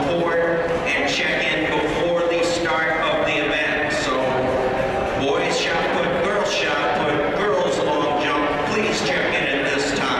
report and check in before the start of the event. So boys shot put, girls shot put, girls long jump, please check in at this time.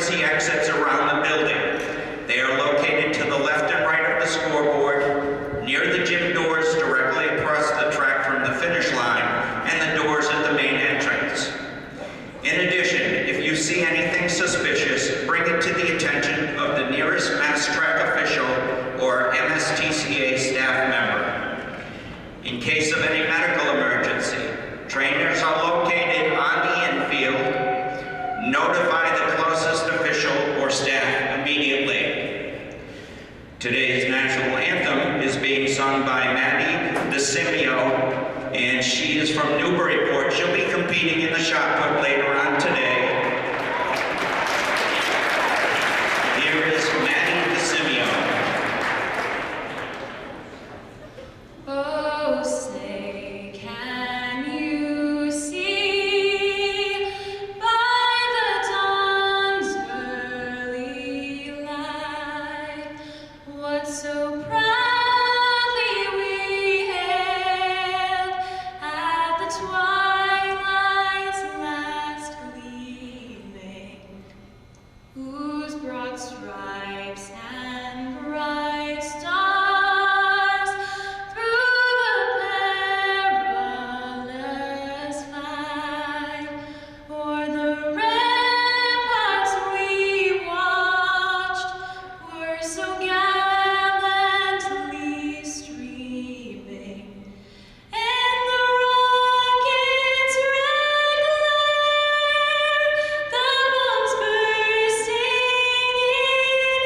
emergency exits around the building. They are located to the left and right of the scoreboard, near the gym doors directly across the track from the finish line, and the doors at the main entrance. In addition, if you see anything suspicious, bring it to the attention of the nearest Mass Track official or Mstca staff member. In case of any medical emergency, trainers are located on the infield. Notify the closest official or staff immediately. Today's national anthem is being sung by Maddie DeSimio, and she is from Newburyport. She'll be competing in the shot put later on today. Here is Maddie DeSimio. Oh, say, can you see by the dawn's early light what so proudly we hailed at the twilight's last gleaming, whose broad stripes and bright stars through the perilous fight o'er the ramparts we watched were so gallantly streaming, and the rocket's red glare, the bombs bursting in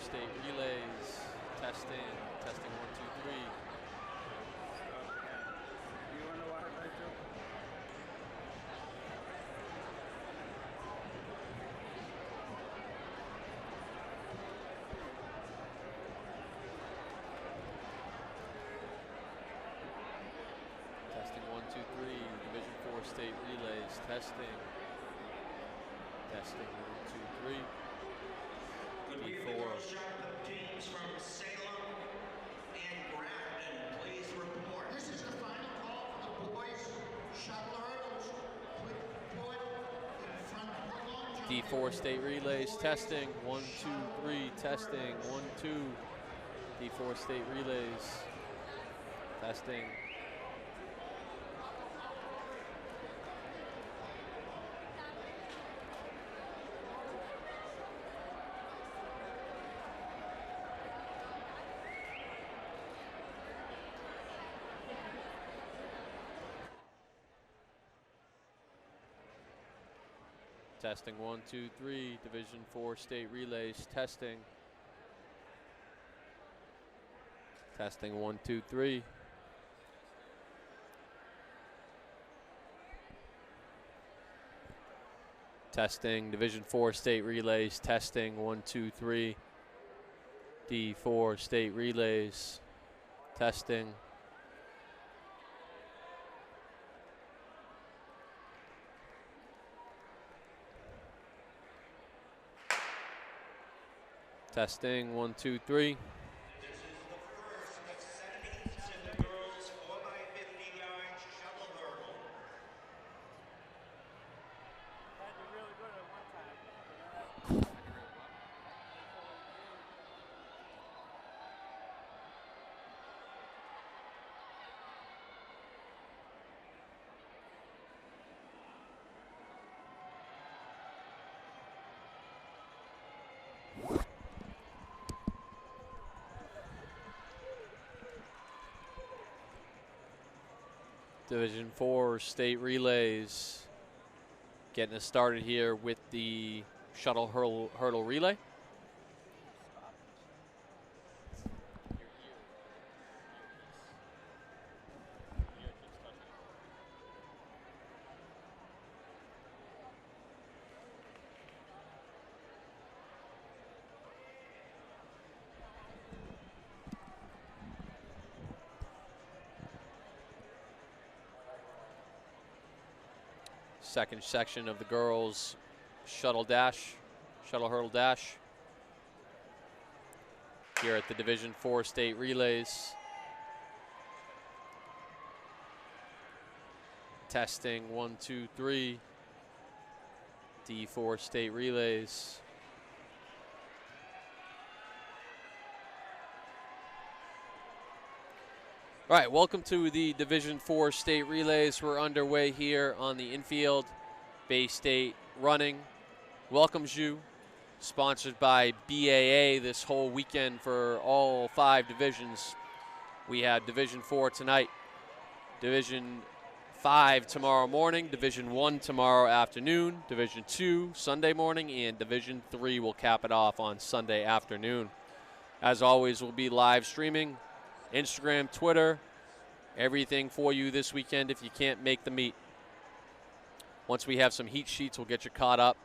State relays. Testing. Testing 1, 2, 3. You want to watch that too? Testing 1, 2, 3. Division 4 State relays. Testing. Testing 1, 2, 3. Could we have the girls shot the teams from Salem and Grafton, please report. This is the final call for the boys shuttle hurdles. Put in front of the long jump. D4 State relays. Testing 1, 2, 3. Testing 1, 2. D4 State relays. Testing. Testing 1, 2, 3. Division 4 State relays. Testing. Testing 1, 2, 3. Testing Division 4 State relays. Testing 1, 2, 3. D4 State relays. Testing. Testing 1, 2, 3. This is the first of 7 heats in the girls 4x50 yard shuttle hurdle. Had to really good at one time. Division 4 State relays getting us started here with the shuttle hurdle relay. Second section of the girls' shuttle hurdle dash. Here at the Division 4 State relays. Testing 1, 2, 3. D4 State relays. All right, welcome to the Division 4 State relays. We're underway here on the infield. Bay State Running welcomes you. Sponsored by BAA this whole weekend for all 5 divisions. We have Division 4 tonight, Division 5 tomorrow morning, Division 1 tomorrow afternoon, Division 2 Sunday morning, and Division 3 will cap it off on Sunday afternoon. As always, we'll be live streaming Instagram, Twitter, everything for you this weekend if you can't make the meet. Once we have some heat sheets, we'll get you caught up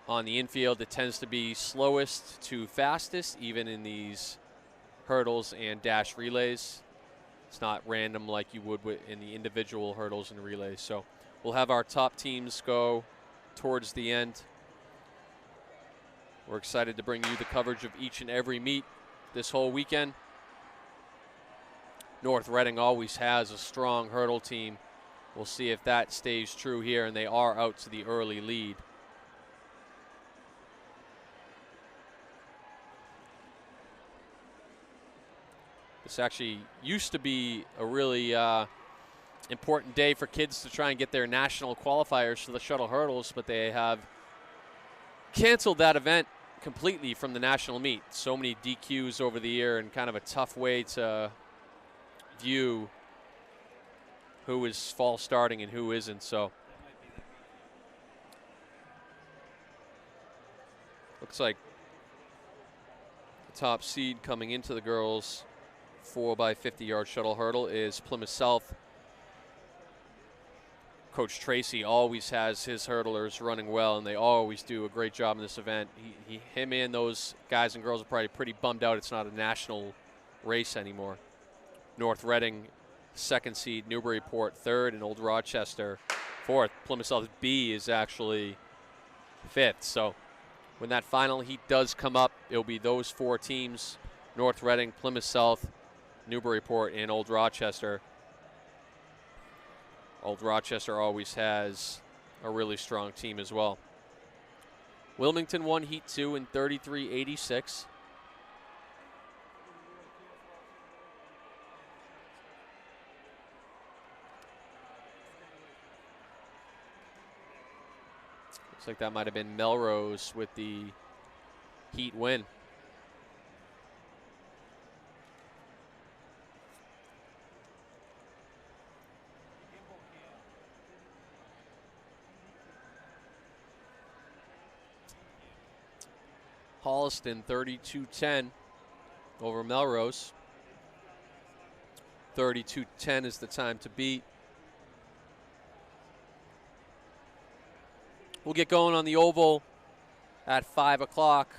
on the infield. It tends to be slowest to fastest, even in these hurdles and dash relays. It's not random like you would in the individual hurdles and relays. So we'll have our top teams go towards the end. We're excited to bring you the coverage of each and every meet this whole weekend. North Reading always has a strong hurdle team. We'll see if that stays true here, and they are out to the early lead. This actually used to be a really important day for kids to try and get their national qualifiers for the shuttle hurdles, but they have canceled that event completely from the national meet. So many DQs over the year, and kind of a tough way to view who is false starting and who isn't. So looks like top seed coming into the girls 4x50-yard shuttle hurdle is Plymouth South. Coach Tracy always has his hurdlers running well, and they always do a great job in this event. Him and those guys and girls are probably pretty bummed out it's not a national race anymore. North Reading, second seed, Newburyport third, and Old Rochester fourth. Plymouth South B is actually fifth. So when that final heat does come up, it'll be those four teams: North Reading, Plymouth South, Newburyport, and Old Rochester. Old Rochester always has a really strong team as well. Wilmington won Heat 2 in 33-86. Looks like that might have been Melrose with the Heat win. Holliston 32-10 over Melrose. 32-10 is the time to beat. We'll get going on the oval at 5 o'clock.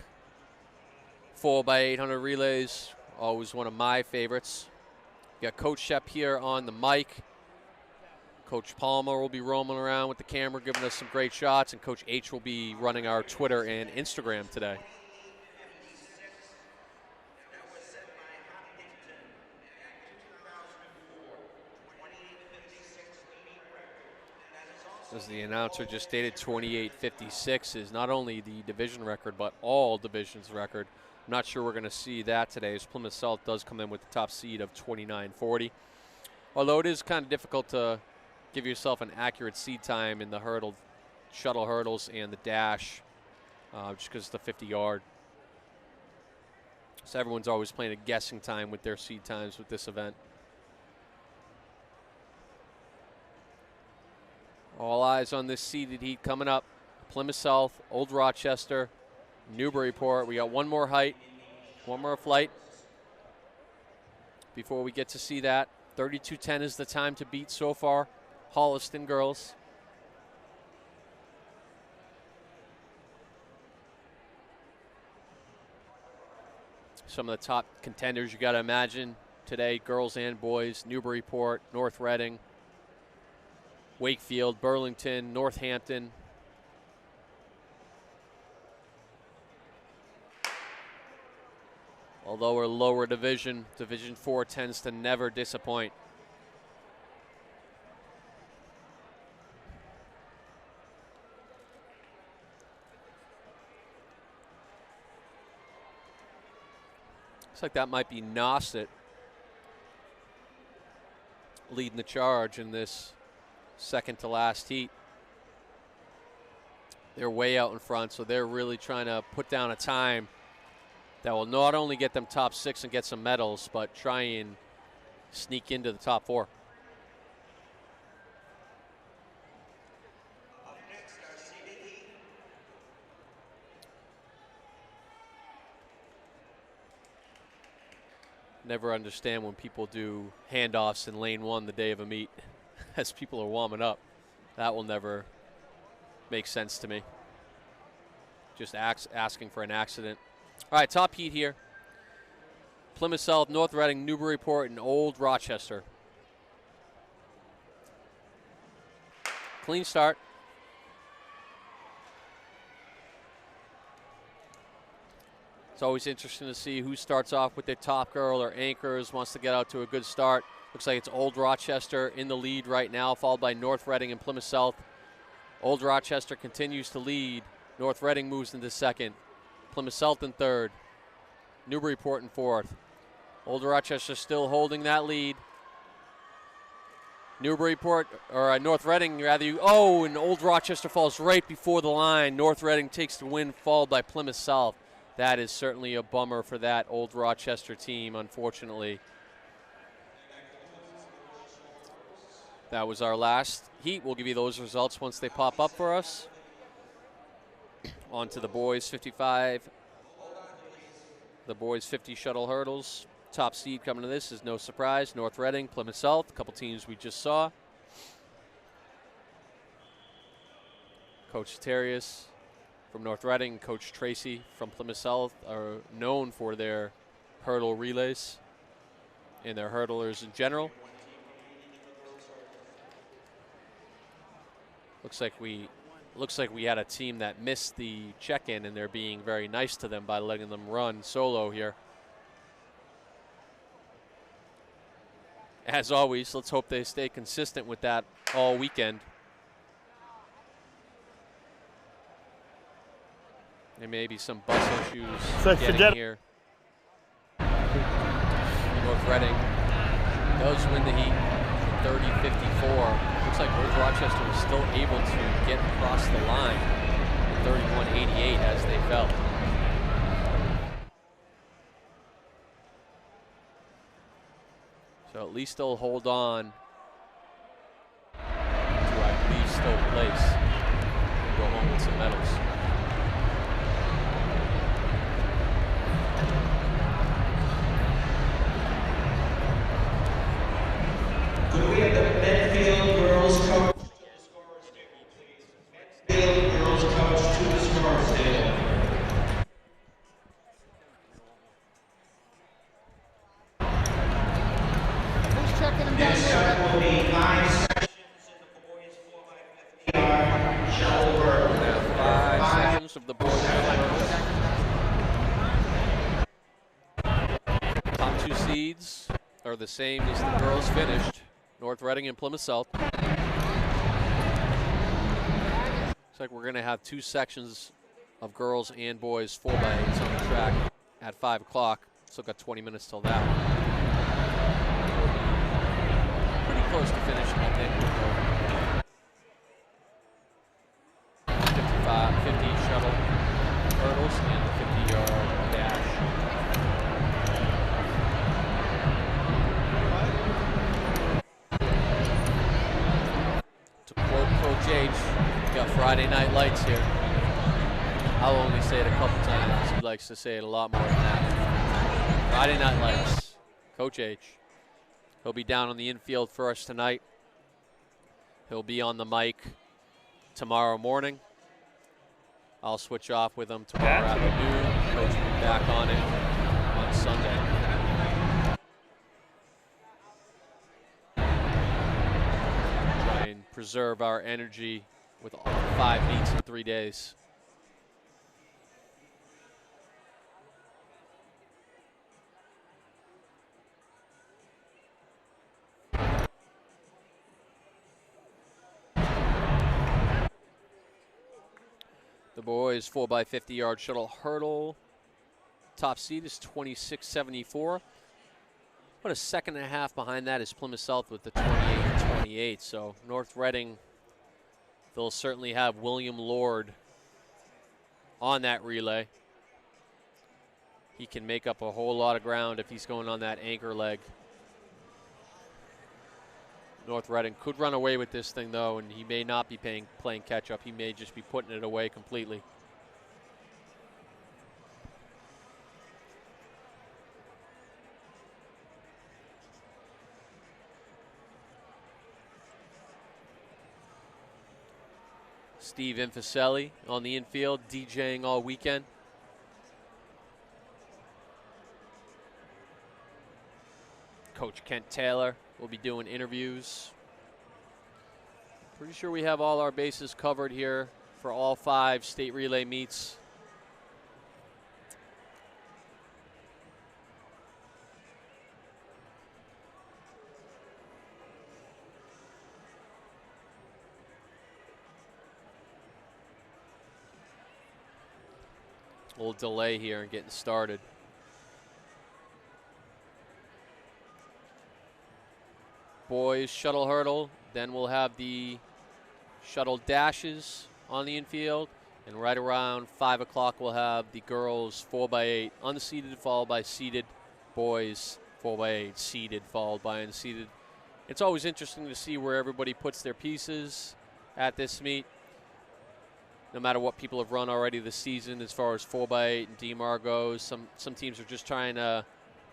4x800 relays, always one of my favorites. We got Coach Shep here on the mic. Coach Palmer will be roaming around with the camera, giving us some great shots, and Coach H will be running our Twitter and Instagram today. As the announcer just stated, 28:56 is not only the division record, but all divisions record. I'm not sure we're going to see that today, as Plymouth South does come in with the top seed of 29:40. Although it is kind of difficult to give yourself an accurate seed time in the shuttle hurdles and the dash, just because it's the 50-yard. So everyone's always playing a guessing time with their seed times with this event. All eyes on this seeded heat coming up. Plymouth South, Old Rochester, Newburyport. We got one more height, one more flight before we get to see that. 32:10 is the time to beat so far. Holliston girls. Some of the top contenders you got to imagine today, girls and boys: Newburyport, North Reading, Wakefield, Burlington, Northampton. Although we're lower division, Division 4 tends to never disappoint. Looks like that might be Nauset leading the charge in this second to last heat. They're way out in front, so they're really trying to put down a time that will not only get them top 6 and get some medals, but try and sneak into the top 4. Up next, our seeded heat. Never understand when people do handoffs in lane 1 the day of a meet as people are warming up. That will never make sense to me. Just asking for an accident. All right, top heat here. Plymouth South, North Reading, Newburyport, and Old Rochester. Clean start. It's always interesting to see who starts off with their top girl or anchors, wants to get out to a good start. Looks like it's Old Rochester in the lead right now, followed by North Reading and Plymouth South. Old Rochester continues to lead. North Reading moves into second. Plymouth South in third. Newburyport in fourth. Old Rochester still holding that lead. Newburyport, or North Reading rather. Oh, and Old Rochester falls right before the line. North Reading takes the win, followed by Plymouth South. That is certainly a bummer for that Old Rochester team, unfortunately. That was our last heat. We'll give you those results once they pop up for us. On to the boys, 55 The boys 50 shuttle hurdles. Top seed coming to this is no surprise. North Reading, Plymouth South, a couple teams we just saw. Coach Terrius from North Reading, Coach Tracy from Plymouth South are known for their hurdle relays and their hurdlers in general. Looks like we had a team that missed the check-in, and they're being very nice to them by letting them run solo here. As always, let's hope they stay consistent with that all weekend. There may be some bus issues getting here. North Reading does win the heat 30-54. Looks like North Rochester was still able to get across the line 31-88 as they fell. So at least they'll hold on to, I believe, still place and go home with some medals. Could we have the Medfield girls coach to the scorer's table, please? Medfield girls coach to the scorer's table. Who's checking him down Next there? up will be 5 sections in the boys 4x50 yard shuttle hurdle. We're gonna have 5 sections of the boys hurdles. Top 2 seeds are the same as the girls finished. North Reading and Plymouth South. Looks like we're going to have 2 sections of girls and boys 4x8s on the track at 5 o'clock. Still got 20 minutes till that. Pretty close to finishing, I think. 50 shuttle hurdles and the 50-yard dash. To quote Coach H, we got Friday Night Lights here. I'll only say it a couple times. He likes to say it a lot more than that. Friday Night Lights. Coach H. He'll be down on the infield for us tonight. He'll be on the mic tomorrow morning. I'll switch off with him tomorrow afternoon. Coach will be back on it on Sunday. Try and preserve our energy with all 5 meets in 3 days. The boys 4x50-yard shuttle hurdle. Top seed is 26.74. About a second and a half behind that is Plymouth South with the 28.28. So North Reading, they'll certainly have William Lord on that relay. He can make up a whole lot of ground if he's going on that anchor leg. North Reading could run away with this thing, though, and he may not be playing catch-up. He may just be putting it away completely. Steve Inficelli on the infield, DJing all weekend. Coach Kent Taylor will be doing interviews. Pretty sure we have all our bases covered here for all 5 state relay meets. A little delay here in getting started. Boys shuttle hurdle, then we'll have the shuttle dashes on the infield, and right around 5 o'clock we'll have the girls 4x8 unseated followed by seated, boys 4x8 seated followed by unseated. It's always interesting to see where everybody puts their pieces at this meet. no matter what people have run already this season as far as 4x8 and DMAR goes. Some teams are just trying to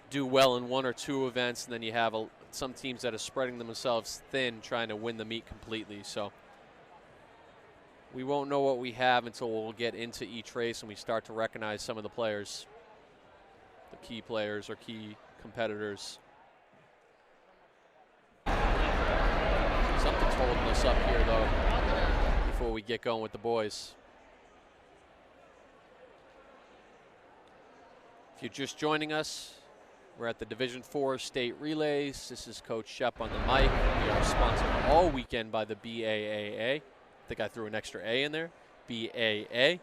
do well in 1 or 2 events, and then you have some teams that are spreading themselves thin trying to win the meet completely. So we won't know what we have until we'll get into each race and we start to recognize some of the players, the key players or key competitors. Something's holding us up here, though, before we get going with the boys. If you're just joining us, we're at the Division 4 State Relays. This is Coach Shep on the mic. We are sponsored all weekend by the BAAA. I think I threw an extra A in there. BAA.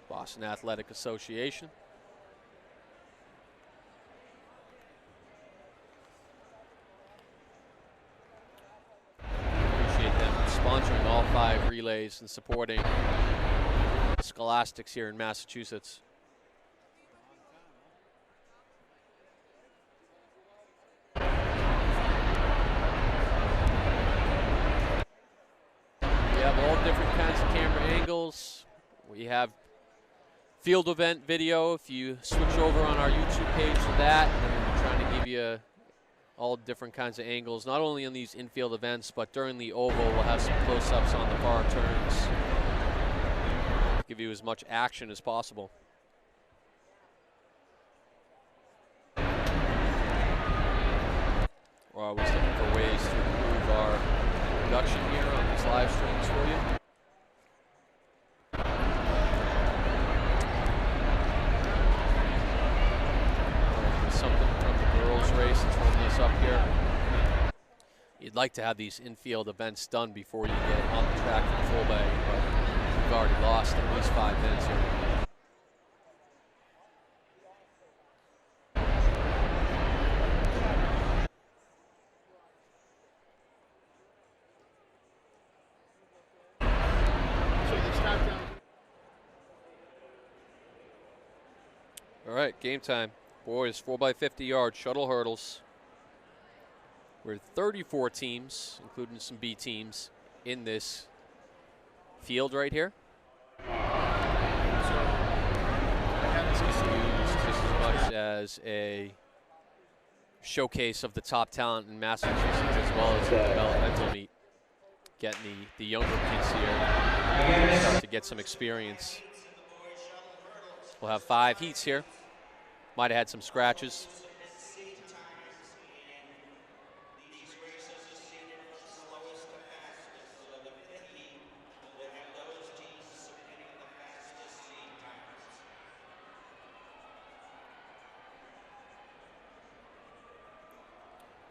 Boston Athletic Association. Appreciate them sponsoring all 5 relays and supporting Scholastics here in Massachusetts. We have all different kinds of camera angles. We have field event video. If you switch over on our YouTube page to that, and then we're trying to give you all different kinds of angles, not only in these infield events, but during the oval, we'll have some close-ups on the far turns. Give you as much action as possible. We're always looking for ways to improve our production here on these live streams for you. Something from the girls' race that's holding us up here. You'd like to have these infield events done before you get on the track for full bay, but we've already lost at least 5 minutes here. All right, game time. Boys, 4x50 yard shuttle hurdles. We're 34 teams, including some B teams, in this field right here. This is used just as much as a showcase of the top talent in Massachusetts as well as a developmental meet. Getting the younger kids here start to get some experience. We'll have 5 heats here. Might have had some scratches.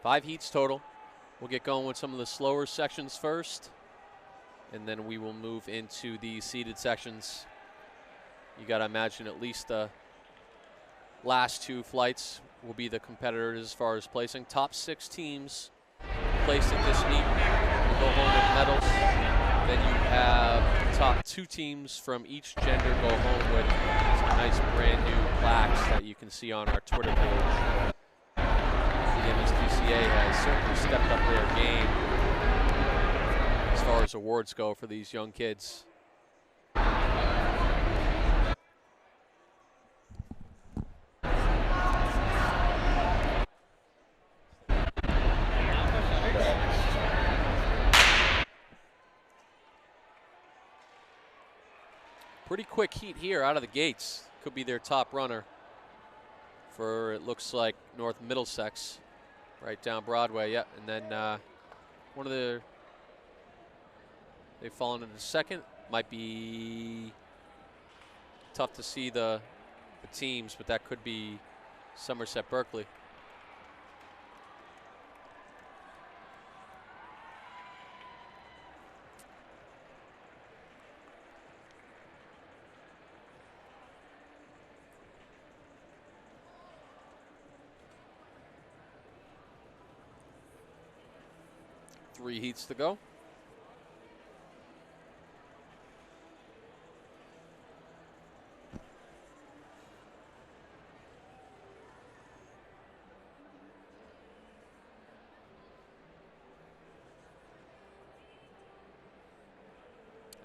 Five heats total. We'll get going with some of the slower sections first, and then we will move into the seated sections. You got to imagine at least the last 2 flights will be the competitors as far as placing. Top 6 teams placed at this meet will go home with medals. Then you have the top 2 teams from each gender go home with some nice brand new plaques that you can see on our Twitter page. The Mstca has certainly stepped up their game as far as awards go for these young kids. Pretty quick heat here out of the gates. Could be their top runner for, it looks like, North Middlesex, right down Broadway. Yep, and then they've fallen into second. Might be tough to see the teams, but that could be Somerset Berkeley. Three heats to go.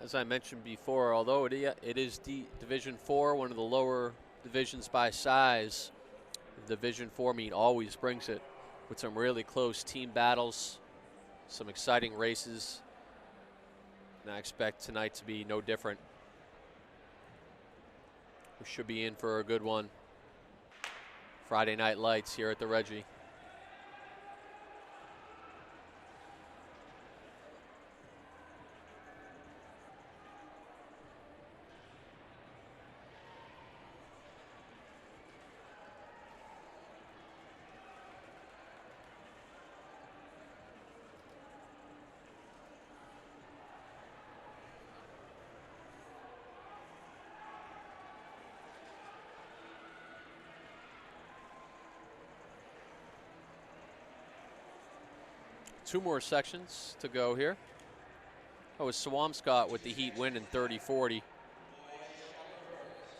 as I mentioned before, although it is Division 4, one of the lower divisions by size, the Division 4 meet always brings it with some really close team battles, some exciting races, and I expect tonight to be no different. We should be in for a good one. Friday Night Lights here at the Reggie. Two more sections to go here. That was Mstca with the heat win in 30-40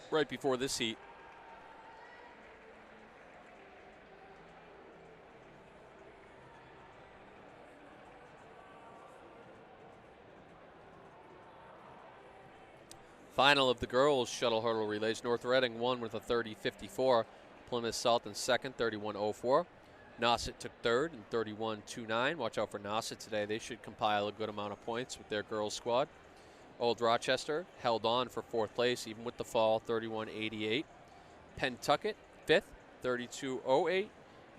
right before this heat. Final of the girls shuttle hurdle relays. North Reading won with a 30-54. Plymouth South in second, 31-04. Nauset took third in 31-29. Watch out for Nauset today. They should compile a good amount of points with their girls squad. Old Rochester held on for fourth place, even with the fall, 31-88. Pentucket, fifth, 32-08.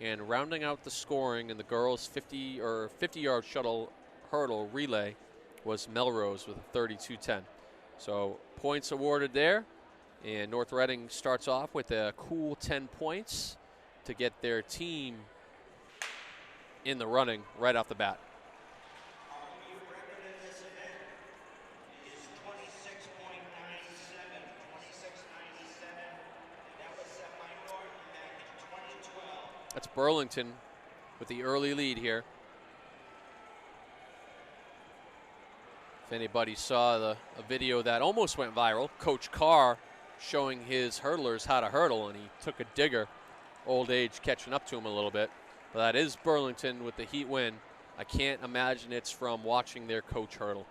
And rounding out the scoring in the girls' 50-yard shuttle hurdle relay was Melrose with a 32-10. So points awarded there. And North Reading starts off with a cool 10 points to get their team in the running right off the bat. Our new record in this event is 26.97, 26.97. That was set by Norton back in 2012. That's Burlington with the early lead here. If anybody saw a video that almost went viral, Coach Carr showing his hurdlers how to hurdle, and he took a digger. Old age catching up to him a little bit. But that is Burlington with the heat win. I can't imagine it's from watching their coach hurdle.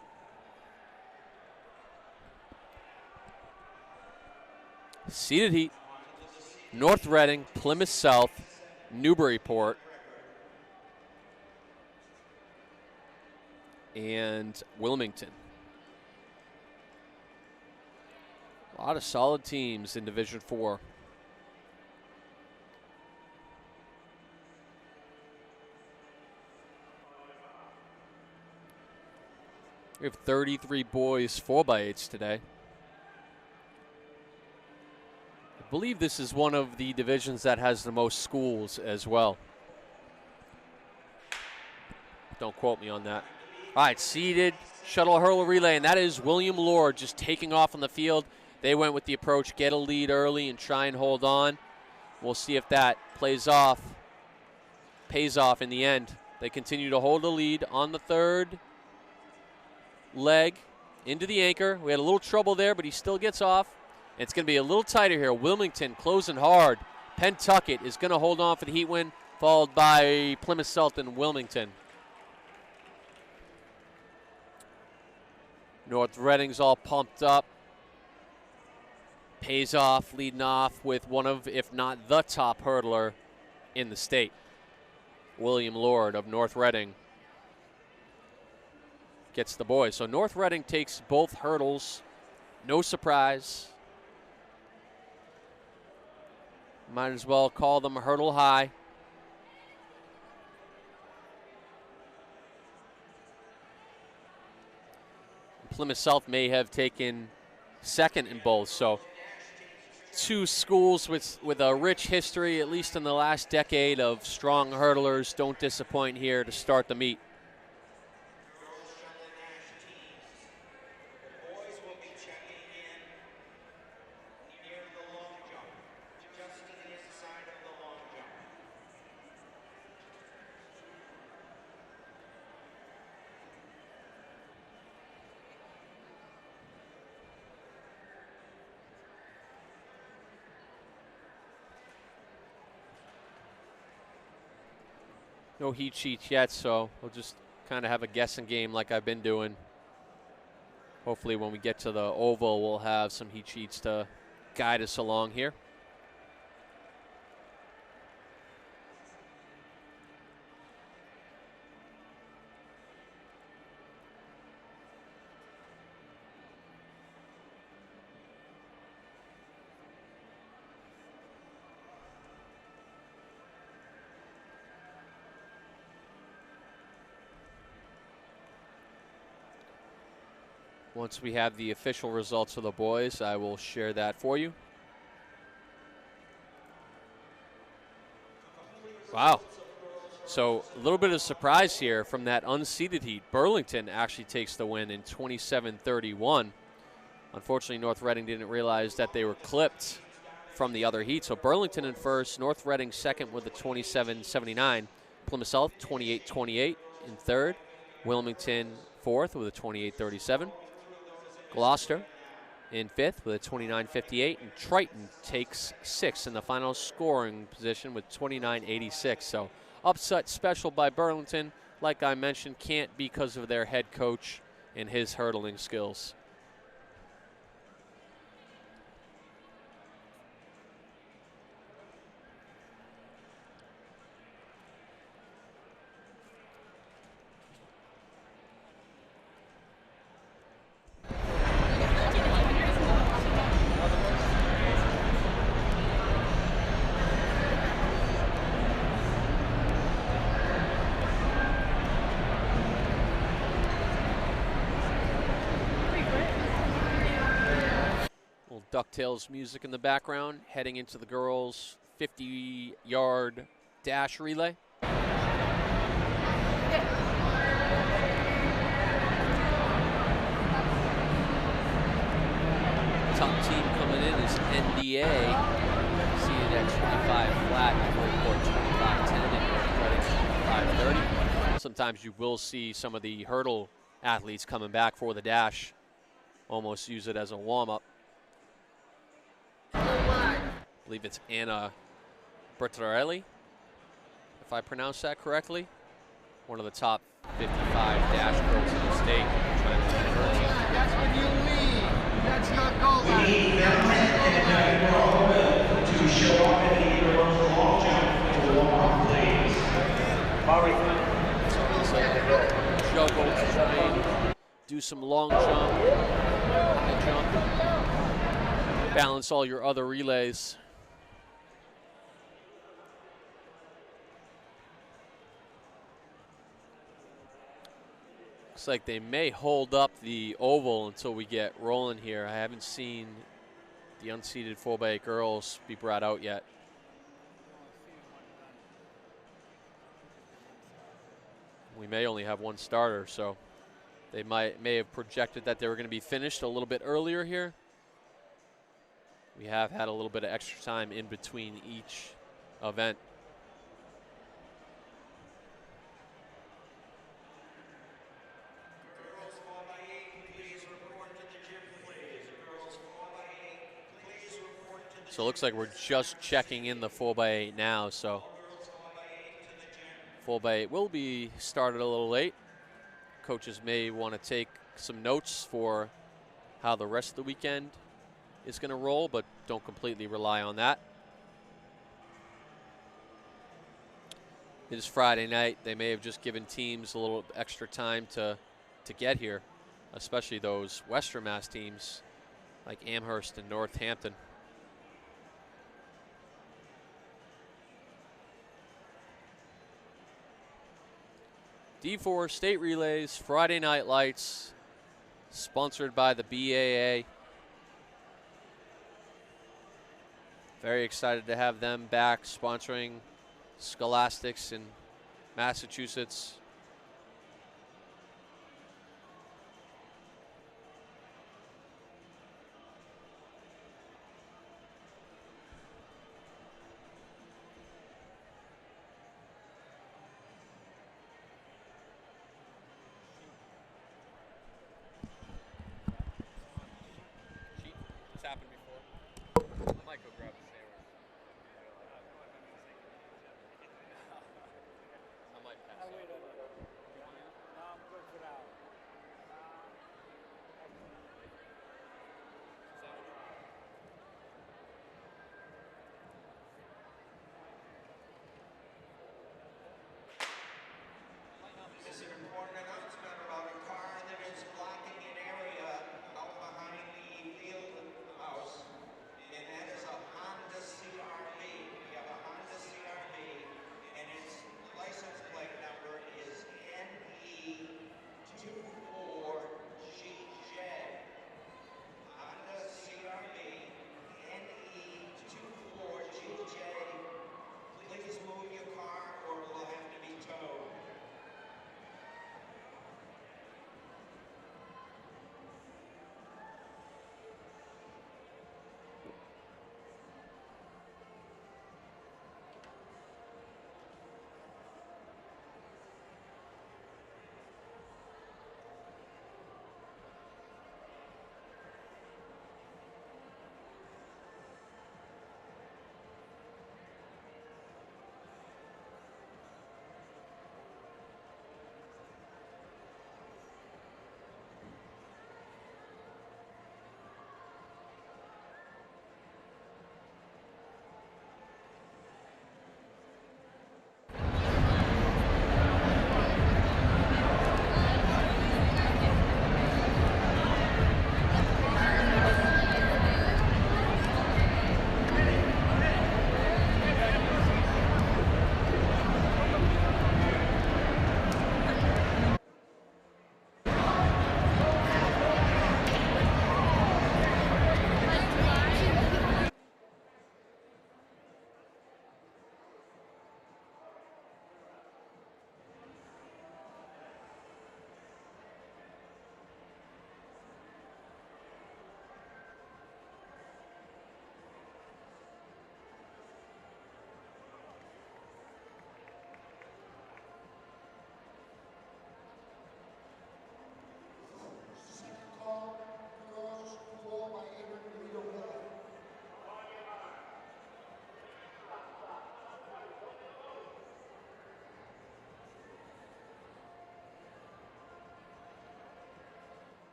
Seeded heat. North Reading, Plymouth South, Newburyport, and Wilmington. A lot of solid teams in Division 4. We have 33 boys 4x8s today. I believe this is one of the divisions that has the most schools as well. Don't quote me on that. All right, seeded shuttle hurdle relay, and that is William Lord just taking off on the field. They went with the approach, get a lead early and try and hold on. We'll see if that pays off in the end. They continue to hold the lead on the third leg into the anchor. We had a little trouble there, but he still gets off. And it's going to be a little tighter here. Wilmington closing hard. Pentucket is going to hold on for the heat win, followed by Plymouth South and Wilmington. North Reading's all pumped up. Pays off, leading off with one of, if not the top hurdler in the state. William Lord of North Reading gets the boys. So North Reading takes both hurdles. No surprise. Might as well call them hurdle high. Plymouth South may have taken second in both. So two schools with a rich history, at least in the last decade, of strong hurdlers. Don't disappoint here to start the meet. Boys will be checking in near the long jump, just to the inside of the long jump. No heat sheets yet, so we'll just kind of have a guessing game like I've been doing. Hopefully when we get to the oval, we'll have some heat sheets to guide us along here. Once we have the official results of the boys, I will share that for you. Wow. So a little bit of surprise here from that unseeded heat. Burlington actually takes the win in 27-31. Unfortunately, North Reading didn't realize that they were clipped from the other heat. So Burlington in first, North Reading second with a 27-79. Plymouth South 28-28 in third. Wilmington fourth with a 28-37. Gloucester in fifth with a 29-58, and Triton takes sixth in the final scoring position with 29-86. So upset special by Burlington, like I mentioned, can't because of their head coach and his hurdling skills. DuckTales music in the background, heading into the girls' 50-yard dash relay. Top team coming in is NDA, seated at 25 flat, Newport 25-10, and North Reading 25-30. Sometimes you will see some of the hurdle athletes coming back for the dash, almost use it as a warm-up. I believe it's Anna Bertarelli, if I pronounce that correctly. One of the top 55 dash girls in the state. That's when you lead. That's your goal line. We need Melton and Will to show up in the girls' long jump to warm up, please. Juggle to try and do some long jump, high jump, balance all your other relays. Looks like they may hold up the oval until we get rolling here. I haven't seen the unseeded 4x8 girls be brought out yet. We may only have one starter, so they may have projected that they were going to be finished a little bit earlier here. We have had a little bit of extra time in between each event. So it looks like we're just checking in the 4x8 now. So 4x8 will be started a little late. Coaches may want to take some notes for how the rest of the weekend is going to roll, but don't completely rely on that. It is Friday night. They may have just given teams a little extra time to get here, especially those Western Mass teams like Amherst and Northampton. D4 State Relays, Friday Night Lights, sponsored by the BAA. Very excited to have them back sponsoring Scholastics in Massachusetts. It's happened before. I might go grab a sandwich. I might pass out.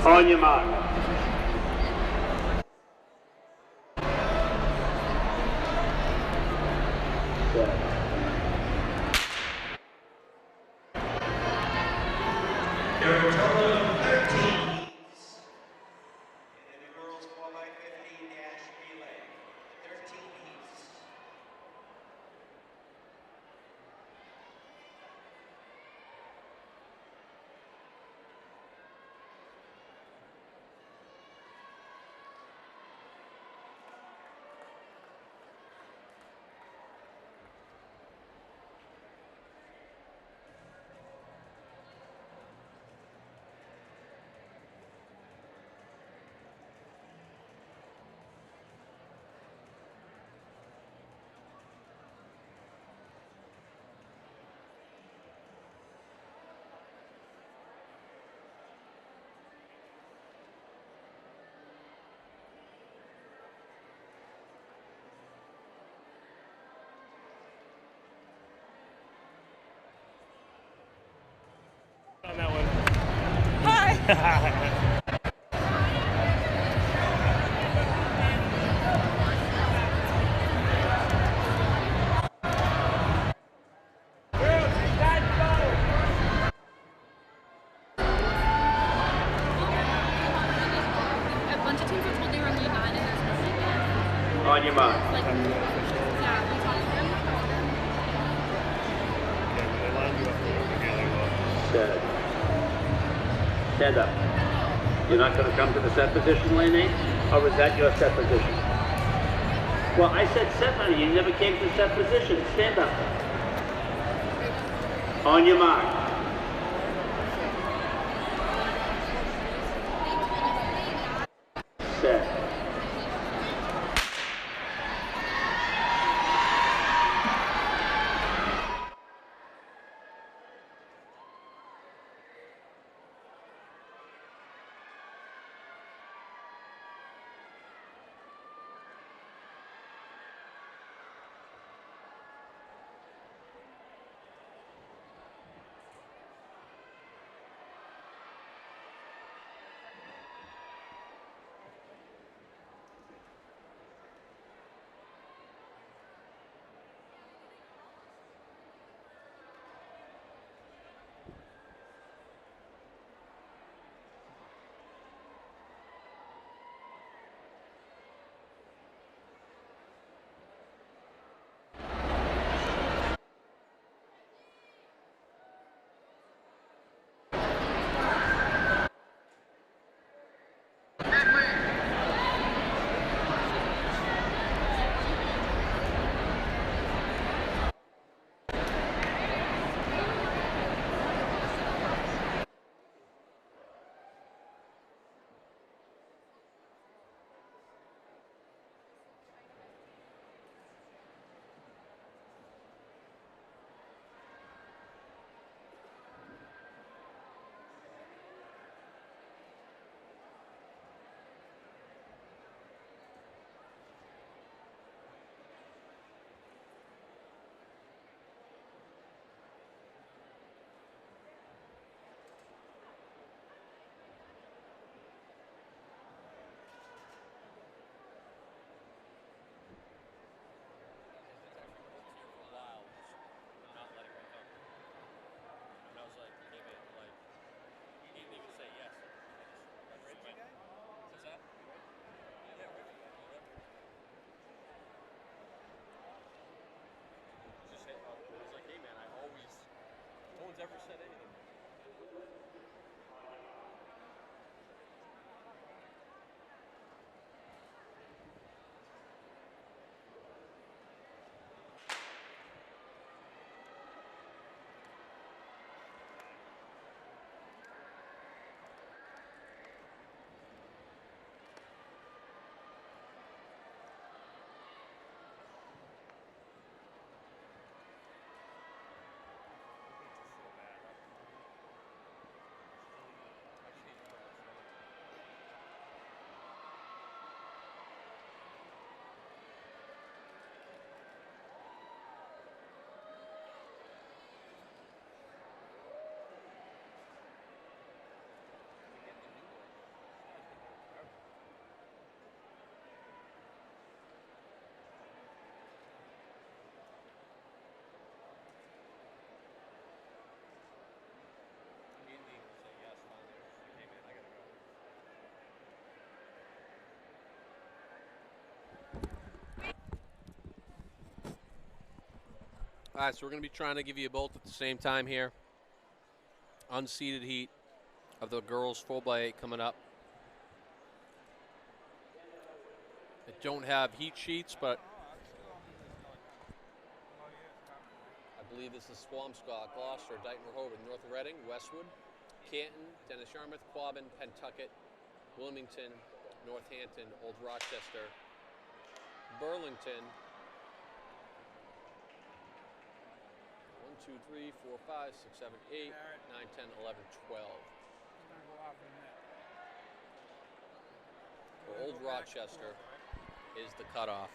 On your mark. Set. There are a total of 13 heats in the girls 4x50 dash relay. 13 heats. On that one. Hi. A bunch of teams were told they were only 9 and there's no feedback. On your mark. Like, yeah, we talked to them. Okay, when they line you up together, Set. Stand up. You're not going to come to the set position, lane 8? Or is that your set position? Well, I said set, honey. You never came to the set position. Stand up. On your mark. Set. All right, so we're going to be trying to give you both at the same time here. Unseeded heat of the girls 4x8 coming up. I don't have heat sheets, but I believe this is Swampscott, Gloucester, Dighton, Rehoboth, North Reading, Westwood, Canton, Dennis Yarmouth, Quabbin, Pentucket, Wilmington, Northampton, Old Rochester, Burlington. 1, 2, 3, 4, 5, 6, 7, 8, 9, 10, 11, 12. For Old Rochester is the cutoff.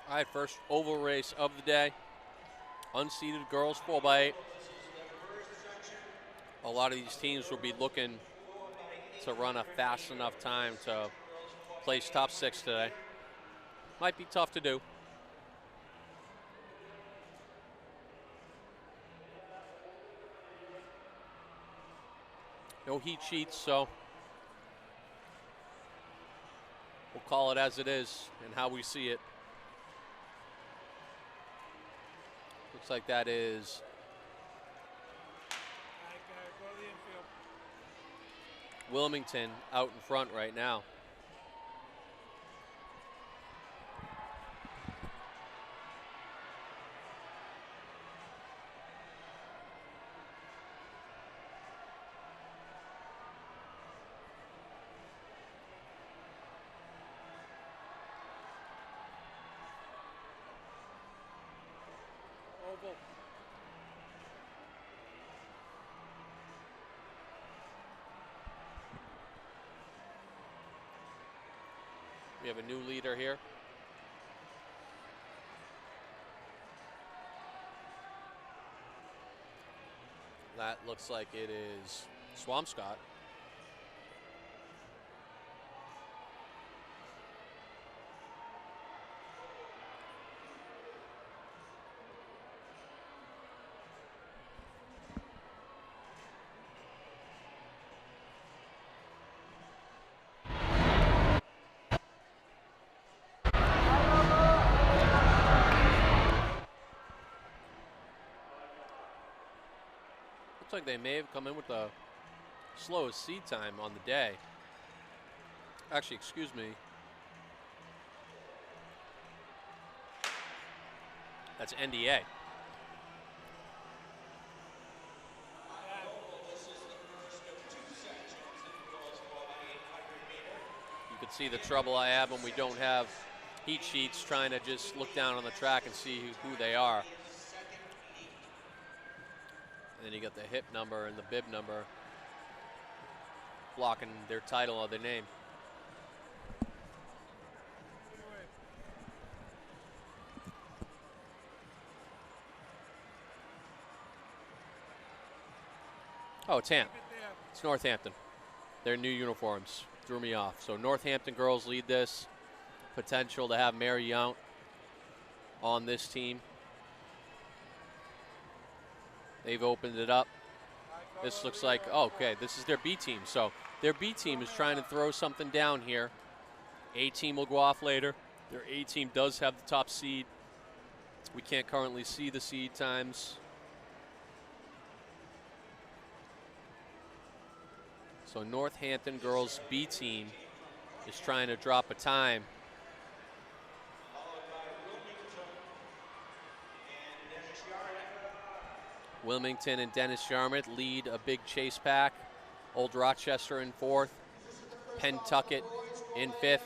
All right, first oval race of the day. Unseeded girls 4x8. A lot of these teams will be looking to run a fast enough time to place top 6 today. Might be tough to do. No heat sheets, so we'll call it as it is and how we see it. Looks like that is Wilmington out in front right now. Oval. We have a new leader here. That looks like it is Swampscott. Looks like they may have come in with the slowest seed time on the day. Actually, excuse me. That's NDA. You can see the trouble I have when we don't have heat sheets, trying to just look down on the track and see who they are. And then you got the hip number and the bib number blocking their title or their name. Oh, it's It's Northampton. Their new uniforms threw me off. So Northampton girls lead this. Potential to have Mary Yount on this team. They've opened it up. This looks like, oh, okay, this is their B team. So their B team is trying to throw something down here. A team will go off later. Their A team does have the top seed. We can't currently see the seed times. So Northampton girls B team is trying to drop a time. Wilmington and Dennis Yarmouth lead a big chase pack. Old Rochester in 4th. Pentucket in 5th.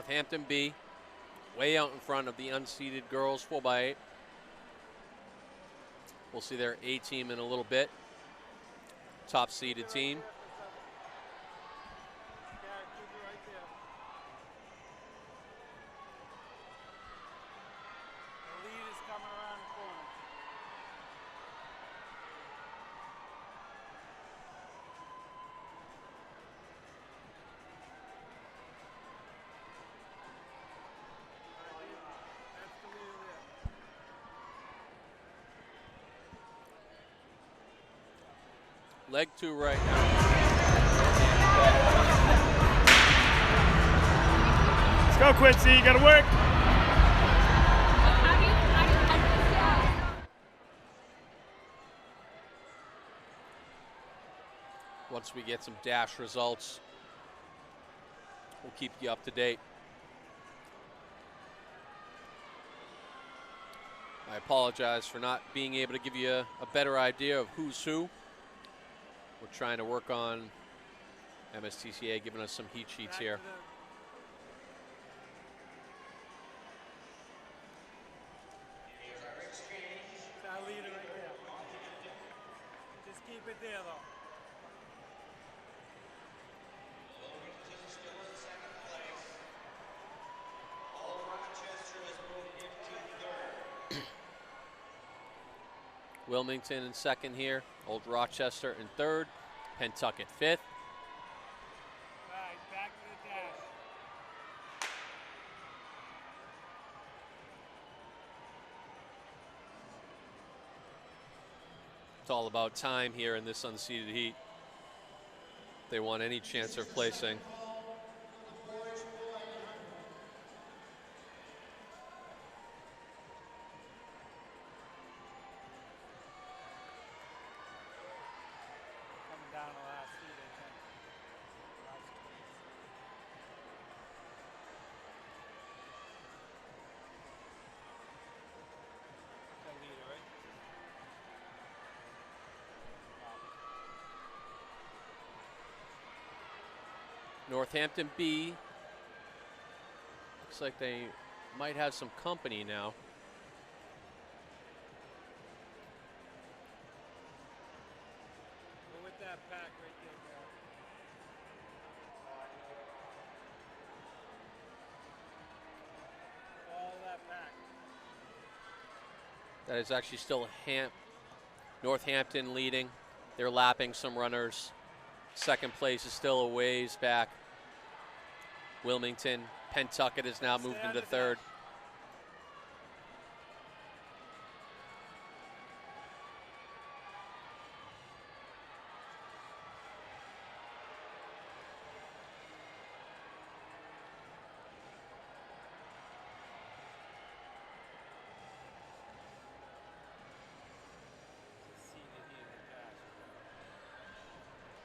Northampton B, way out in front of the unseeded girls 4x8. We'll see their A team in a little bit. Top seeded team. Garrett, keep it right there. The lead is coming around the corner. That's the leader there. Leg 2 right now. Let's go, Quincy. You gotta work. Once we get some dash results, we'll keep you up to date. I apologize for not being able to give you a better idea of who's who. We're trying to work on Mstca giving us some heat sheets here. It's our leader right there. Just keep it there, though. Wilmington in second here, Old Rochester in third, Pentucket fifth. All right, back to the dash. It's all about time here in this unseeded heat. They want any chance of placing. Coming down the last seat, I think. Last the leader, right? Northampton B. Looks like they might have some company now. Go with that pack right there, Garrett. Follow that pack. That is actually still Northampton leading. They're lapping some runners. Second place is still a ways back. Wilmington, Pentucket has now moved into third.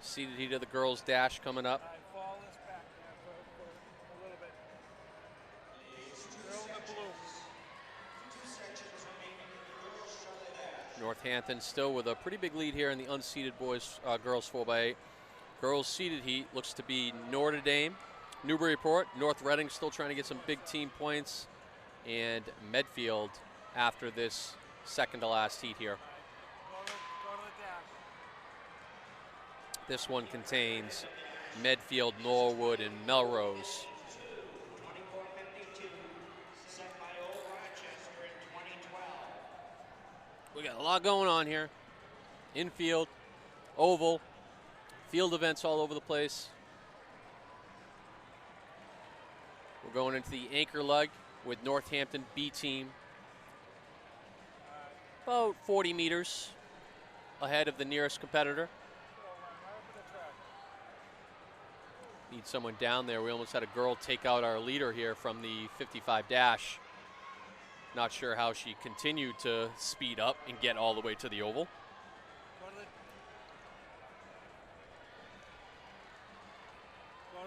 Seated heat of the girls' dash coming up. All right, follow this back there for a little bit. Throw in the blue. Northampton still with a pretty big lead here in the unseeded girls 4x8. Girls seeded heat looks to be Notre Dame, Newburyport, North Reading still trying to get some big team points, and Medfield after this second to last heat here. Go to the dash. This one contains Medfield, Norwood, and Melrose. 2452, set by Old Rochester in 2012. We got a lot going on here. Infield, oval, field events all over the place. We're going into the anchor leg with Northampton B team. About 40 meters ahead of the nearest competitor. Need someone down there. We almost had a girl take out our leader here from the 55 dash. Not sure how she continued to speed up and get all the way to the oval. Go to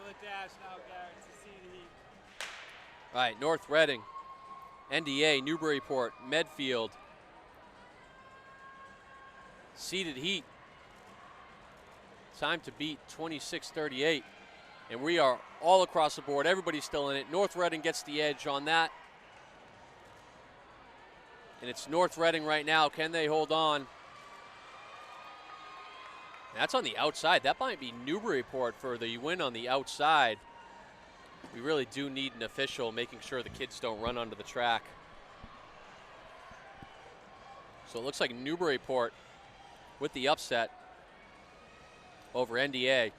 the dash now, Garrett, to see the heat. All right, North Reading, NDA, Newburyport, Medfield. Seeded heat. Time to beat 26:38. And we are all across the board. Everybody's still in it. North Reading gets the edge on that. And it's North Reading right now. Can they hold on? That's on the outside. That might be Newburyport for the win on the outside. We really do need an official making sure the kids don't run onto the track. So it looks like Newburyport with the upset over NDA.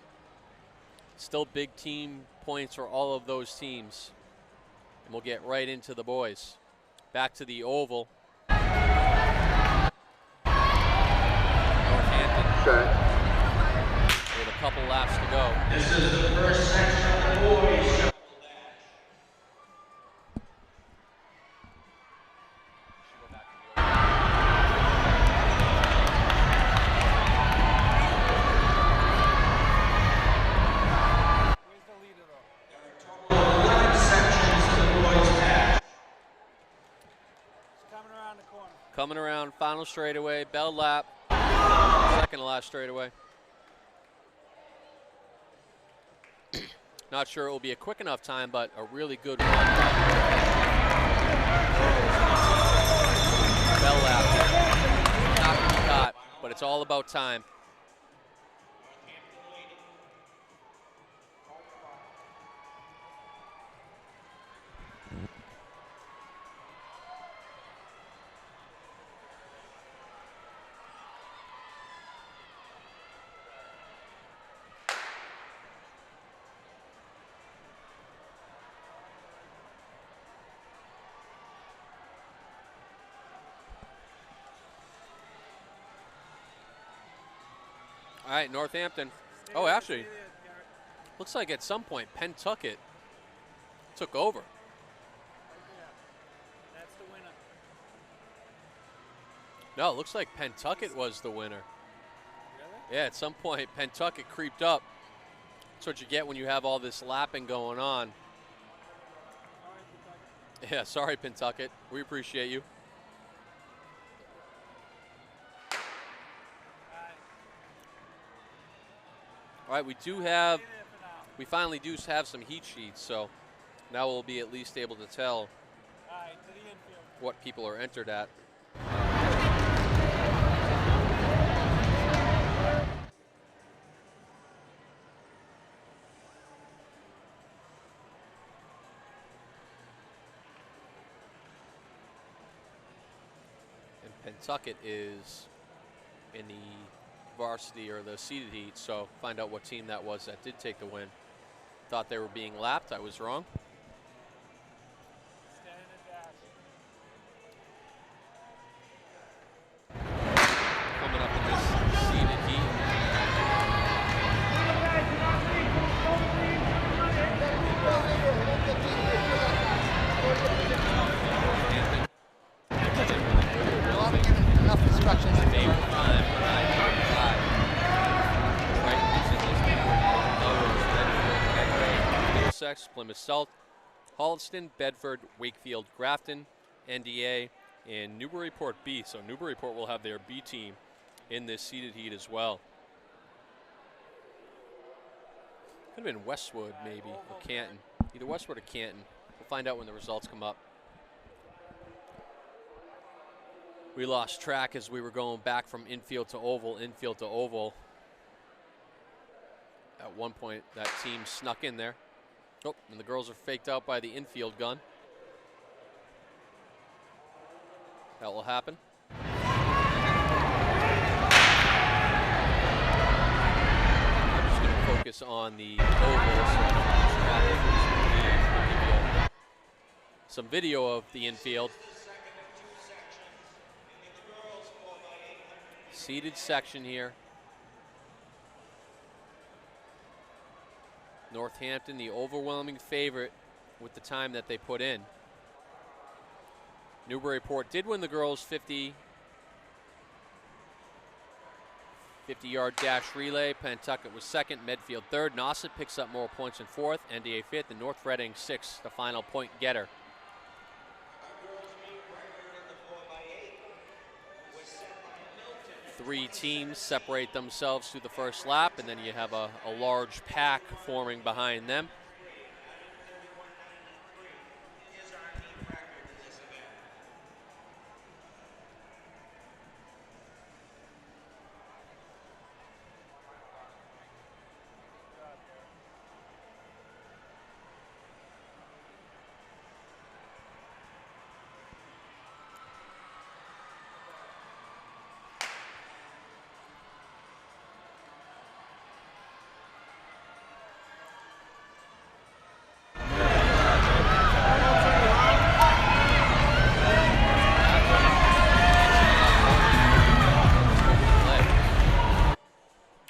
Still big team points for all of those teams. And we'll get right into the boys. Back to the oval. Northampton. Sure. With a couple laps to go. This is the first section of the boys. Where's the leader though? 11 sections of the boys match. It's coming around the corner. Coming around, final straightaway, bell lap. Second to last straightaway. Not sure it will be a quick enough time, but a really good run. Bell lap. Not gonna be caught, but it's all about time. All right, Northampton. Oh, actually, looks like at some point Pentucket took over. That's the winner. No, it looks like Pentucket was the winner. Really? Yeah, at some point Pentucket creeped up. That's what you get when you have all this lapping going on. All right, Kentucky. Yeah, sorry, Pentucket. We appreciate you. All right, we finally do have some heat sheets, so now we'll be at least able to tell All right, to the infield. what people are entered at. And Pentucket is in the varsity or the seeded heat, so find out what team that was that did take the win. Thought they were being lapped. I was wrong. Stand and dash. Coming up in this seeded heat. Enough instructions. Favorite time, 9:45. Triton using this Bedford, Middlesex, Plymouth South, Holliston, Bedford, Wakefield, Grafton, NDA, and Newburyport B. So Newburyport will have their B team in this seeded heat as well. Could have been Westwood maybe, or Canton. Either Westwood or Canton. We'll find out when the results come up. We lost track as we were going back from infield to oval. At one point, that team snuck in there. Oh, and the girls are faked out by the infield gun. That will happen. I'm just going to focus on the oval. Some video of the infield. Seated section here. Northampton, the overwhelming favorite with the time that they put in. Newburyport did win the girls' 50-yard dash relay. Pentucket was second, Medfield third. Nauset picks up more points in fourth, NDA fifth, and North Reading sixth, the final point getter. 3 teams separate themselves through the first lap, and then you have a large pack forming behind them.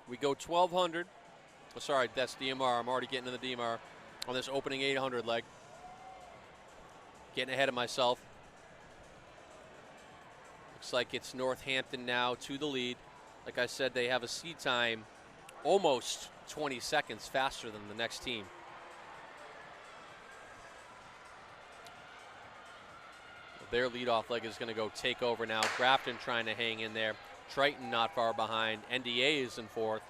We go 1,200. Oh, sorry, that's DMR. I'm already getting to the DMR on this opening 800 leg. Getting ahead of myself. Looks like it's Northampton now to the lead. Like I said, they have a seed time almost 20 seconds faster than the next team. Their leadoff leg is going to go take over now. Grafton trying to hang in there. Triton not far behind. NDA is in fourth.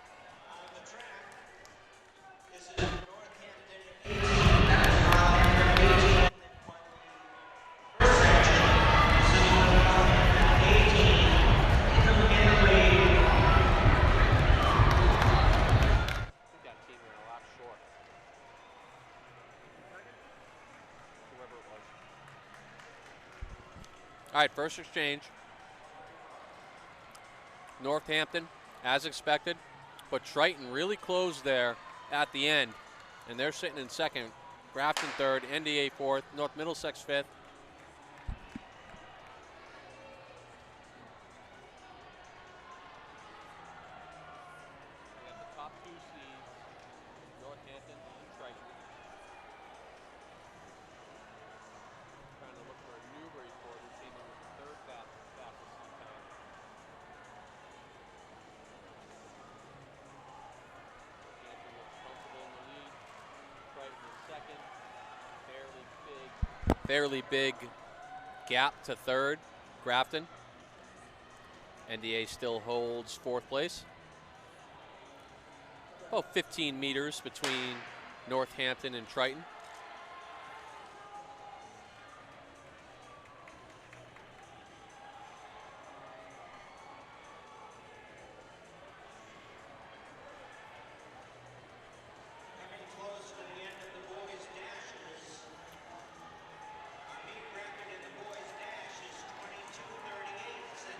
All right, first exchange. Northampton, as expected, but Triton really closed there at the end, and they're sitting in second. Grafton third, NDA fourth, North Middlesex fifth. We got the top 2 seeds, Northampton and Triton. Trying to look for a Newburyport who came in with the third fastest seed time. Northampton looks comfortable in the lead. Triton in second. Fairly big gap to third. Grafton. NDA still holds fourth place. About 15 meters between Northampton and Triton.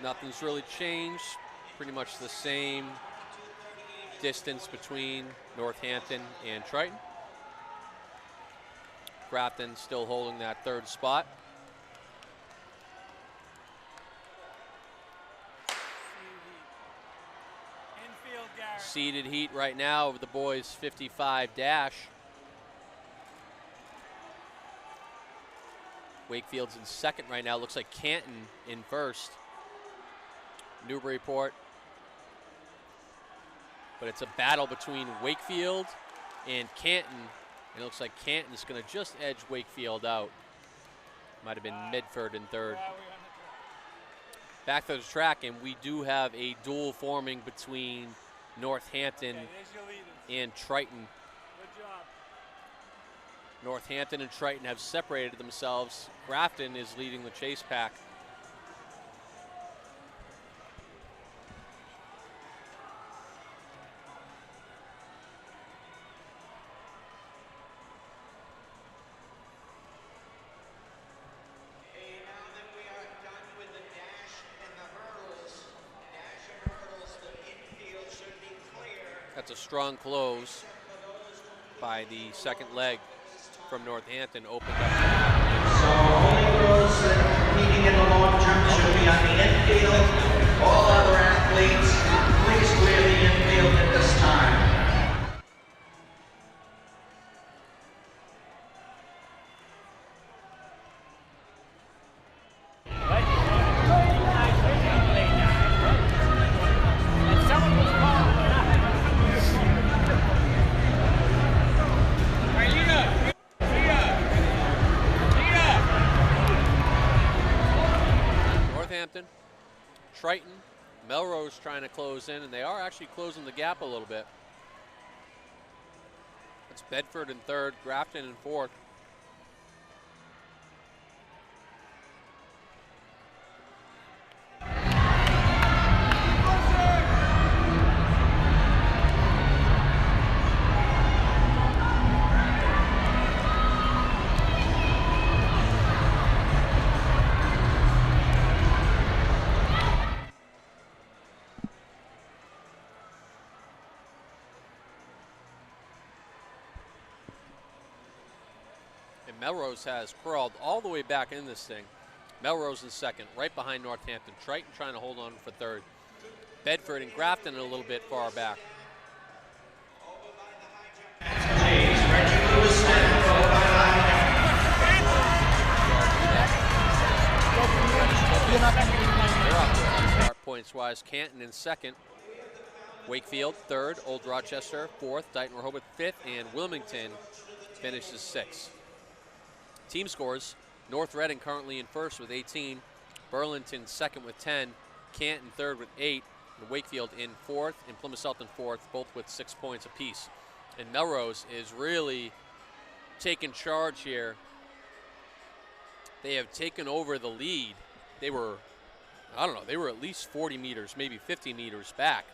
Nothing's really changed. Pretty much the same distance between Northampton and Triton. Grafton still holding that third spot. Seeded heat right now of the boys 55 dash. Wakefield's in second right now. Looks like Canton in first. Newburyport. But it's a battle between Wakefield and Canton. And it looks like Canton's going to just edge Wakefield out. Might have been Midford in third. Back to the track, and we do have a duel forming between Northampton and Triton. Good job. Northampton and Triton have separated themselves. Grafton is leading the chase pack. That's a strong close by the second leg from Northampton. Opened up. So only girls that are competing in the long jump should be on the infield. All other athletes, please clear the infield at this time. Triton, Melrose trying to close in, and they are actually closing the gap a little bit. It's Bedford in third, Grafton in fourth. Melrose has crawled all the way back in this thing. Melrose in second, right behind Northampton. Triton trying to hold on for third. Bedford and Grafton a little bit far back. Start points-wise, Canton in second. Wakefield third, Old Rochester fourth, Dighton Rehoboth fifth, and Wilmington finishes sixth. Team scores, North Reading currently in first with 18, Burlington second with 10, Canton third with 8, and Wakefield in fourth, and Plymouth South in fourth, both with 6 points apiece. And Melrose is really taking charge here. They have taken over the lead. They were, I don't know, they were at least 40 meters, maybe 50 meters back.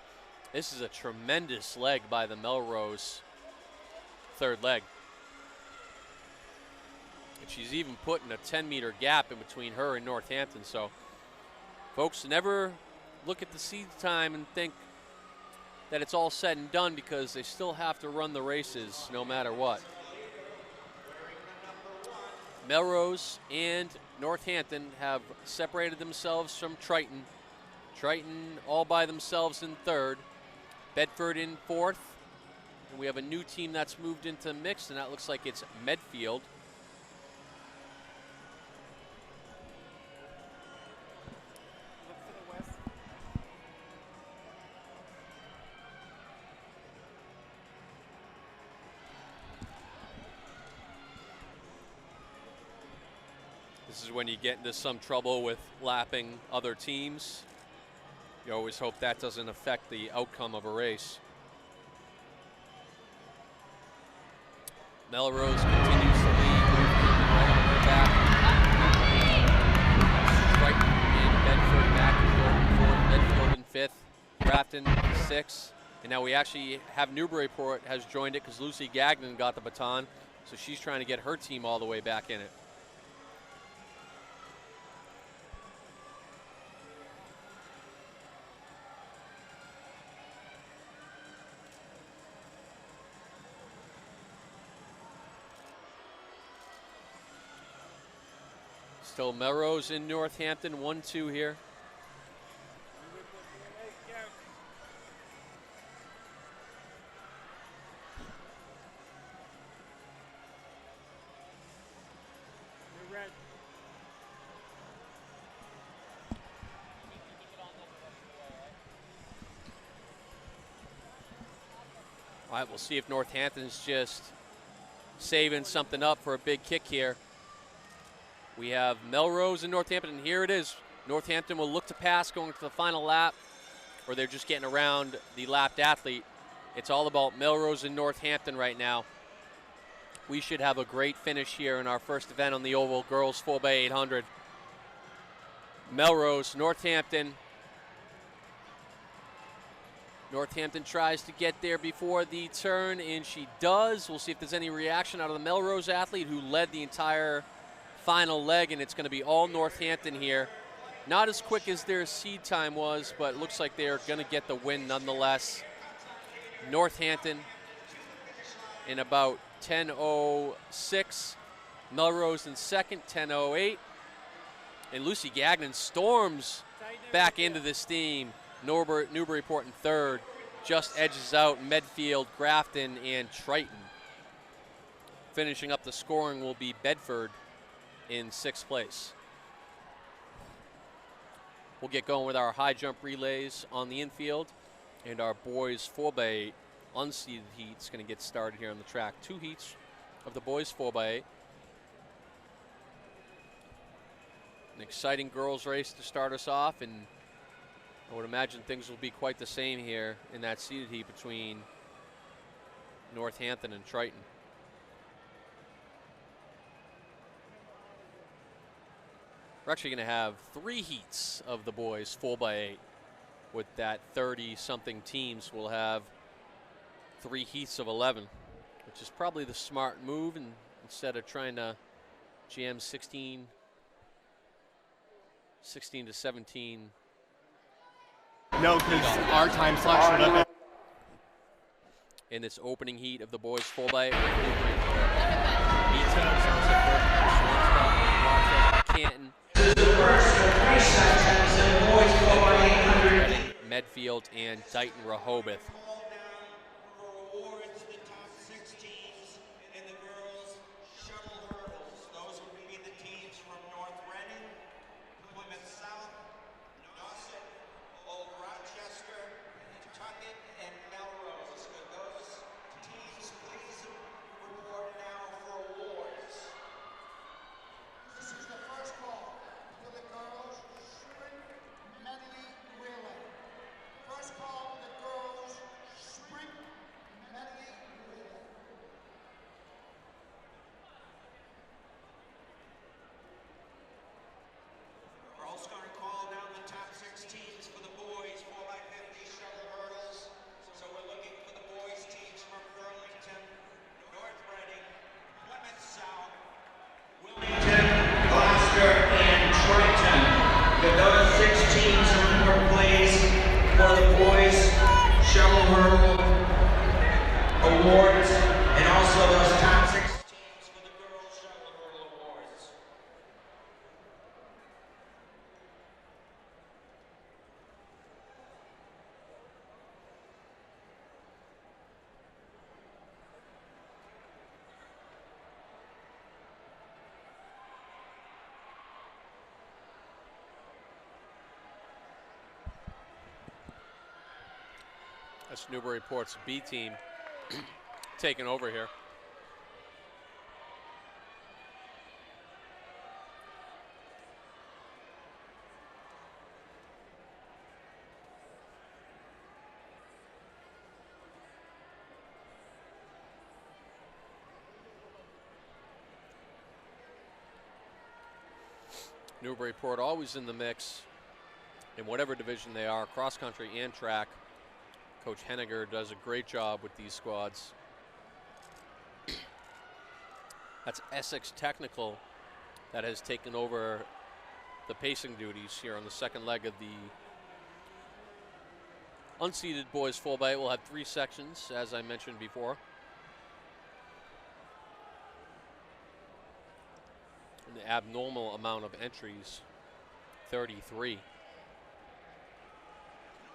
This is a tremendous leg by the Melrose third leg. And she's even putting a 10-meter gap in between her and Northampton. So, folks, never look at the seed time and think that it's all said and done, because they still have to run the races no matter what. Melrose and Northampton have separated themselves from Triton. Triton all by themselves in third. Bedford in fourth. And we have a new team that's moved into mixed, and that looks like it's Medfield. This is when you get into some trouble with lapping other teams. You always hope that doesn't affect the outcome of a race. Melrose continues to lead, right on her back. Triton and Bedford back in fourth, Medfield in fifth, Grafton sixth, and now we actually have Newburyport has joined it because Lucy Gagnon got the baton, so she's trying to get her team all the way back in it. Still Melrose in Northampton, 1-2 here. All right, we'll see if Northampton's just saving something up for a big kick here. We have Melrose and Northampton, and here it is. Northampton will look to pass going to the final lap, or they're just getting around the lapped athlete. It's all about Melrose and Northampton right now. We should have a great finish here in our first event on the Oval, girls 4x800. Melrose, Northampton. Northampton tries to get there before the turn, and she does. We'll see if there's any reaction out of the Melrose athlete who led the entire final leg, and it's going to be all Northampton here. Not as quick as their seed time was, but it looks like they're going to get the win nonetheless. Northampton in about 10:06. Melrose in second, 10:08. And Lucy Gagnon storms back into this team. Newburyport in third. Just edges out Medfield, Grafton, and Triton. Finishing up the scoring will be Bedford in sixth place. We'll get going with our high jump relays on the infield, and our boys 4x8 unseeded heat's going to get started here on the track. 2 heats of the boys 4x8. An exciting girls race to start us off, and I would imagine things will be quite the same here in that seeded heat between Northampton and Triton. We're actually going to have 3 heats of the boys 4x8. With that 30-something teams, we'll have 3 heats of 11, which is probably the smart move, and instead of trying to jam 16 to 17. No, because our time slot showed up. In this opening heat of the boys 4x8. Canton. Medfield and Dighton Rehoboth. Those would be the teams from North Reading, Plymouth South, Nauset, Old Rochester, Tuckett, and Melrose. Could those teams please report now for awards? This is the first call for the girls' sprint medley relay. First call for the girls' sprint medley relay. We're also going to call down the top 6 teams for the boys 4x50 shuttle hurdles. So we're looking for the boys teams from Burlington, North Reading, Plymouth South, Wilmington, Gloucester, and Triton. Could those 6 teams report, please, for the boys shuttle hurdle awards, and also those top 6 teams for the girls shuttle hurdle awards. That's Newburyport's B team taking over here. Newburyport always in the mix in whatever division they are, cross country and track. Coach Henniger does a great job with these squads. That's Essex Technical that has taken over the pacing duties here on the second leg of the unseeded boys 4x8. We'll have 3 sections, as I mentioned before. An abnormal amount of entries, 33.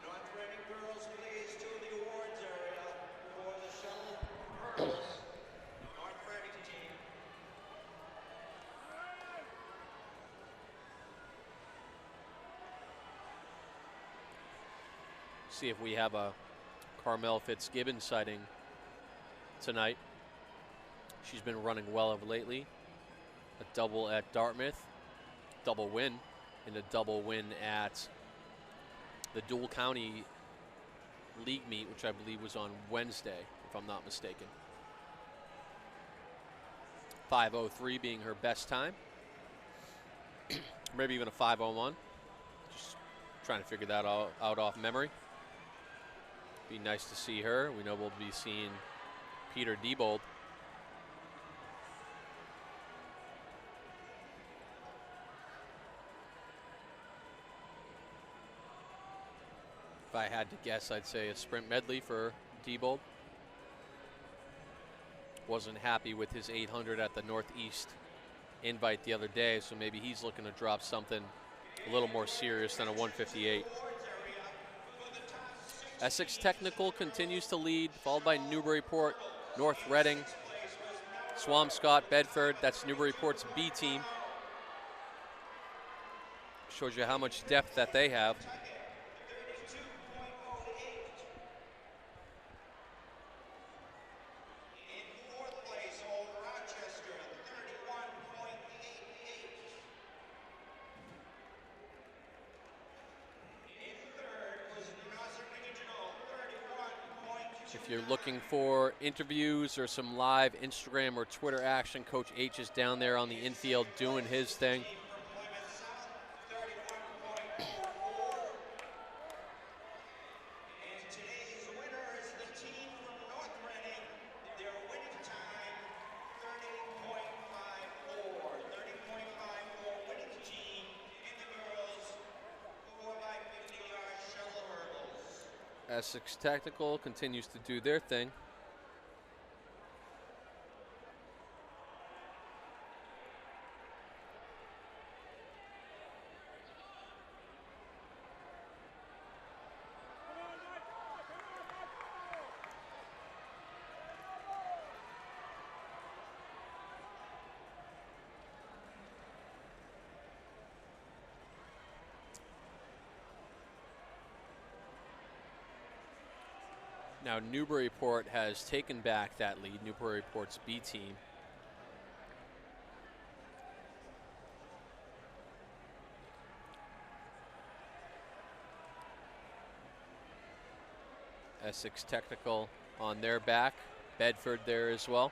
North Reading girls leads to the awards area for the shuttle hurdles. North Reading team. See if we have a Carmel Fitzgibbon sighting tonight. She's been running well of lately. A double at Dartmouth, double win, and a double win at the Dual County League meet, which I believe was on Wednesday, if I'm not mistaken. 5:03 being her best time. Maybe even a 5:01. Just trying to figure that out off memory. Be nice to see her. We know we'll be seeing Peter Diebold. If I had to guess, I'd say a sprint medley for Diebold. Wasn't happy with his 800 at the Northeast invite the other day, so maybe he's looking to drop something a little more serious than a 158. Essex Technical continues to lead, followed by Newburyport, North Reading, Swampscott, Bedford. That's Newburyport's B team. Shows you how much depth that they have. If you're looking for interviews or some live Instagram or Twitter action, Coach H is down there on the infield doing his thing. Essex Technical continues to do their thing. Now Newburyport has taken back that lead, Newburyport's B team. Essex Technical on their back, Bedford there as well.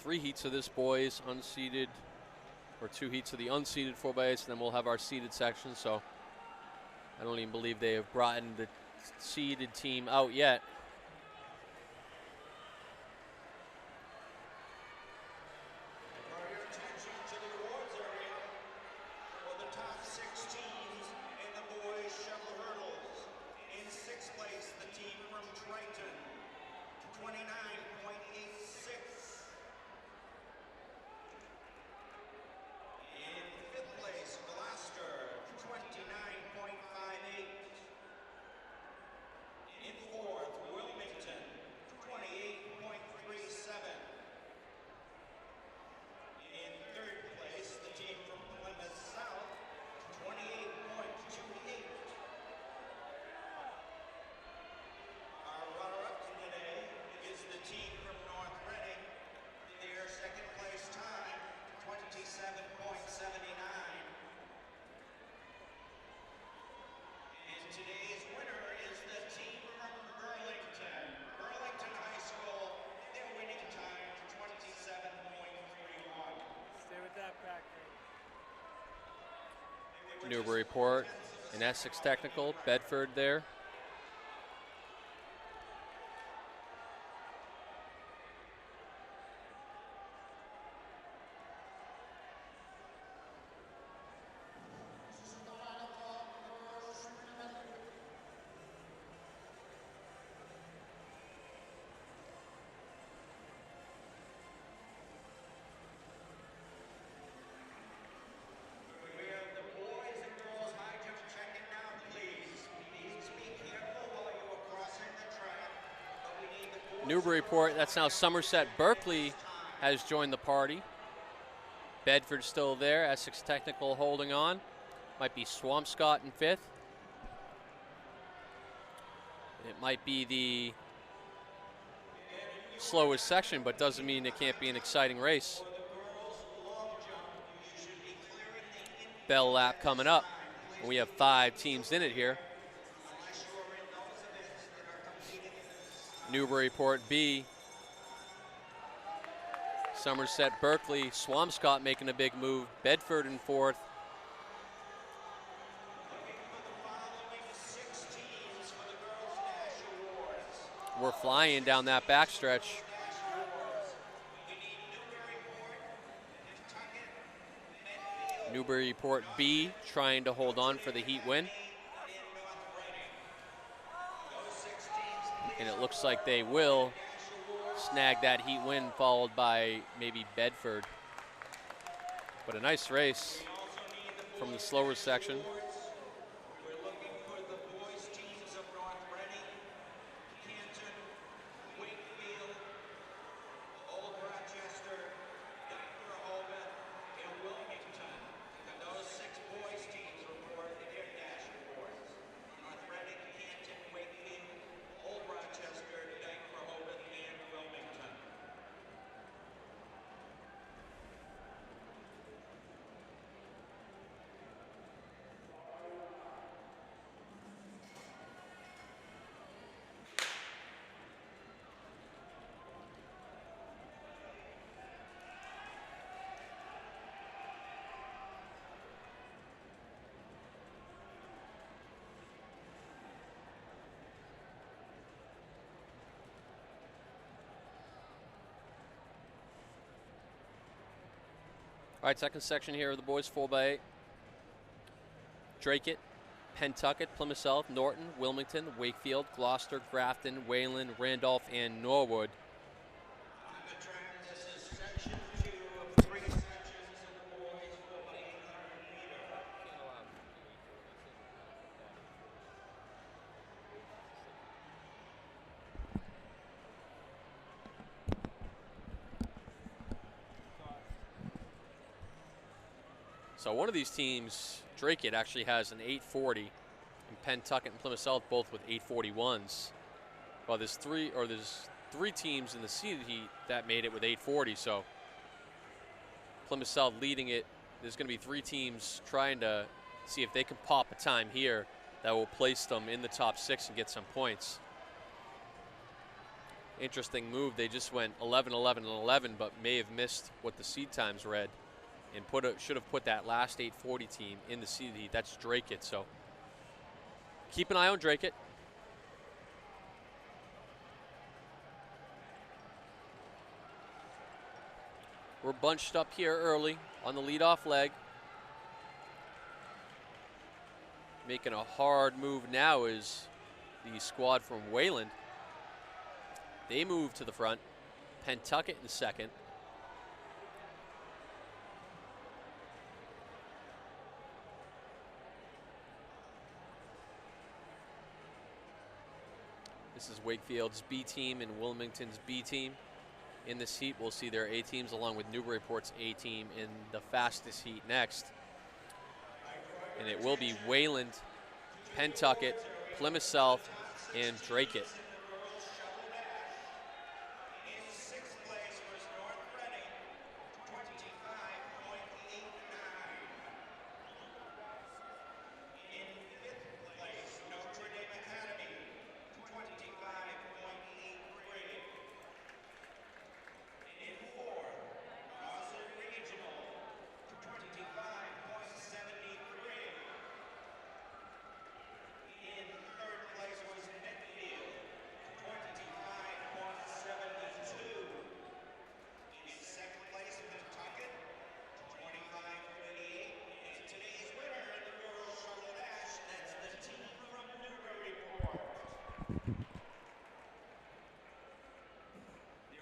Three heats of this, boys, unseeded, or two heats of the unseeded 4x8s, and then we'll have our seeded section. So I don't even believe they have brought in the seeded team out yet. Newburyport and Essex Technical, Bedford there. Newburyport, that's now Somerset Berkeley has joined the party. Bedford still there, Essex Technical holding on. Might be Swampscott in fifth. It might be the slowest section, but doesn't mean it can't be an exciting race. Bell lap coming up. We have 5 teams in it here. Newburyport B, Somerset Berkeley, Swampscott making a big move, Bedford in fourth. We're flying down that backstretch. Newburyport B trying to hold on for the heat win. And it looks like they will snag that heat win, followed by maybe Bedford. But a nice race from the slower section. Those 6 boys teams All right, second section here of the boys 4x8. Drake it, Pentucket, Plymouth South, Norton, Wilmington, Wakefield, Gloucester, Grafton, Wayland, Randolph, and Norwood. On the track, this is section 2 of 3 sections of the boys 4x800 meter. So one of these teams, Drake it, actually has an 840, and Pentucket and Plymouth South both with 841s. Well, there's three teams in the seeded heat that made it with 840. So Plymouth South leading it. There's going to be 3 teams trying to see if they can pop a time here that will place them in the top 6 and get some points. Interesting move. They just went 11, 11, and 11, but may have missed what the seed times read, and should have put that last 840 team in the seeded heat. That's Drake it. So keep an eye on Drake it. We're bunched up here early on the leadoff leg. Making a hard move now is the squad from Wayland. They move to the front. Pentucket in second. This is Wakefield's B team and Wilmington's B team. In this heat, we'll see their A teams along with Newburyport's A team in the fastest heat next. And it will be Wayland, Pentucket, Plymouth South, and Drake it. In 6th place was North Reading, 25.89. In 5th place, Notre Dame Academy, 25.83. In 4th, Dawson Regional, 25.73. In 3rd place was Midfield, 25.72. In 2nd place, Pentucket, 25.38. And today's winner in the girls' shuttle dash, that's the team from Newburyport.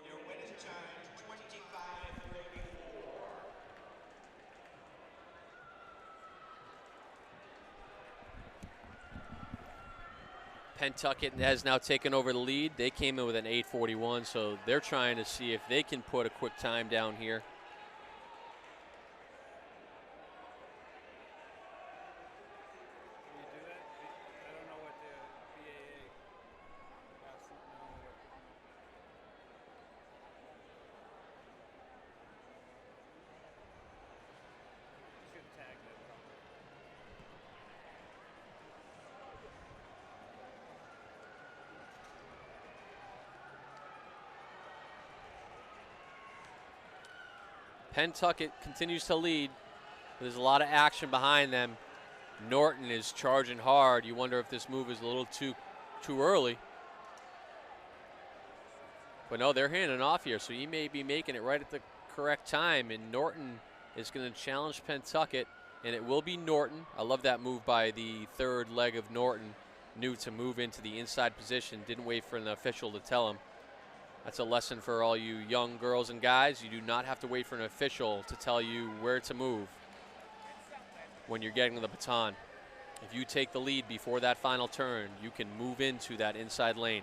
Their winning time, 25.34. Pentucket has now taken over the lead. They came in with an 841, so they're trying to see if they can put a quick time down here. Can you do that? I don't know what the BAA has to know. You should tag that probably. Pentucket continues to lead. There's a lot of action behind them. Norton is charging hard. You wonder if this move is a little too early. But no, they're handing off here, so he may be making it right at the correct time. And Norton is going to challenge Pentucket, and it will be Norton. I love that move by the third leg of Norton. Knew to move into the inside position. Didn't wait for an official to tell him. That's a lesson for all you young girls and guys. You do not have to wait for an official to tell you where to move when you're getting the baton. If you take the lead before that final turn, you can move into that inside lane.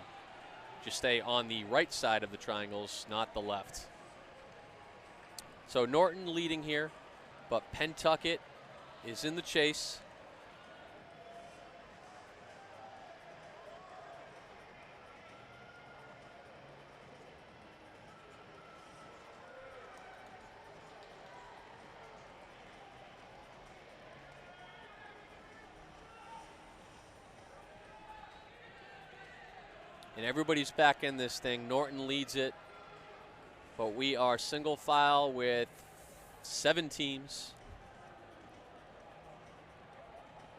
Just stay on the right side of the triangles, not the left. So Norton leading here, but Pentucket is in the chase. And everybody's back in this thing. Norton leads it, but we are single file with 7 teams,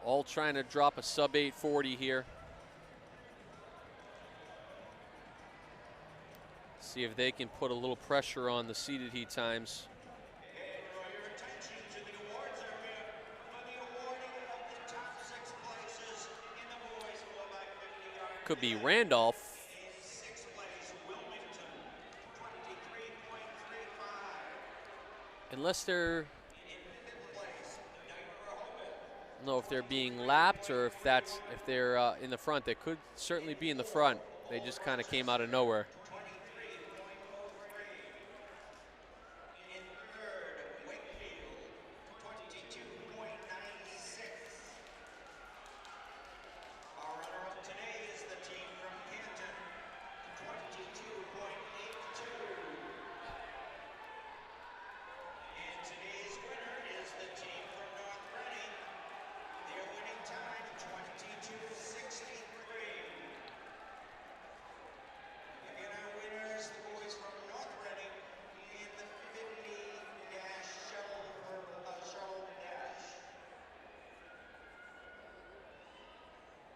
all trying to drop a sub 840 here. See if they can put a little pressure on the seeded heat times. And for your attention, could be Randolph. Unless they're, I don't know if they're being lapped or if they're in the front. They could certainly be in the front. They just kind of came out of nowhere.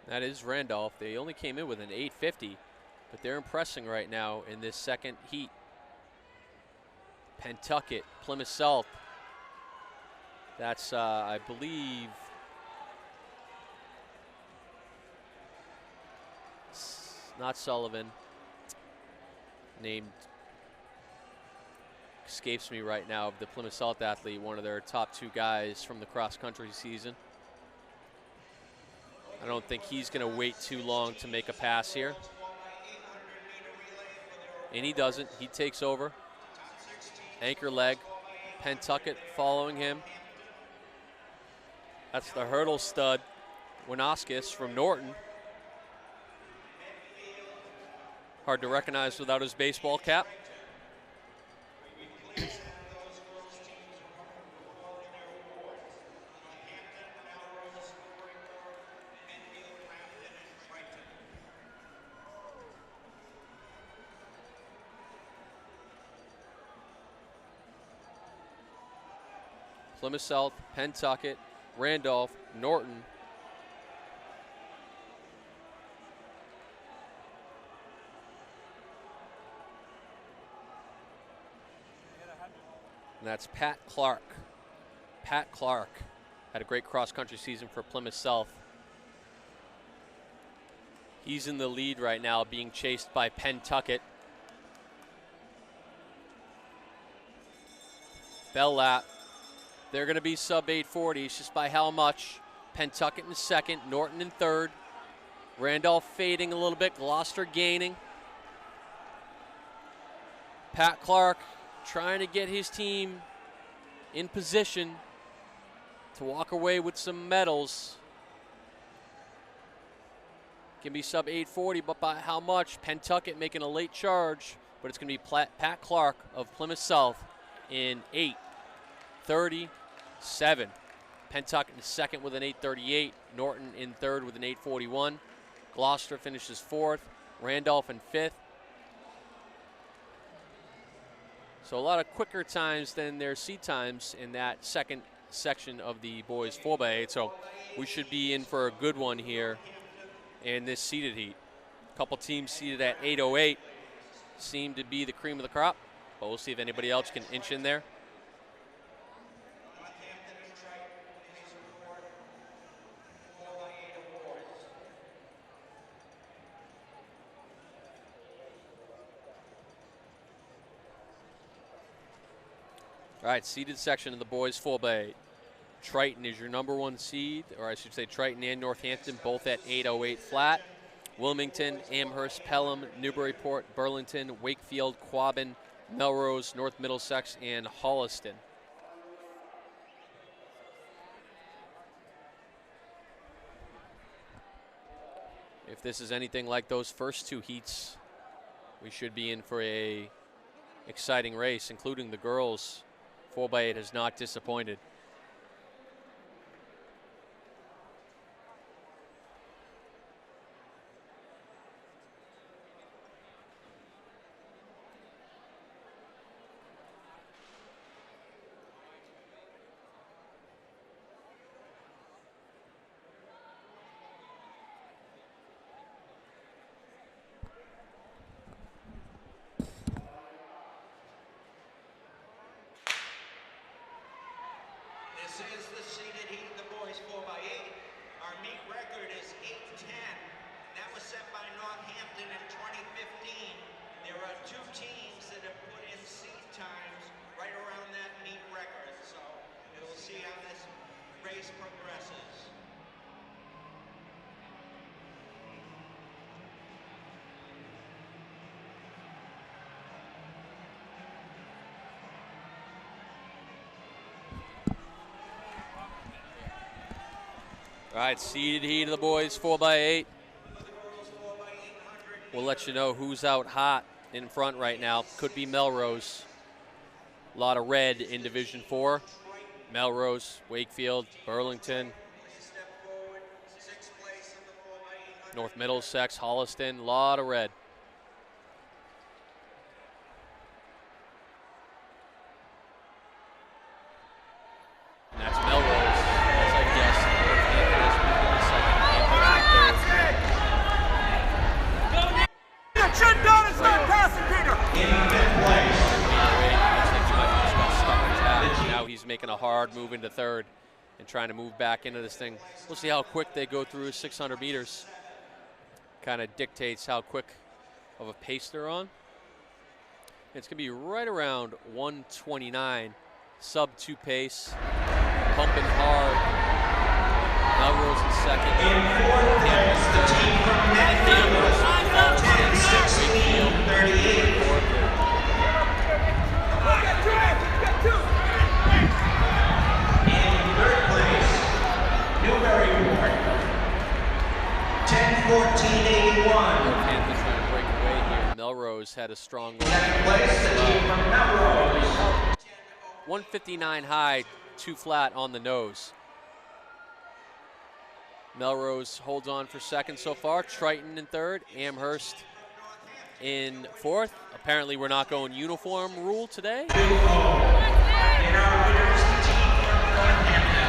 That is Randolph. They only came in with an 850, but they're impressing right now in this second heat. Pentucket, Plymouth South. That's, I believe, not Sullivan. Named escapes me right now of the Plymouth South athlete, one of their top 2 guys from the cross-country season. I don't think he's going to wait too long to make a pass here. And he doesn't. He takes over. Anchor leg. Pentucket following him. That's the hurdle stud, Winoskis from Norton. Hard to recognize without his baseball cap. Plymouth South, Pentucket, Randolph, Norton. And that's Pat Clark. Pat Clark had a great cross-country season for Plymouth South. He's in the lead right now, being chased by Pentucket. Bell lap. They're going to be sub 840s, just by how much. Pentucket in second, Norton in third. Randolph fading a little bit, Gloucester gaining. Pat Clark trying to get his team in position to walk away with some medals. Can be sub 840, but by how much? Pentucket making a late charge, but it's going to be Pat Clark of Plymouth South in 8:37. Pentucket in second with an 8:38. Norton in third with an 8:41. Gloucester finishes fourth. Randolph in fifth. So a lot of quicker times than their seat times in that second section of the boys 4x8. So we should be in for a good one here in this seeded heat. A couple teams seated at 8:08 seem to be the cream of the crop, but we'll see if anybody else can inch in there. All right, seeded section of the boys 4x8. Triton is your #1 seed, or I should say Triton and Northampton, both at 8:08 flat. Wilmington, Amherst, Pelham, Newburyport, Burlington, Wakefield, Quabbin, Melrose, North Middlesex, and Holliston. If this is anything like those first 2 heats, we should be in for a exciting race, including the girls. 4x8 has not disappointed. This is the seeded heat, the boys 4x8. Our meet record is 8:10. That was set by North are two teams that have put in seat times right around that meet record, so we'll see how this race progresses. All right, seeded heat of the boys, 4x8. We'll let you know who's out hot in front right now. Could be Melrose. A lot of red in Division 4. Melrose, Wakefield, Burlington, North Middlesex, Holliston, a lot of red. And that's Melrose, as I guessed. Now he's making a hard move into third and trying to move back into this thing. We'll see how quick they go through 600 meters. Kind of dictates how quick of a pace they're on. It's going to be right around 129, sub 2 pace, pumping hard. Melrose in second. In fourth place, the team from Medfield, 10-16-38. In third place, Newburyport, 10-14-81. Northampton trying to break away here. Melrose had a strong one. Second place, the team from Melrose. 159 high, 2 flat on the nose. Melrose holds on for second so far. Triton in third. Amherst in fourth. Apparently we're not going uniform rule today. In our winners, the team from Northampton.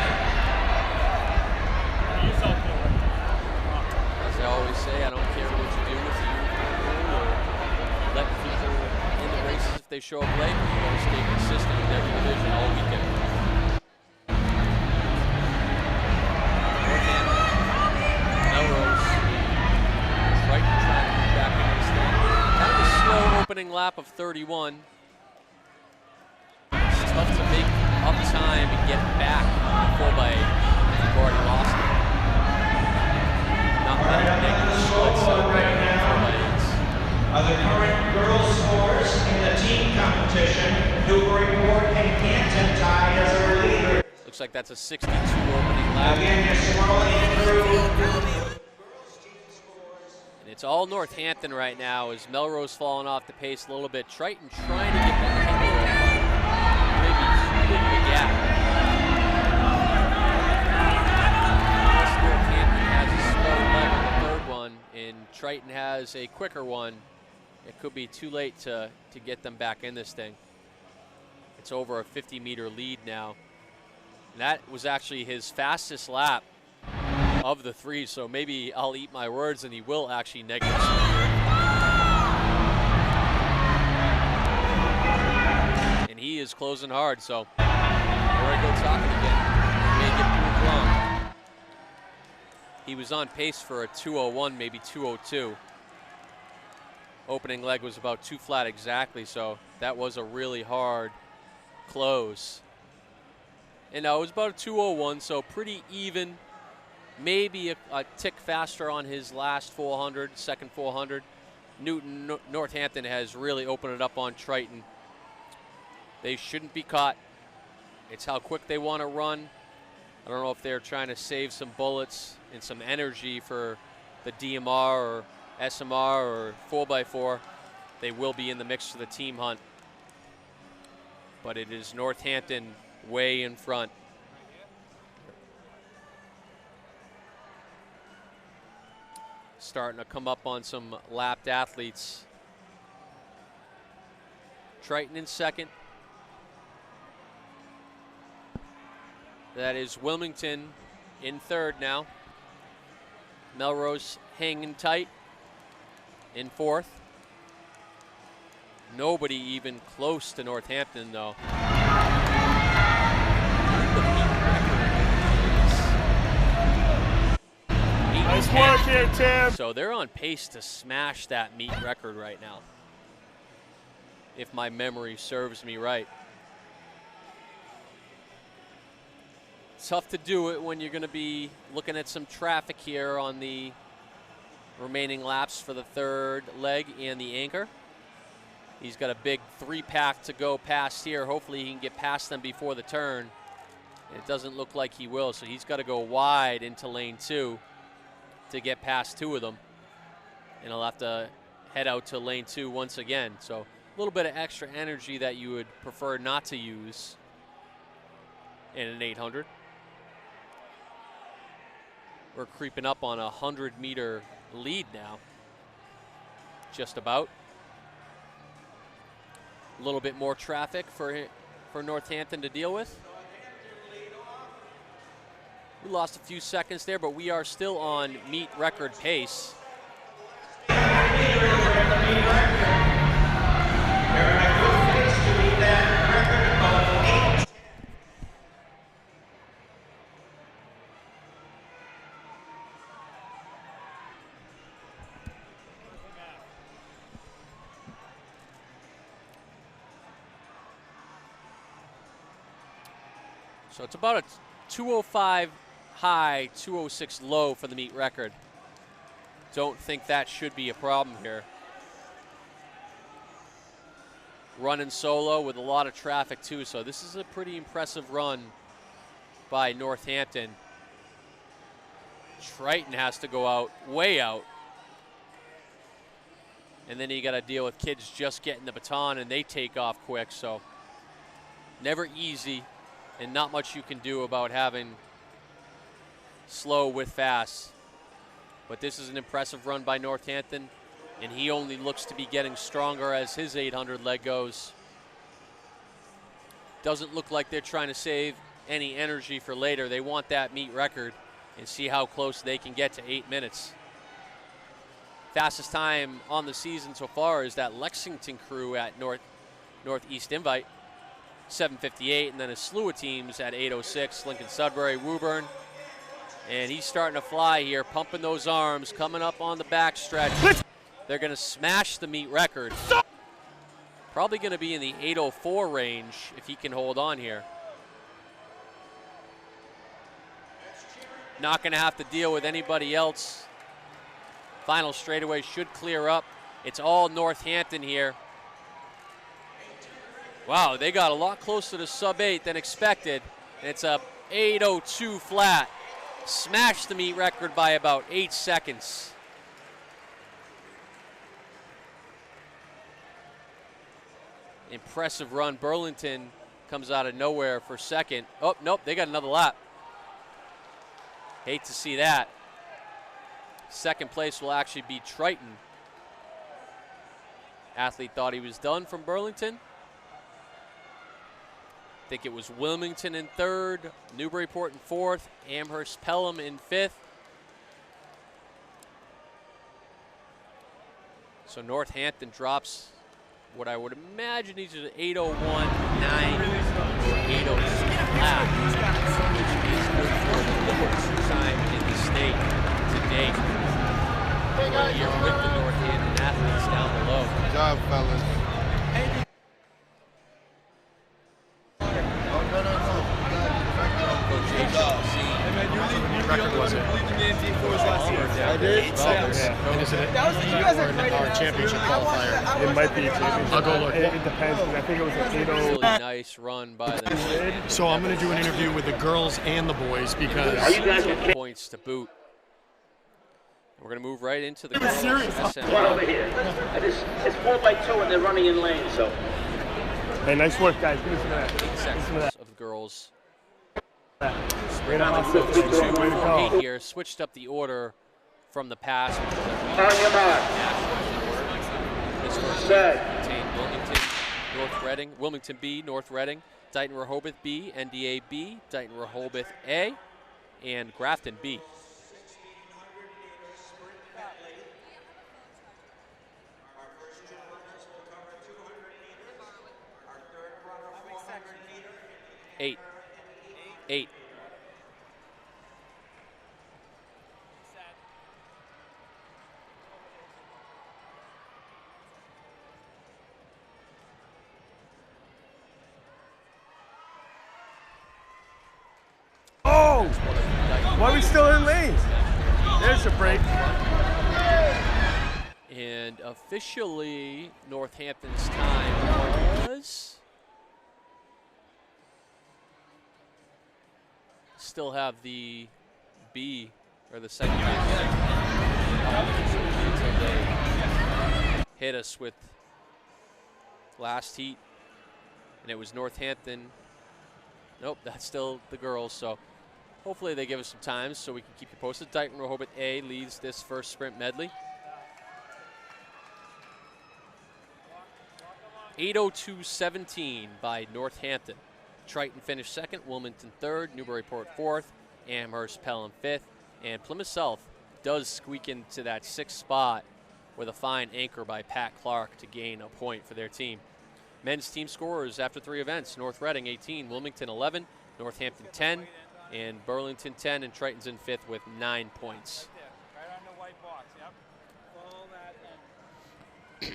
As I always say, I don't care what you do with the uniform rule or let people in the races if they show up late. You want to stay consistent with every division all weekend. Opening lap of 31. It's tough to make up time and get back 4x8 if you've already lost it. Not many negative splits right now are the current girls' scores in the team competition. Newburyport and Canton tied as our leader. Looks like that's a 62 opening lap. Again, you're scrolling through. It's all Northampton right now as Melrose falling off the pace a little bit. Triton trying to get the hang of it, maybe too big of a gap. Northampton has a slow leg on the third one, and Triton has a quicker one. It could be too late to get them back in this thing. It's over a 50-meter lead now. And that was actually his fastest lap of the three, so maybe I'll eat my words and he will actually negative speed here. And he is closing hard, so there I go talking again. May get proved wrong. He was on pace for a 2:01, maybe 2:02. Opening leg was about 2 flat exactly, so that was a really hard close. And now it was about a 2:01, so pretty even. Maybe a tick faster on his last 400, second 400. Northampton has really opened it up on Triton. They shouldn't be caught. It's how quick they want to run. I don't know if they're trying to save some bullets and some energy for the DMR or SMR or 4x4. They will be in the mix for the team hunt. But it is Northampton way in front. Starting to come up on some lapped athletes. Triton in second. That is Wilmington in third now. Melrose hanging tight in fourth. Nobody even close to Northampton though. Nice work here, Tim. So they're on pace to smash that meet record right now. if my memory serves me right. Tough to do it when you're going to be looking at some traffic here on the remaining laps for the third leg and the anchor. He's got a big 3-pack to go past here. Hopefully he can get past them before the turn. It doesn't look like he will, so he's got to go wide into lane 2 to get past 2 of them. And he'll have to head out to lane 2 once again. So a little bit of extra energy that you would prefer not to use in an 800. We're creeping up on a 100-meter lead now, just about. A little bit more traffic for Northampton to deal with. We lost a few seconds there, but we are still on meet record pace. So it's about a 205 high, 206 low for the meet record. Don't think that should be a problem here. Running solo with a lot of traffic too, so this is a pretty impressive run by Northampton. Triton has to go out, way out. And then you got to deal with kids just getting the baton and they take off quick, so never easy. And not much you can do about having slow with fast. But this is an impressive run by Northampton, and he only looks to be getting stronger as his 800 leg goes. Doesn't look like they're trying to save any energy for later. They want that meet record and see how close they can get to 8 minutes. Fastest time on the season so far is that Lexington crew at Northeast Invite. 7:58, and then a slew of teams at 8:06. Lincoln Sudbury, Woburn, and he's starting to fly here, pumping those arms, coming up on the back stretch. They're going to smash the meet record. Probably going to be in the 8:04 range if he can hold on here. Not going to have to deal with anybody else. Final straightaway should clear up. It's all Northampton here. Wow, they got a lot closer to sub-8 than expected. It's a 8:02 flat. Smashed the meet record by about 8 seconds. Impressive run. Burlington comes out of nowhere for second. Oh, nope, they got another lap. Hate to see that. Second place will actually be Triton. Athlete thought he was done from Burlington. I think it was Wilmington in third, Newburyport in fourth, Amherst Pelham in fifth. So Northampton drops what I would imagine is an 8:01.9 or 8:02 lap, which is good for the lowest time in the state to date. We're here with the Northampton athletes down below. Good job, fellas. Record was it? I did. You guys are great. Our championship qualifier. It might be. I'll go look. It depends. I think it was a 8:00. Really nice run by them. So I'm going to do an interview with the girls and the boys because points to boot. We're going to move right into the Come on over here. It's 4x2 and they're running in lanes, so. Hey, nice work, guys. Give me some of that. 8 seconds of the girls. Way to hustle. 2-4-8 here. Switched up the order from the past. On your mark. This first Set. contained Wilmington, North Reading, Wilmington B, North Reading, Dighton Rehoboth B, NDA B, Dighton Rehoboth A, and Grafton B. Eight. Why are we still in lanes? There's a break. And officially, Northampton's time was... Still have the B, or the second half. Until they hit us with last heat. And it was Northampton. Nope, that's still the girls, so hopefully they give us some time so we can keep you posted. Dighton Rehoboth A leads this first sprint medley. 8:02.17 by Northampton. Triton finished second, Wilmington third, Newburyport fourth, Amherst Pelham fifth, and Plymouth South does squeak into that sixth spot with a fine anchor by Pat Clark to gain a point for their team. Men's team scorers after 3 events: North Reading 18, Wilmington 11, Northampton 10, and Burlington 10, and Triton's in fifth with 9 points. Right on the white box, yep. Follow that in.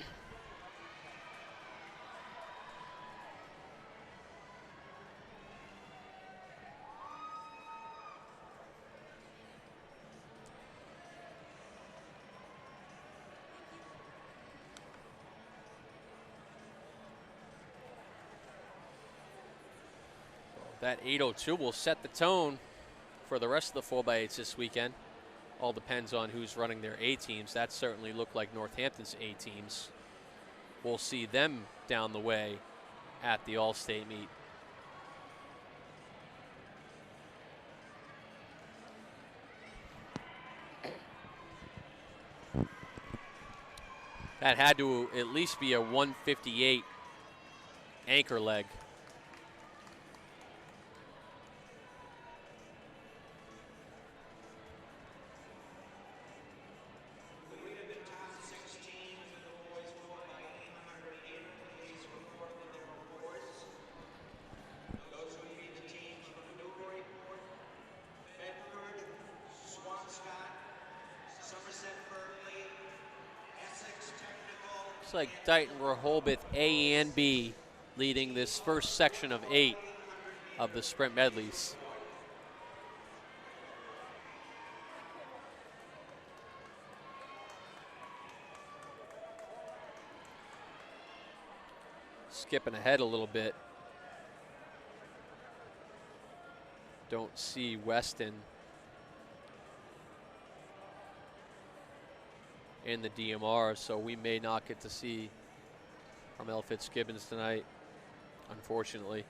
That 8:02 will set the tone for the rest of the 4x8s this weekend. All depends on who's running their A teams. That certainly looked like Northampton's A teams. We'll see them down the way at the All-State meet. That had to at least be a 158 anchor leg. Like Dighton Rehoboth A and B leading this first section of 8 of the sprint medleys. Skipping ahead a little bit. Don't see Weston in the DMR, so we may not get to see Carmel Fitzgibbons tonight, unfortunately.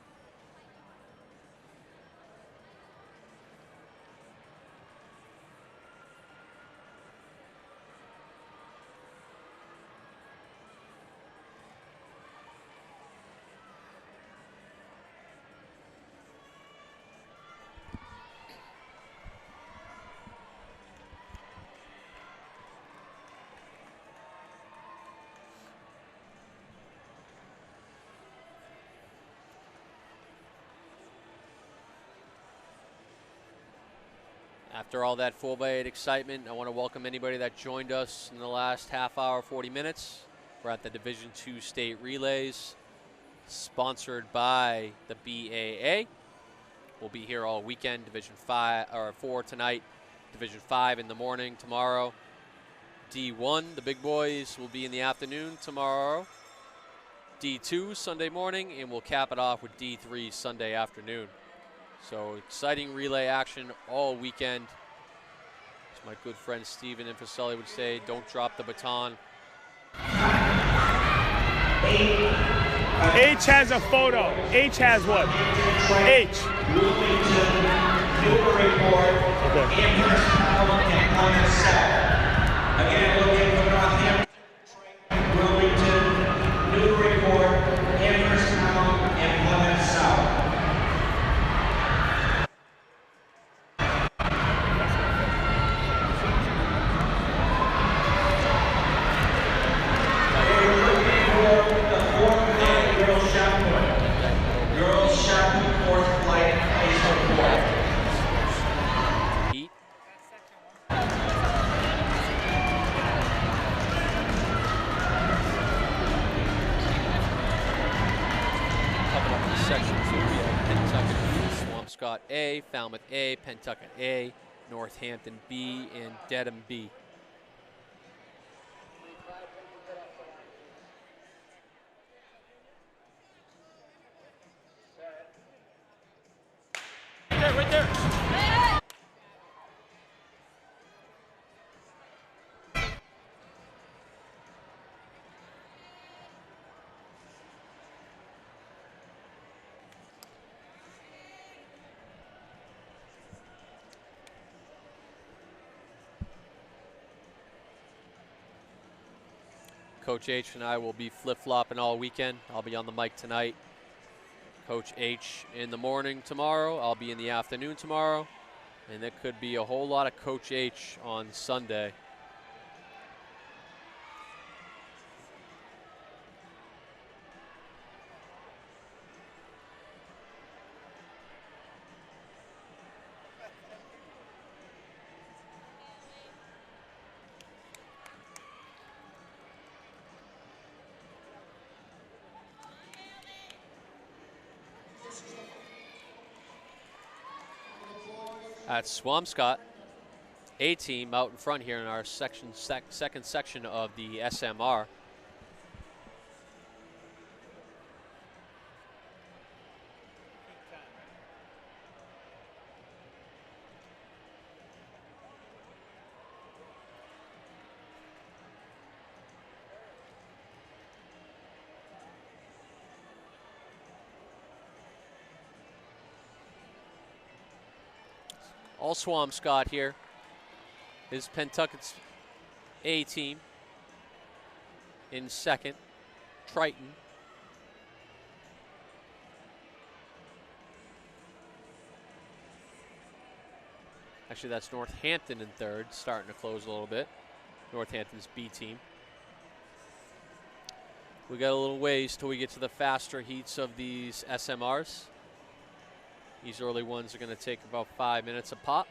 After all that 4x8 excitement, I want to welcome anybody that joined us in the last half hour, 40 minutes. We're at the Division II State Relays, sponsored by the BAA. We'll be here all weekend. Division 4 tonight, Division 5 in the morning tomorrow. D1, the big boys, will be in the afternoon tomorrow. D2 Sunday morning, and we'll cap it off with D3 Sunday afternoon. So exciting relay action all weekend. As my good friend Steven Infaselli would say, don't drop the baton. H has a photo. H has what? H. Again, looking for Northampton, Wilmington, Newburyport, Amherst Town, and Plymouth South. A, Falmouth A, Pentucket A, Northampton B, and Dedham B. Right there. Coach H and I will be flip-flopping all weekend. I'll be on the mic tonight. Coach H in the morning tomorrow. I'll be in the afternoon tomorrow. And there could be a whole lot of Coach H on Sunday. At Swampscott, A team out in front here in our second section of the SMR. All Swampscott here is Pentucket's A team in second. Triton. Actually, that's Northampton in third, starting to close a little bit. Northampton's B team. We got a little ways till we get to the faster heats of these SMRs. These early ones are going to take about 5 minutes a pop.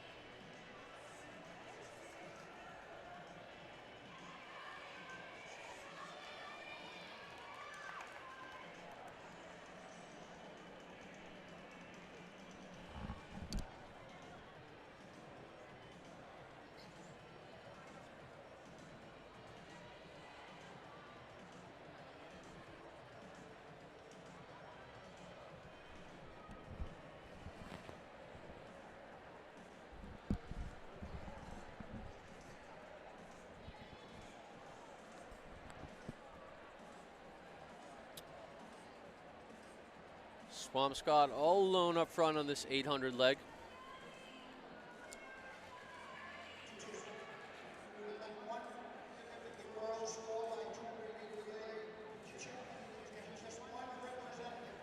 Swampscott all alone up front on this 800 leg.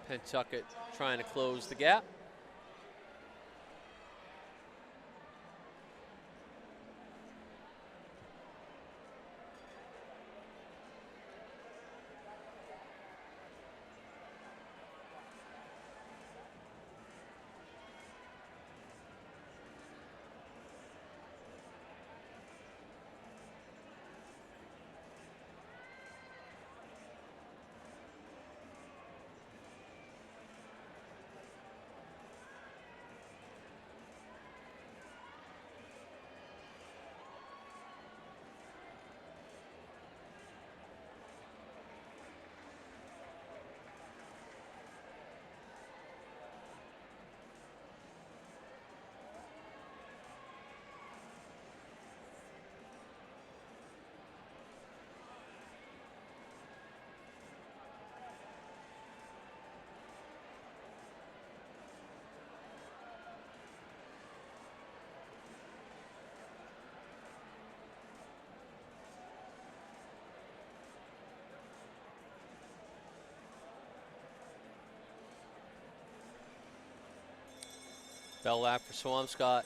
Pentucket trying to close the gap. Bell lap for Swampscott.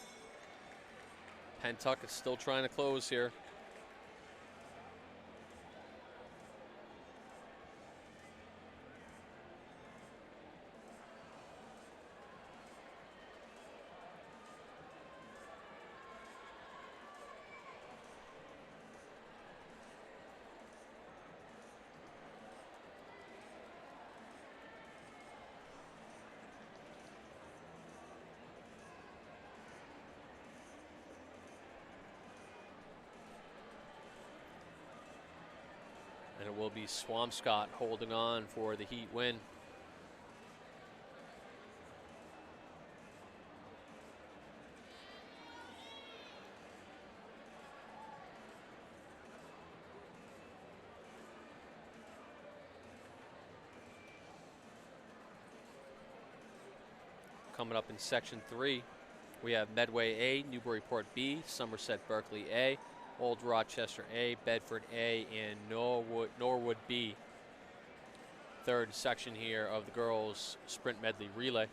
Pentucket's still trying to close here. And it will be Swampscott holding on for the Heat win. Coming up in Section 3, we have Medway A, Newburyport B, Somerset Berkeley A, Old Rochester A, Bedford A, and Norwood B. Third section here of the girls' sprint medley relay.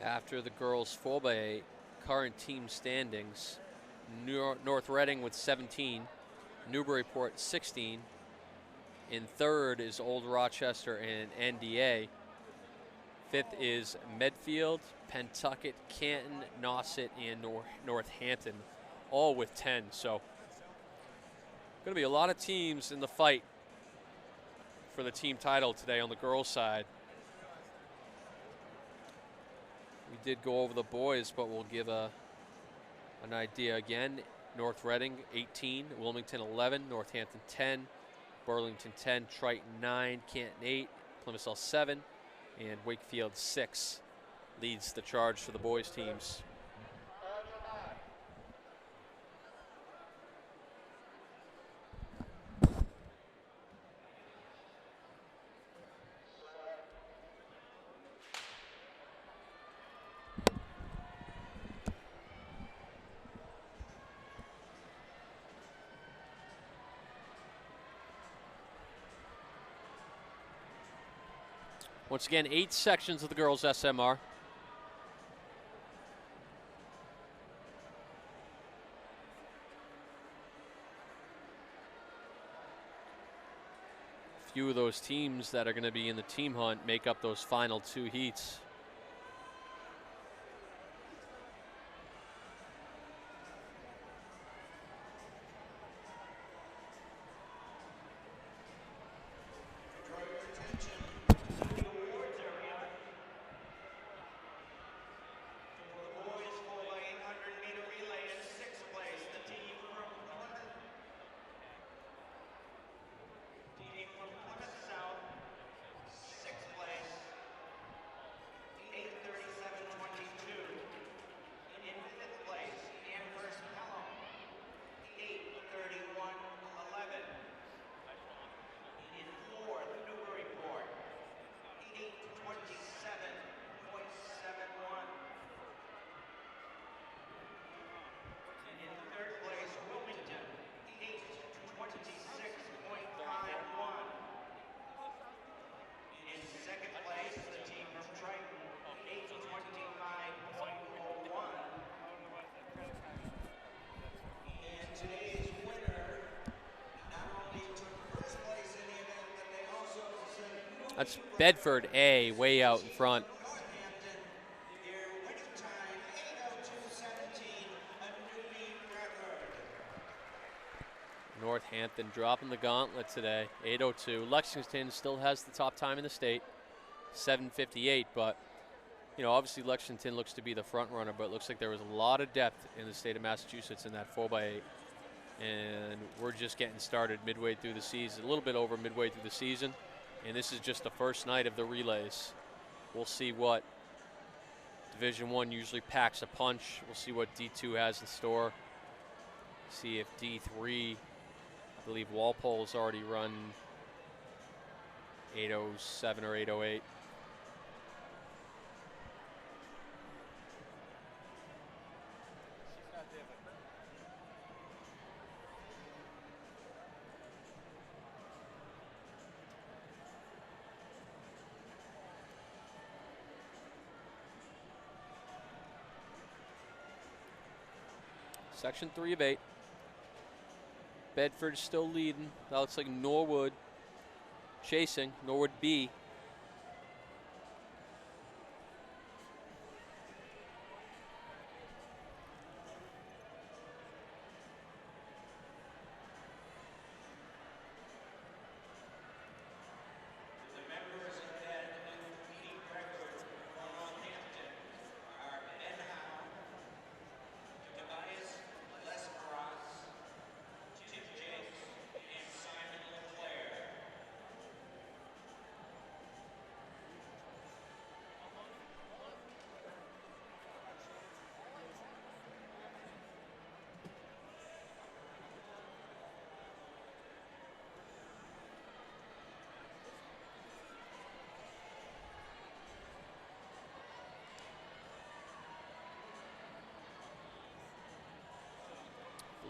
After the girls' 4x8 current team standings, North Reading with 17, Newburyport 16. In third is Old Rochester and NDA. Fifth is Medfield, Pentucket, Canton, Nauset, and Northampton, all with 10. So going to be a lot of teams in the fight for the team title today on the girls' side. We did go over the boys, but we'll give an idea again. North Reading 18, Wilmington 11, Northampton 10, Burlington 10, Triton 9, Canton 8, Plymouth South 7, and Wakefield 6 leads the charge for the boys teams. Once again, 8 sections of the girls' SMR. Few of those teams that are going to be in the team hunt make up those final 2 heats. That's Bedford A way out in front. Northampton dropping the gauntlet today, 8:02. Lexington still has the top time in the state, 7:58. But, you know, obviously Lexington looks to be the front runner, but it looks like there was a lot of depth in the state of Massachusetts in that 4x8. And we're just getting started midway through the season, a little bit over midway through the season. And this is just the first night of the relays. We'll see what Division I usually packs a punch. We'll see what D2 has in store. See if D3, I believe Walpole's already run 8:07 or 8:08. Section 3 of 8. Bedford still leading. That looks like Norwood chasing. Norwood B.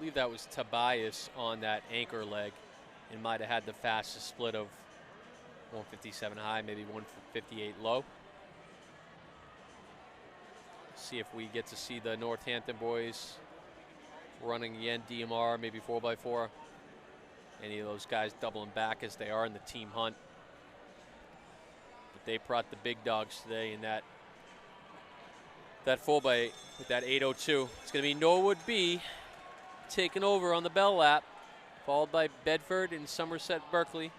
believe that was Tobias on that anchor leg, and might have had the fastest split of 157 high, maybe 158 low. See if we get to see the Northampton boys running again, DMR, maybe 4x4. Any of those guys doubling back as they are in the team hunt. But they brought the big dogs today in that 4x8 with that 802. It's going to be Norwood B taking over on the bell lap, followed by Bedford and Somerset Berkeley.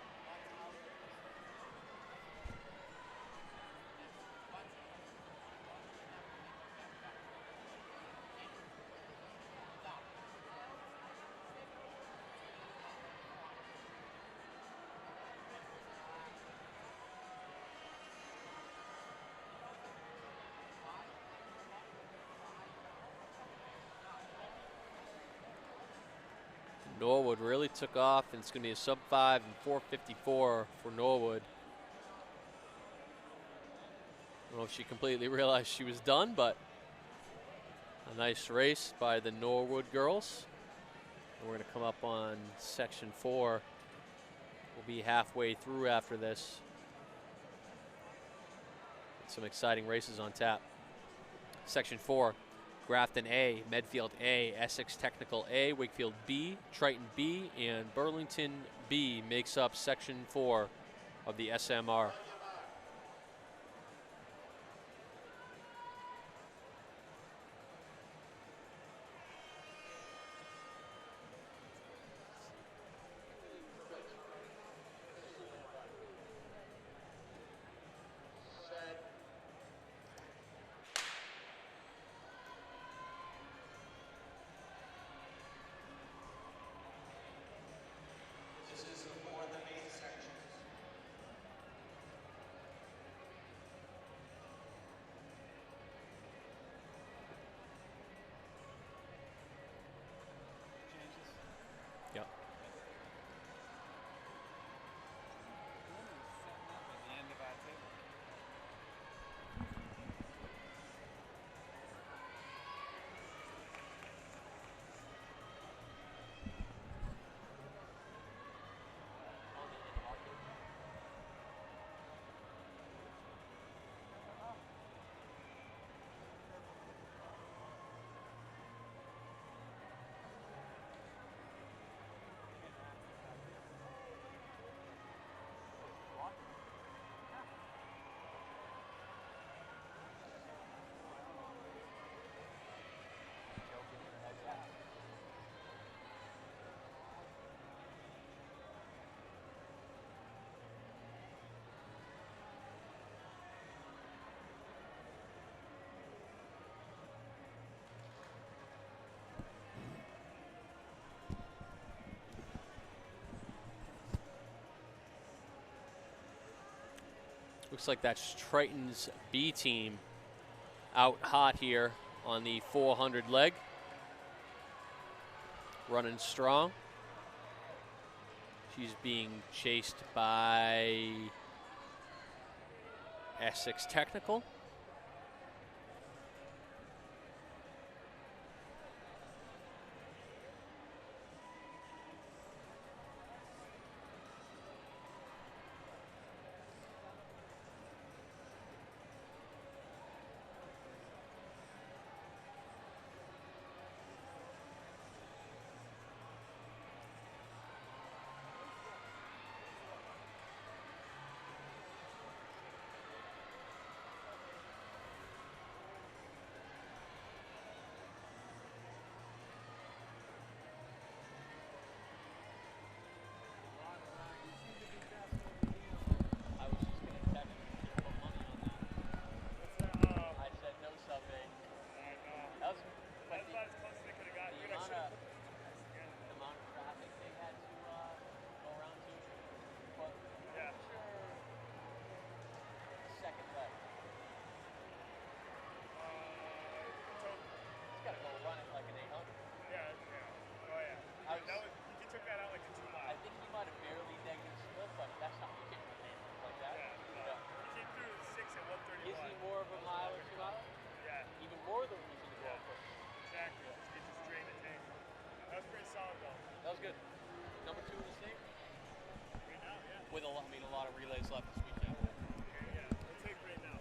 Norwood really took off, and it's going to be a sub 5 and 454 for Norwood. I don't know if she completely realized she was done, but a nice race by the Norwood girls. And we're going to come up on section 4. We'll be halfway through after this. Some exciting races on tap. Section 4. Grafton A, Medfield A, Essex Technical A, Wakefield B, Triton B, and Burlington B makes up Section 4 of the SMR. Yep. At the end of our table. Looks like that's Triton's B team out hot here on the 400 leg. Running strong. She's being chased by Essex Technical. pretty solid though. That was good. Number 2 in the state? Right now, yeah. With a lot of relays left this weekend. Yeah, we'll take right now.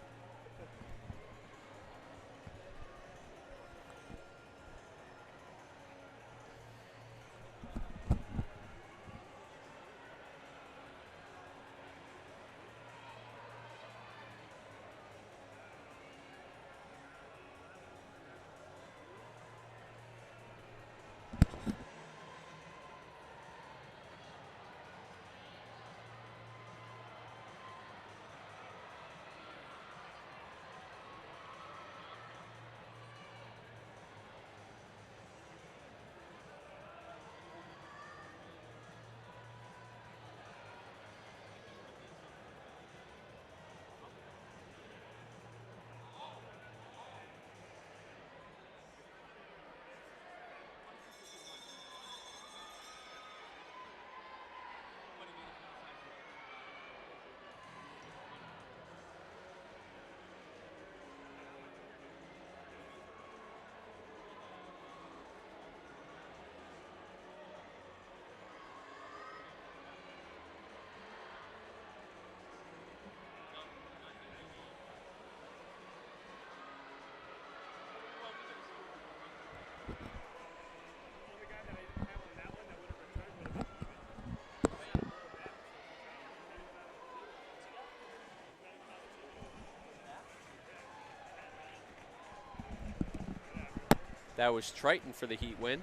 That was Triton for the Heat win.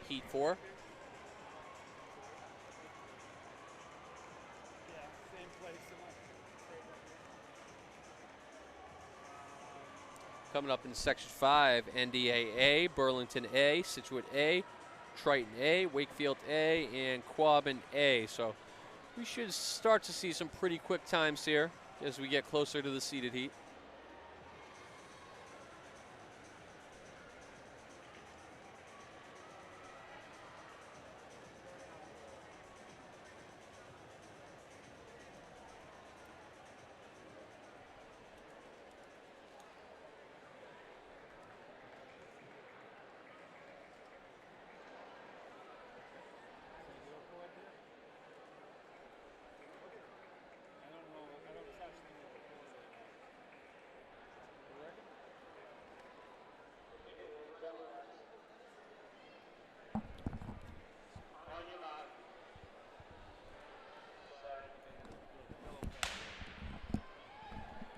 Heat 4. Same place. Coming up in Section 5, NDA A, Burlington A, Situate A, Triton A, Wakefield A, and Quabbin A. So we should start to see some pretty quick times here as we get closer to the seeded heat.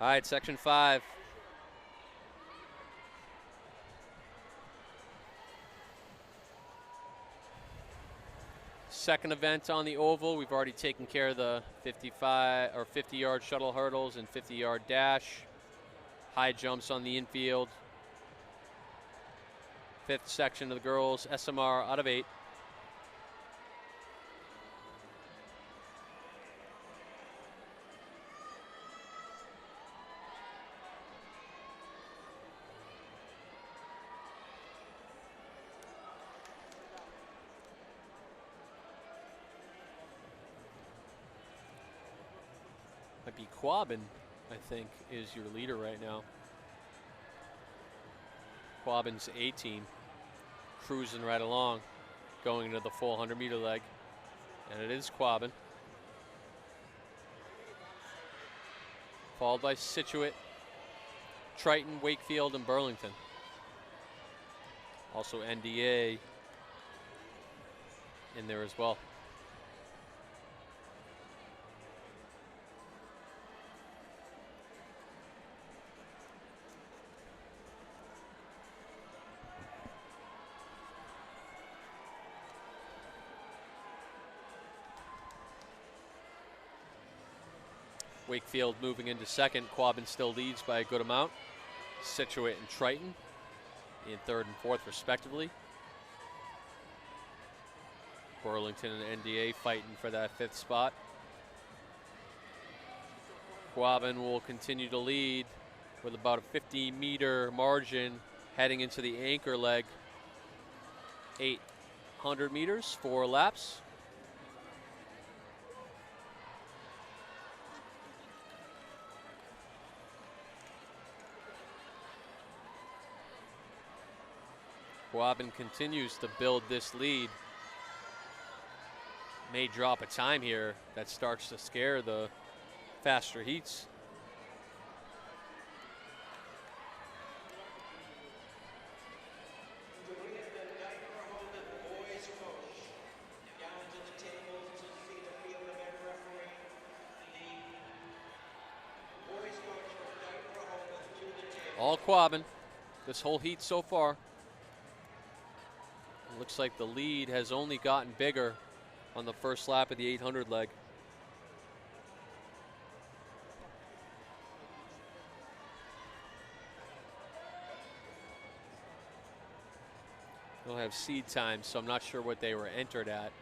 All right, Section 5. Second event on the oval. We've already taken care of the 50-yard shuttle hurdles and 50-yard dash. High jumps on the infield. Fifth section of the girls, SMR out of 8. Might be Quabbin, I think, is your leader right now. Quabbin's 18, cruising right along, going into the 400-meter leg. And it is Quabbin. Followed by Situate, Triton, Wakefield, and Burlington. Also NDA in there as well. Wakefield moving into second. Quabbin still leads by a good amount. Situate and Triton in third and fourth, respectively. Burlington and NDA fighting for that fifth spot. Quabbin will continue to lead with about a 50-meter margin heading into the anchor leg. 800 meters, 4 laps. Quabbin continues to build this lead may drop a time here that starts to scare the faster heats. All Quabbin this whole heat so far. It looks like the lead has only gotten bigger on the first lap of the 800 leg. They'll have seed time, so I'm not sure what they were entered at.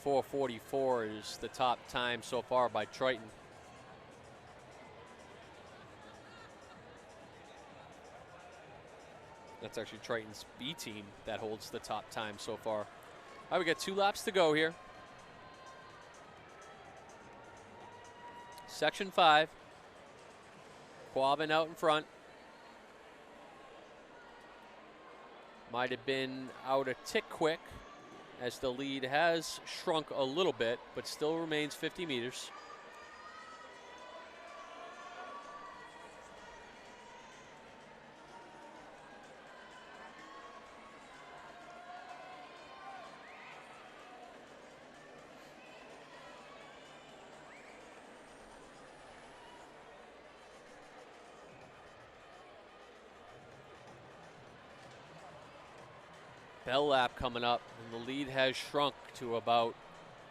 4:44 is the top time so far by Triton. That's actually Triton's B team that holds the top time so far. All right, we got 2 laps to go here. Section 5. Quabbin out in front. Might have been out a tick quick as the lead has shrunk a little bit, but still remains 50 meters. Bell lap coming up, and the lead has shrunk to about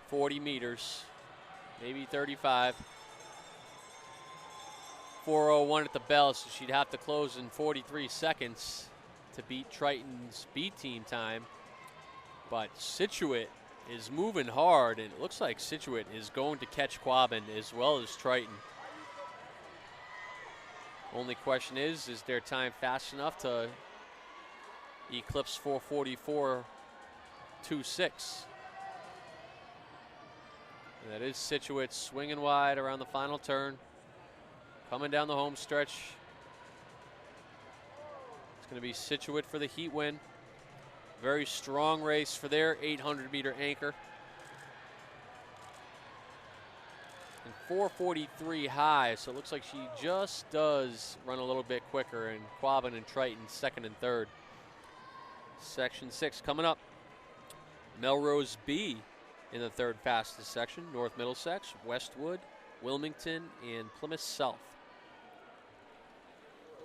40 meters, maybe 35. 4:01 at the bell, so she'd have to close in 43 seconds to beat Triton's B team time. But Scituate is moving hard, and it looks like Scituate is going to catch Quabbin as well as Triton. Only question is their time fast enough to eclipse 4:44.26. That is Scituate swinging wide around the final turn. Coming down the home stretch. It's going to be Scituate for the heat win. Very strong race for their 800-meter anchor. And 4:43 high, so it looks like she just does run a little bit quicker, and Quabbin and Triton second and third. Section 6 coming up. Melrose B in the third fastest section. North Middlesex, Westwood, Wilmington, and Plymouth South.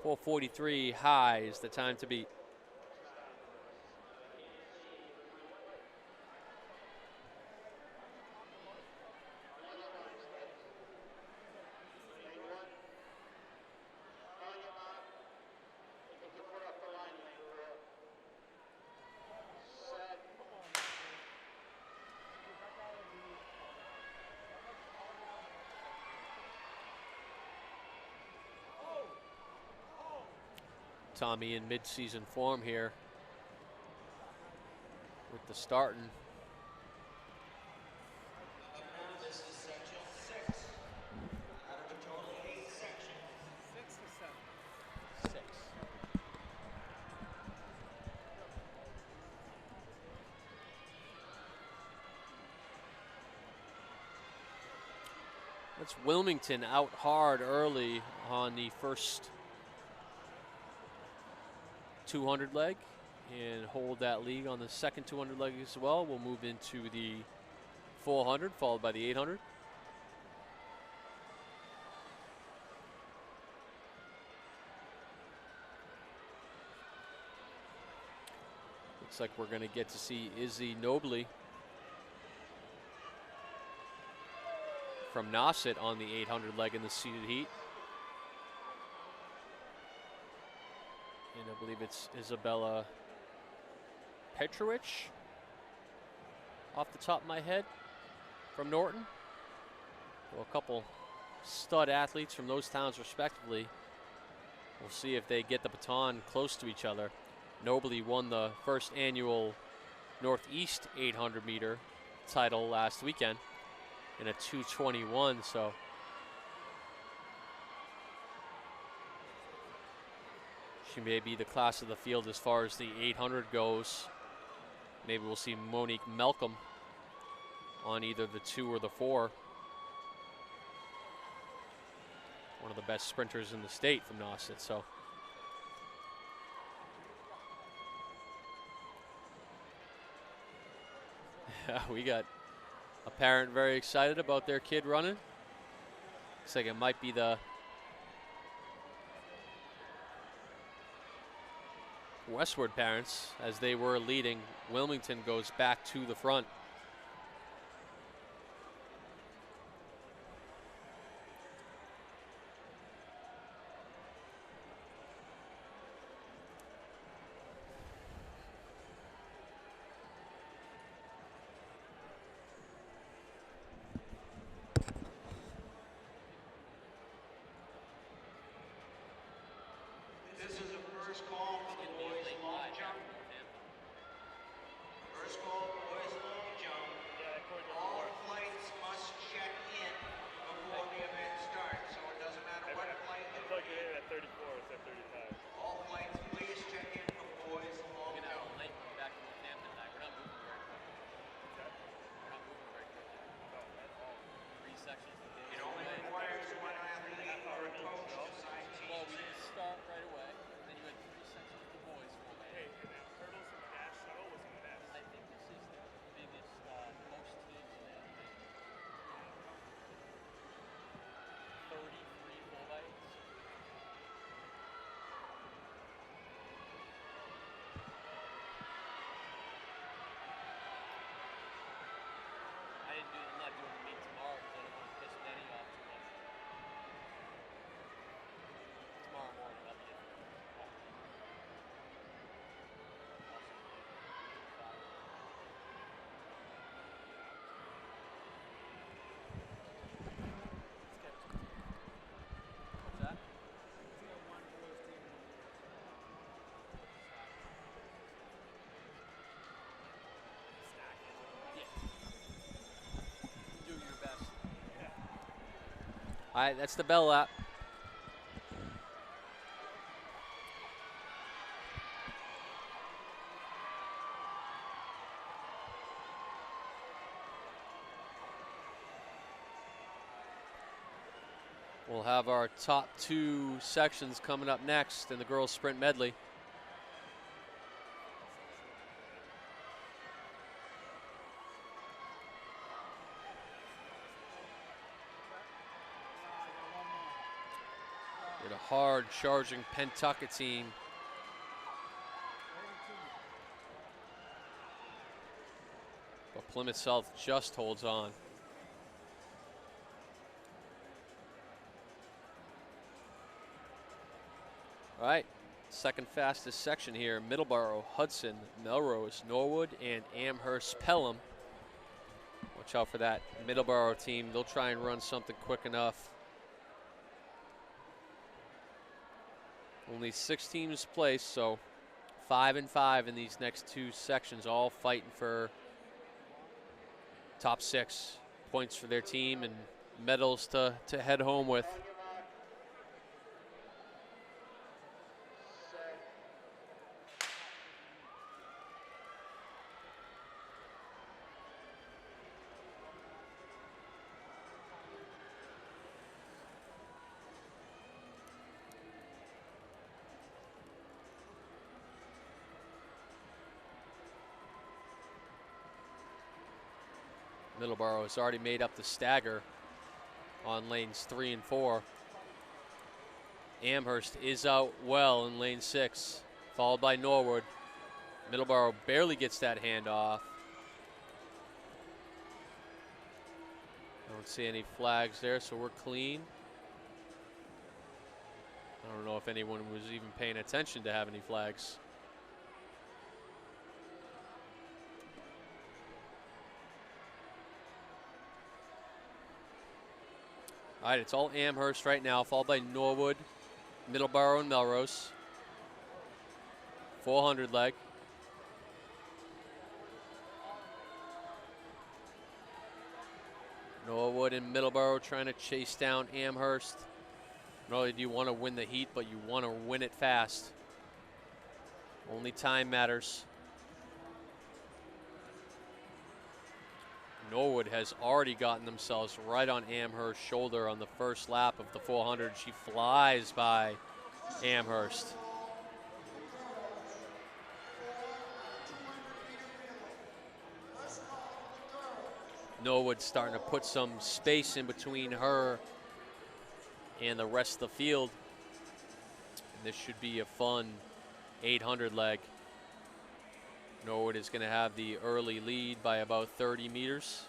4:43 high is the time to beat. Tommy in mid-season form here with the starting. This is section 6 out of a total 8 sections. 6 or 7? 6. That's Wilmington out hard early on the first 200 leg and hold that lead on the second 200 leg as well. We'll move into the 400 followed by the 800. Looks like we're going to get to see Izzy Nobley from Nauset on the 800 leg in the seated heat. And I believe it's Isabella Petrovich off the top of my head from Norton. Well, a couple stud athletes from those towns respectively. We'll see if they get the baton close to each other. Nobley won the first annual Northeast 800 meter title last weekend in a 2:21, so she may be the class of the field as far as the 800 goes. Maybe we'll see Monique Malcolm on either the 2 or the 4. One of the best sprinters in the state from Nauset, so. We got a parent very excited about their kid running. Looks like it might be the Westward parents, as they were leading. Wilmington goes back to the front. This is a first call for the boys long jump. First call, boys long jump. All flights must check in before the event starts, so it doesn't matter what flight I thought you were at 34, it's at 35. All flights, please check in for boys long jump. Back to Northampton tonight. We're not moving very quickly. We're not moving very quickly. 3 sections a day. It only requires one athlete or a coach to sign Well, we teams in. didn't start right away. Then you had 3 sections of the boys full day. Hey, and that hurdles and dash shuttle was in that. I think this is the biggest, most kids in that thing. 33 full lights. I'm not doing the meet tomorrow because I don't want to piss Benny off too much. Tomorrow morning I'll be in. What's that? Do your best. All right, that's the bell lap. We'll have our top 2 sections coming up next in the girls sprint medley. With a hard charging Pentucket team. But Plymouth South just holds on. All right, second fastest section here: Middleborough, Hudson, Melrose, Norwood, and Amherst Pelham. Watch out for that Middleborough team. They'll try and run something quick enough. Only 6 teams placed, so 5 and 5 in these next 2 sections, all fighting for top 6 points for their team and medals to head home with. Middleborough has already made up the stagger on lanes 3 and 4. Amherst is out well in lane 6, followed by Norwood. Middleborough barely gets that handoff. I don't see any flags there, so we're clean. I don't know if anyone was even paying attention to have any flags. All right, it's all Amherst right now, followed by Norwood, Middleborough, and Melrose. 400 leg. Norwood and Middleborough trying to chase down Amherst. Not only do you want to win the heat, but you want to win it fast. Only time matters. Norwood has already gotten themselves right on Amherst's shoulder on the first lap of the 400. She flies by Amherst. Norwood starting to put some space in between her and the rest of the field. And this should be a fun 800 leg. Norwood is going to have the early lead by about 30 meters.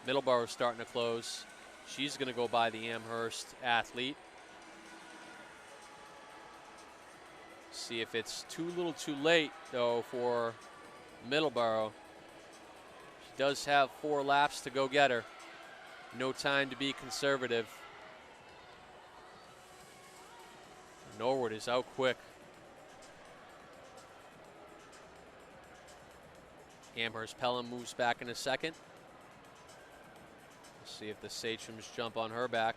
Middleborough starting to close. She's going to go by the Amherst athlete. See if it's too little too late, though, for Middleborough. She does have 4 laps to go get her. No time to be conservative. Norwood is out quick. Amherst Pelham moves back in a second. Let's see if the Sachems jump on her back.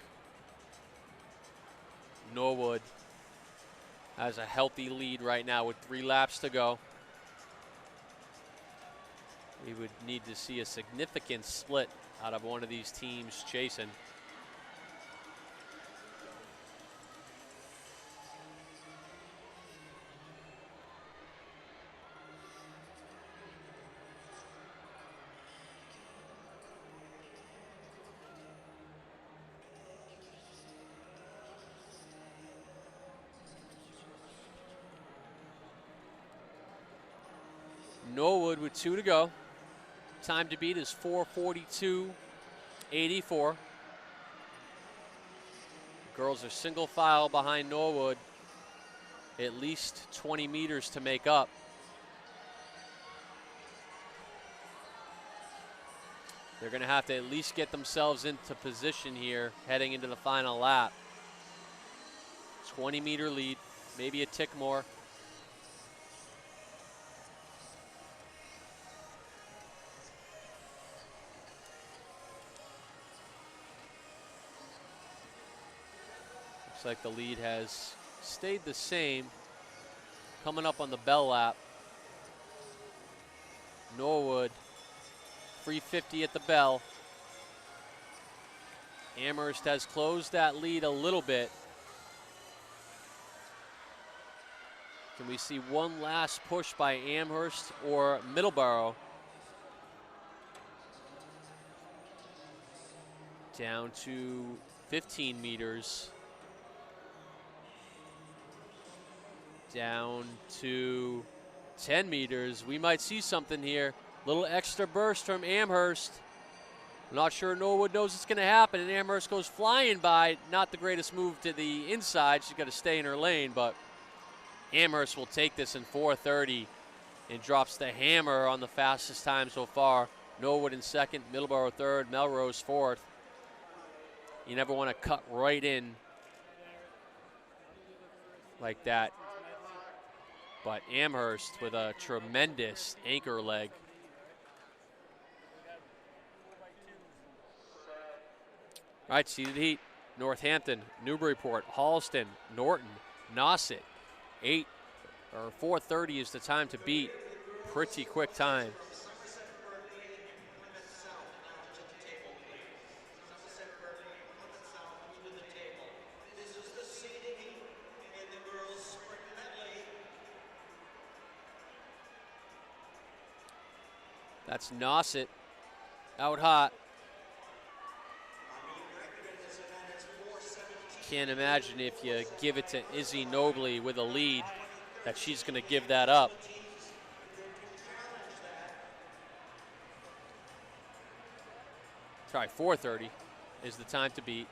Norwood has a healthy lead right now with 3 laps to go. We would need to see a significant split out of one of these teams chasing. Norwood with 2 to go. Time to beat is 4:42.84. Girls are single file behind Norwood. At least 20 meters to make up. They're going to have to at least get themselves into position here heading into the final lap. 20-meter lead, maybe a tick more. Looks like the lead has stayed the same. Coming up on the bell lap. Norwood, 350 at the bell. Amherst has closed that lead a little bit. Can we see one last push by Amherst or Middleborough? Down to 15 meters. Down to 10 meters. We might see something here. Little extra burst from Amherst. I'm not sure Norwood knows it's going to happen, and Amherst goes flying by. Not the greatest move to the inside. She's got to stay in her lane, but Amherst will take this in 4:30 and drops the hammer on the fastest time so far. Norwood in second, Middleborough third, Melrose fourth. You never want to cut right in like that. But Amherst with a tremendous anchor leg. All right, seeded heat. Northampton, Newburyport, Halston, Norton, Nauset. 4:30 is the time to beat. Pretty quick time. That's Nauset out hot. Can't imagine if you give it to Izzy Nobley with a lead that she's going to give that up. Sorry, 4:30 is the time to beat.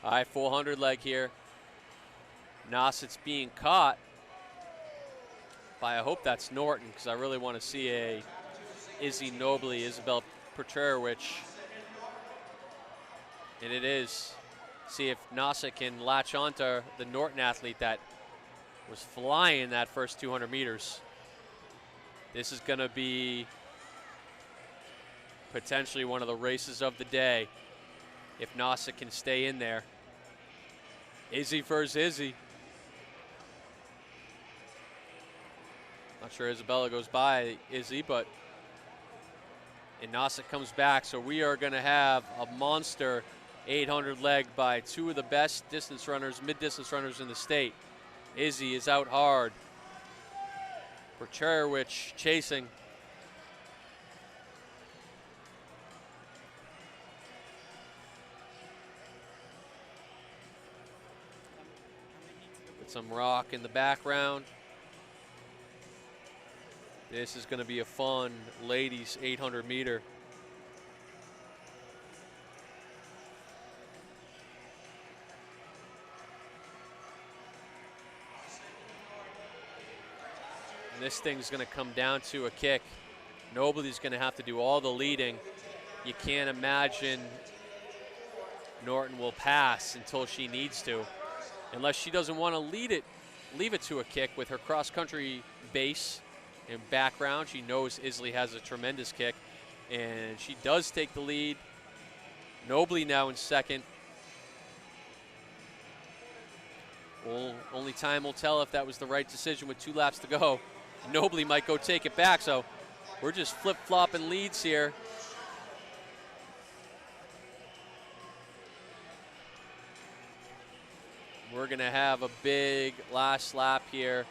All right, 400 leg here. Nauset's being caught by, I hope that's Norton, because I really want to see a Izzy Nobley, Isabel Petrarowicz. And it is. See if Mstca can latch onto the Norton athlete that was flying that first 200 meters. This is going to be potentially one of the races of the day if Mstca can stay in there. Izzy versus Izzy. Not sure Isabella goes by Izzy, but and Mstca comes back, so we are going to have a monster 800 leg by two of the best distance runners, mid-distance runners in the state. Izzy is out hard. Percherowicz chasing. With some rock in the background. This is going to be a fun ladies 800 meter. And this thing's going to come down to a kick. Nobody's going to have to do all the leading. You can't imagine Norton will pass until she needs to, unless she doesn't want to leave it to a kick with her cross-country base and background. She knows Isley has a tremendous kick, and she does take the lead. Nobly now in second. Well, only time will tell if that was the right decision with 2 laps to go. Nobly might go take it back, so we're just flip-flopping leads here. We're gonna have a big last lap here.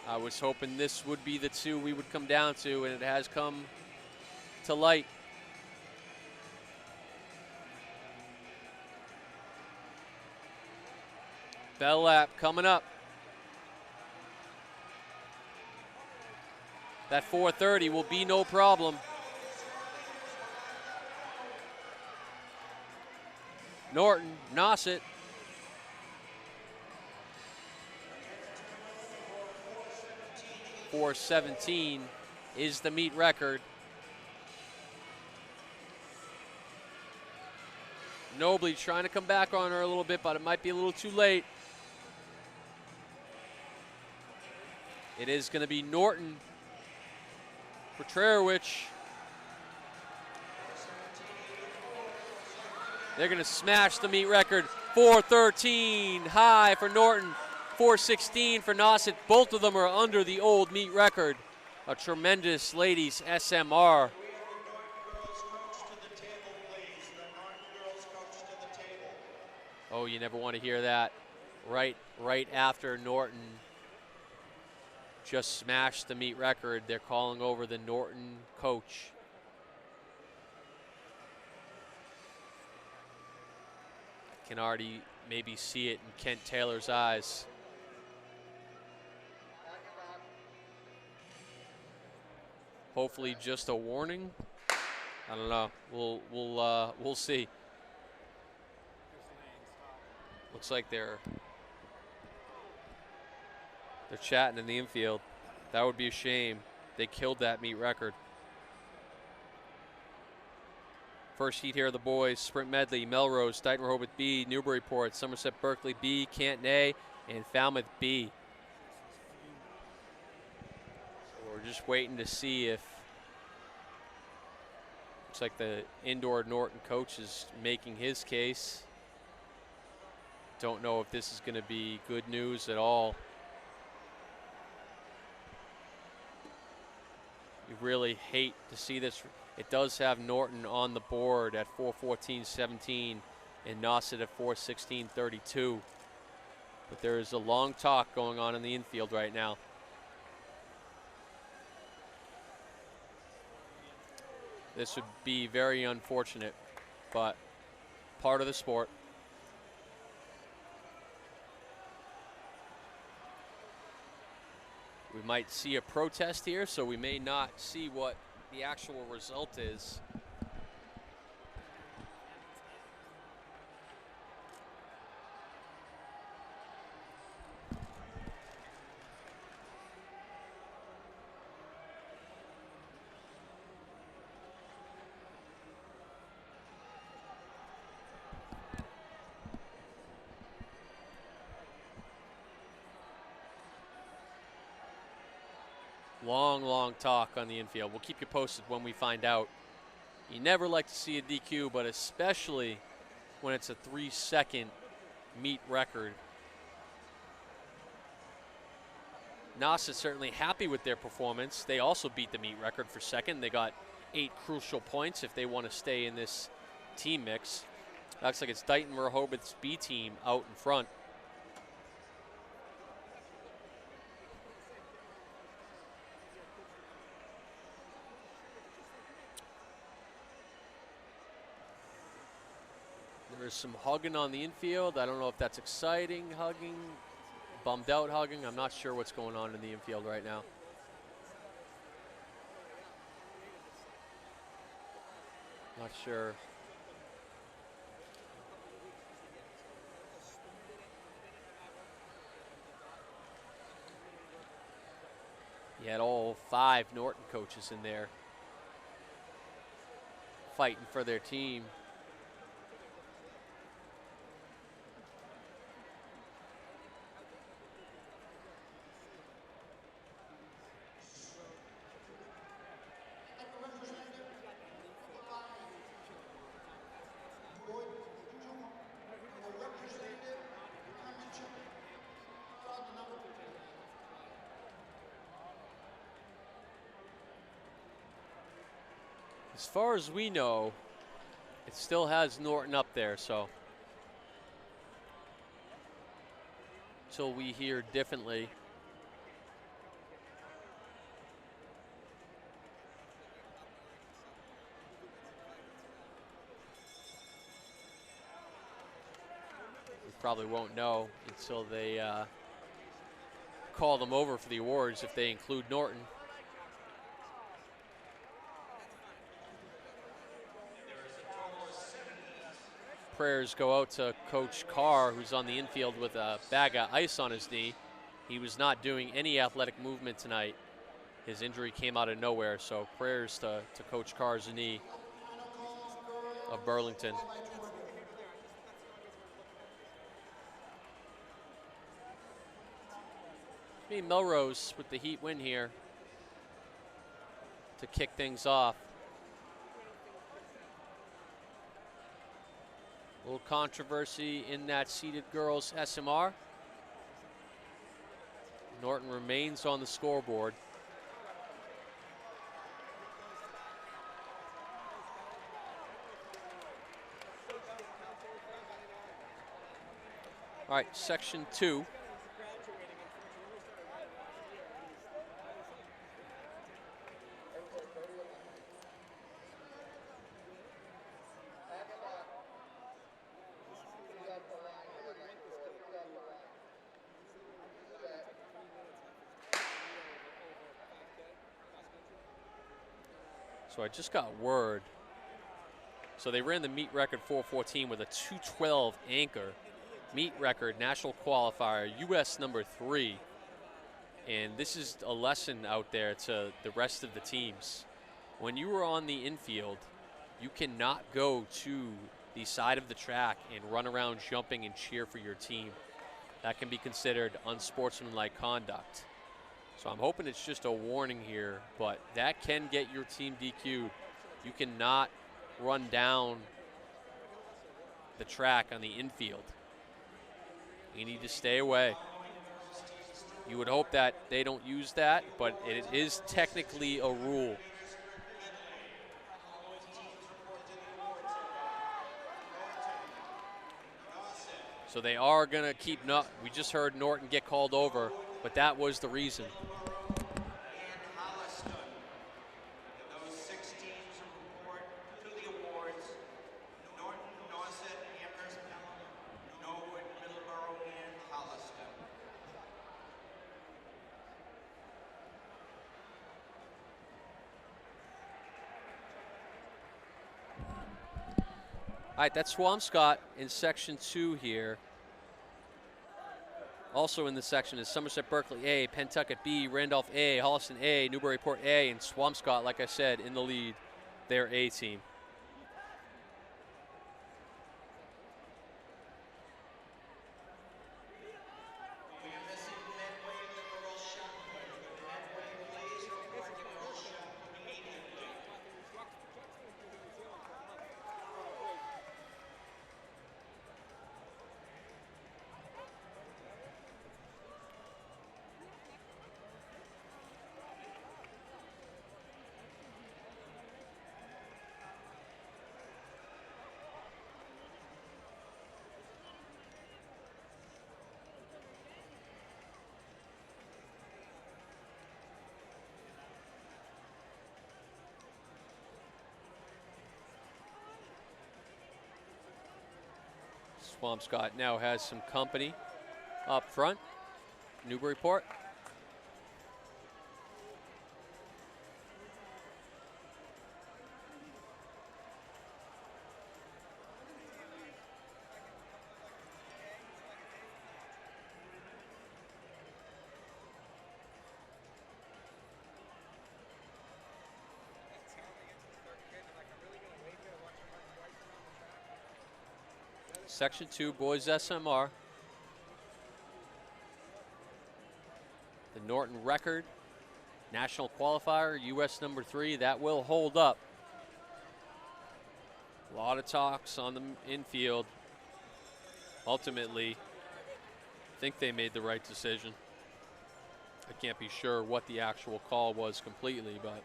I was hoping this would be the 2 we would come down to, and it has come to light. Bell lap coming up. That 4:30 will be no problem. Norton, Mstca. .417 is the meet record. Nobly trying to come back on her a little bit, but it might be a little too late. It is going to be Norton. Percherowicz. They're going to smash the meet record. 4:13 high for Norton. 4:16 for Mstca. Both of them are under the old meet record. A tremendous ladies SMR. Oh, you never want to hear that. Right after Norton just smashed the meet record, they're calling over the Norton coach. I can already maybe see it in Kent Taylor's eyes. Hopefully just a warning. I don't know. We'll see. Looks like they're chatting in the infield. That would be a shame. They killed that meet record. First heat here of the boys. Sprint medley, Melrose, Dighton Rehoboth B, Newburyport, Somerset Berkeley B, Canton A, and Falmouth B. So we're just waiting to see if, looks like the indoor Norton coach is making his case. Don't know if this is going to be good news at all. You really hate to see this. It does have Norton on the board at 4:14.17 and Mstca at 4:16.32. But there is a long talk going on in the infield right now. This would be very unfortunate, but part of the sport. We might see a protest here, so we may not see what the actual result is. Long talk on the infield. We'll keep you posted when we find out. You never like to see a DQ, but especially when it's a 3-second meet record. Nas is certainly happy with their performance. They also beat the meet record for second. They got 8 crucial points if they want to stay in this team mix. Looks like it's Dighton Rehoboth's B team out in front. There's some hugging on the infield. I don't know if that's exciting hugging, bummed out hugging. I'm not sure what's going on in the infield right now. Not sure. You had all 5 Norton coaches in there fighting for their team. As far as we know, it still has Norton up there, so until we hear differently. We probably won't know until they call them over for the awards if they include Norton. Prayers go out to Coach Carr, who's on the infield with a bag of ice on his knee. He was not doing any athletic movement tonight. His injury came out of nowhere, so prayers to Coach Carr's knee of Burlington. Maybe Melrose with the Heat win here to kick things off. A little controversy in that seeded girls SMR. Norton remains on the scoreboard. All right, section 2. So I just got word. So they ran the meet record 4:14 with a 2:12 anchor. Meet record, national qualifier, US number 3. And this is a lesson out there to the rest of the teams. When you are on the infield, you cannot go to the side of the track and run around jumping and cheer for your team. That can be considered unsportsmanlike conduct. So I'm hoping it's just a warning here, but that can get your team DQ'd. You cannot run down the track on the infield. You need to stay away. You would hope that they don't use that, but it is technically a rule. So they are going to keep, we just heard Norton get called over, but that was the reason. All right, that's Swampscott in section 2 here. Also in this section is Somerset Berkeley A, Pentucket B, Randolph A, Holliston A, Newburyport A, and Swampscott, like I said, in the lead, their A team. We are missing Medway, the girls shot put. Medway, please Swampscott now has some company up front. Newburyport. Section 2, boys SMR. The Norton record, national qualifier, US number 3, that will hold up. A lot of talks on the infield. Ultimately, I think they made the right decision. I can't be sure what the actual call was completely, but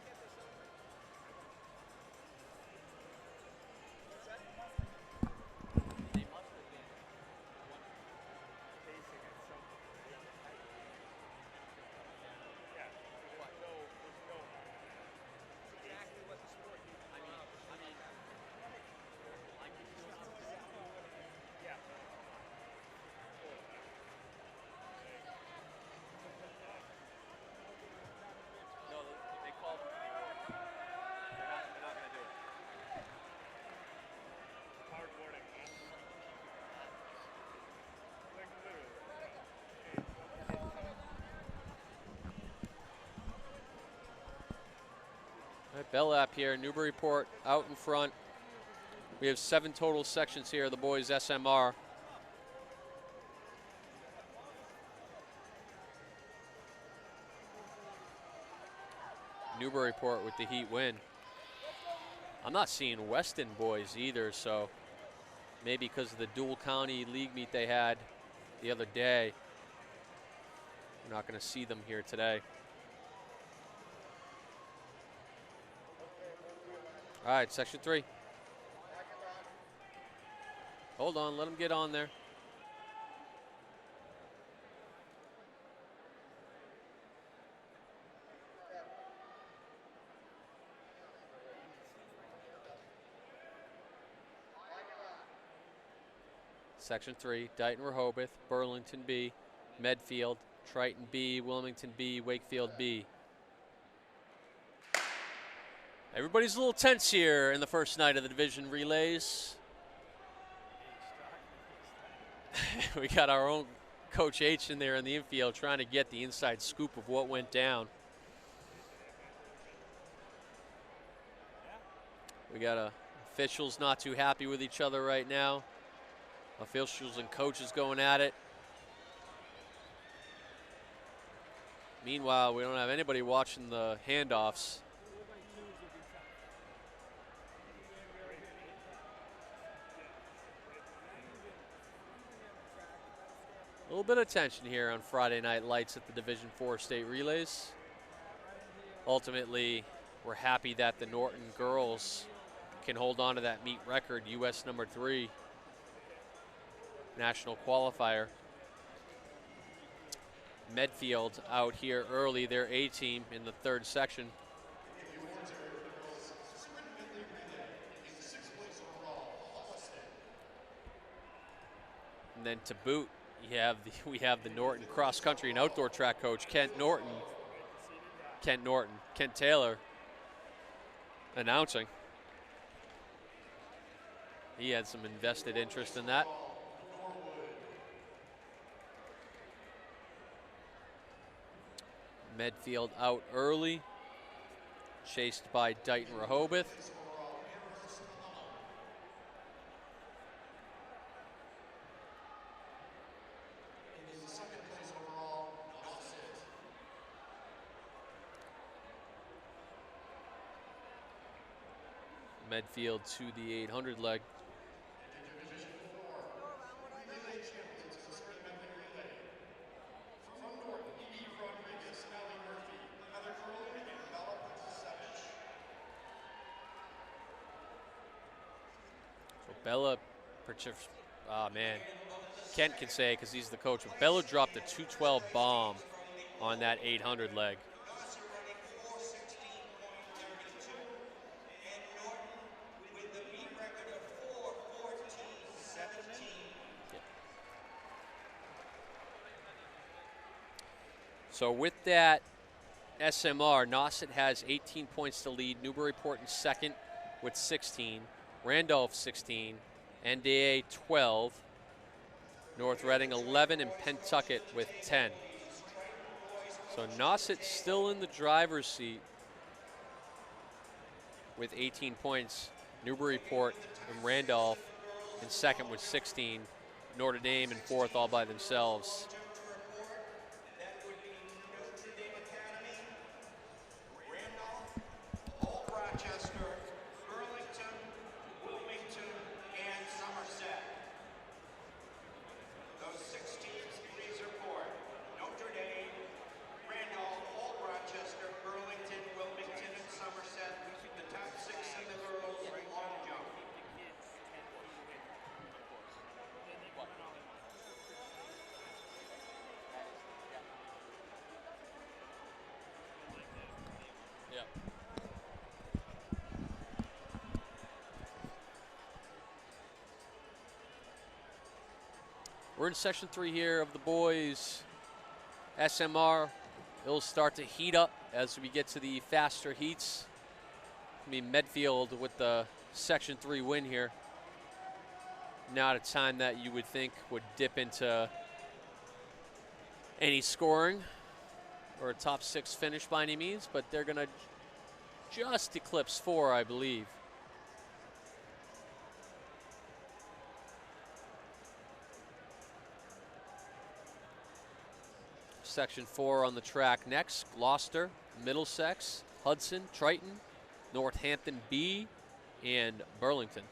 Bellap here, Newburyport out in front. We have 7 total sections here, the boys SMR. Newburyport with the heat win. I'm not seeing Weston boys either, so maybe because of the dual county league meet they had the other day, we're not going to see them here today. All right, section 3. Hold on, let them get on there. Section 3, Dighton Rehoboth, Burlington B, Medfield, Triton B, Wilmington B, Wakefield B. Everybody's a little tense here in the first night of the division relays. We got our own Coach H in there in the infield trying to get the inside scoop of what went down. We got officials not too happy with each other right now. Officials and coaches going at it. Meanwhile, we don't have anybody watching the handoffs. A little bit of tension here on Friday Night Lights at the Division 4 state relays. Ultimately, we're happy that the Norton girls can hold on to that meet record, US number 3 national qualifier. Medfield out here early, their A team in the 3rd section. And then to boot, we have the Norton cross country and outdoor track coach, Kent Taylor announcing. He had some invested interest in that. Medfield out early, chased by Dighton Rehoboth. Medfield to the 800 leg. So Bella, oh man, Kent can say because he's the coach, but Bella dropped a 212 bomb on that 800 leg. So with that SMR, Nauset has 18 points to lead. Newburyport in second with 16. Randolph 16. NDA 12. North Reading 11, and Pentucket with 10. So Nauset still in the driver's seat with 18 points. Newburyport and Randolph in second with 16. Notre Dame in fourth all by themselves. Rochester, Burlington, Wilmington, and Somerset. Those 6 teams, please report. Notre Dame, Randolph, Old Rochester, Burlington, Wilmington, and Somerset. The top 6 in the girls' long jump. Yeah. We're in session 3 here of the boys SMR. It'll start to heat up as we get to the faster heats. It'll be Medfield with the section 3 win here. Not a time that you would think would dip into any scoring or a top 6 finish by any means, but they're gonna just eclipse 4, I believe. Section 4 on the track next. Gloucester, Middlesex, Hudson, Triton, Northampton B, and Burlington.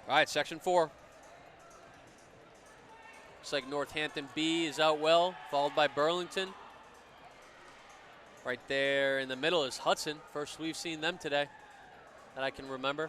All right, section 4. Looks like Northampton B is out well, followed by Burlington. Right there in the middle is Hudson. First we've seen them today that I can remember.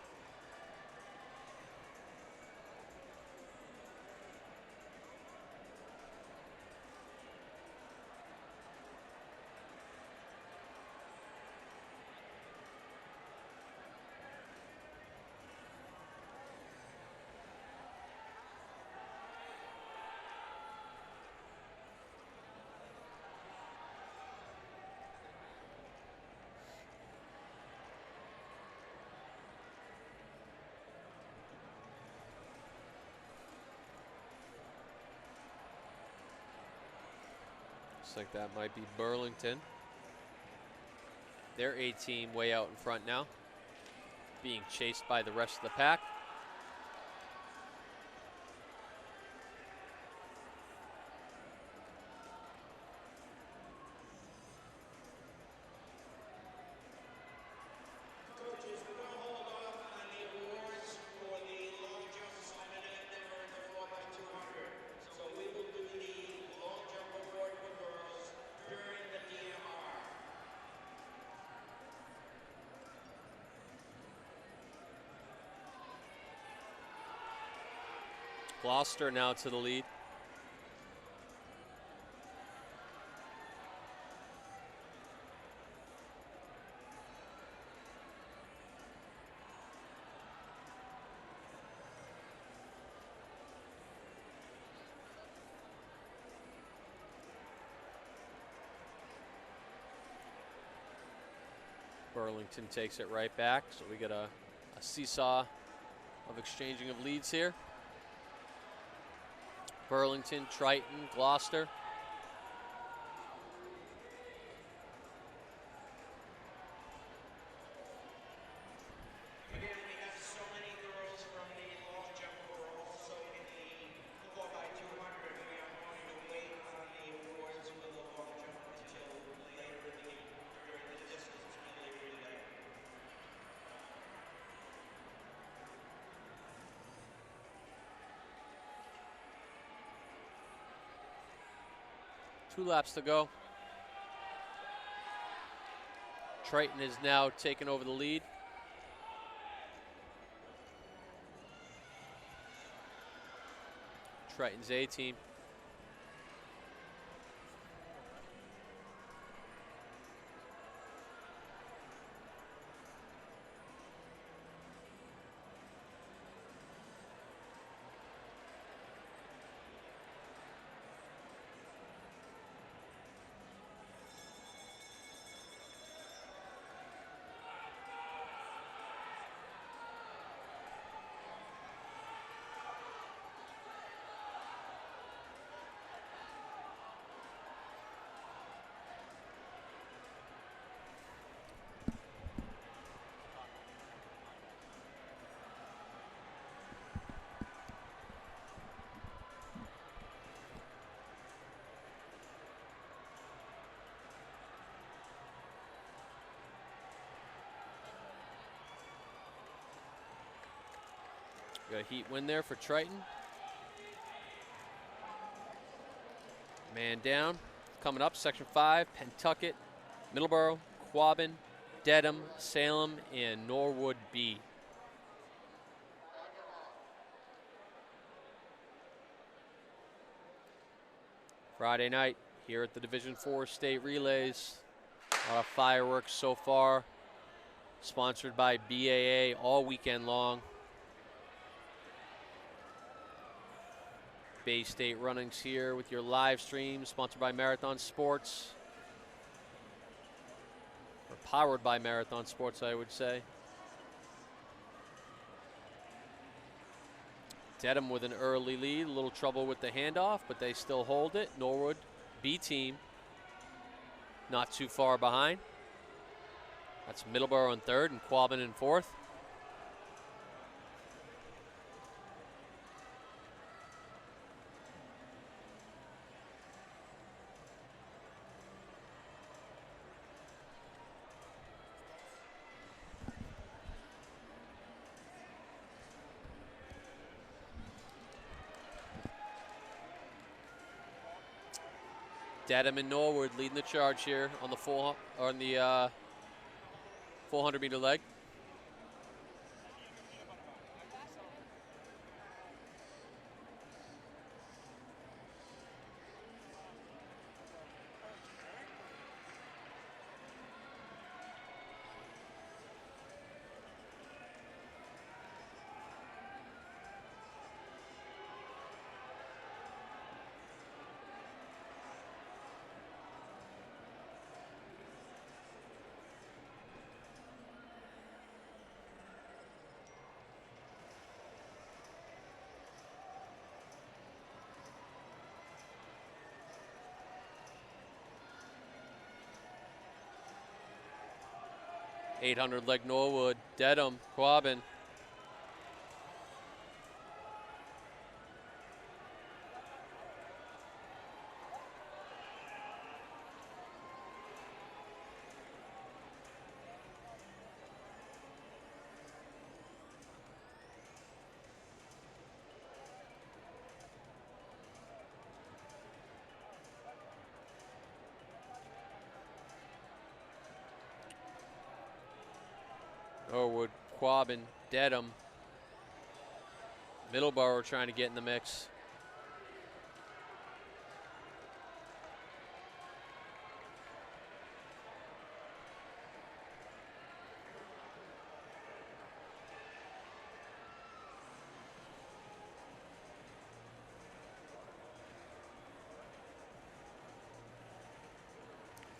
Looks like that might be Burlington. Their A team way out in front now, being chased by the rest of the pack. Gloucester now to the lead. Burlington takes it right back, so we get a seesaw of exchanging of leads here. Burlington, Triton, Gloucester. Again, we have so many girls from the long jump who are also in the 4x200. We are going to wait on the awards for the long jump 2 laps to go. Triton is now taking over the lead. Triton's A team. Got a heat win there for Triton. Man down. Coming up, Section 5, Pentucket, Middleborough, Quabbin, Dedham, Salem, and Norwood B. Friday night here at the Division 4 State Relays. A lot of fireworks so far. Sponsored by BAA all weekend long. Bay State runnings here with your live stream, sponsored by Marathon Sports. Or powered by Marathon Sports, I would say. Dedham with an early lead, a little trouble with the handoff, but they still hold it. Norwood, B team, not too far behind. That's Middleborough in third and Quabbin in fourth. Dedham and Norwood leading the charge here on the 400-meter leg. .800 leg Norwood, Dedham, Quabbin. Norwood, Quabbin, Dedham. Middleborough trying to get in the mix.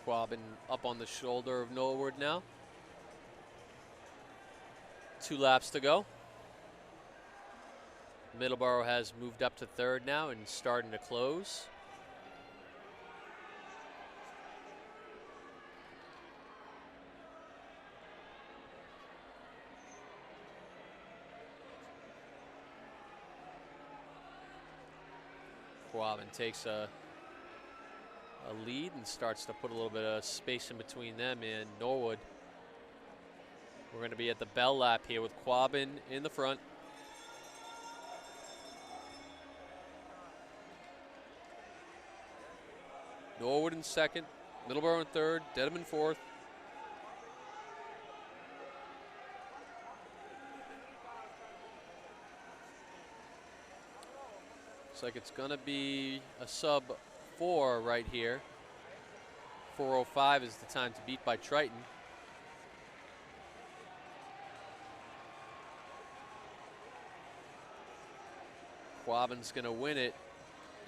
Quabbin up on the shoulder of Norwood now. 2 laps to go. Middleborough has moved up to third now and starting to close. Quabbin takes a lead and starts to put a little bit of space in between them and Norwood. We're going to be at the bell lap here with Quabbin in the front. Norwood in second, Middleborough in third, Dedham in fourth. Looks like it's gonna be a sub 4 right here. 4:05 is the time to beat by Triton. Quabbin's gonna win it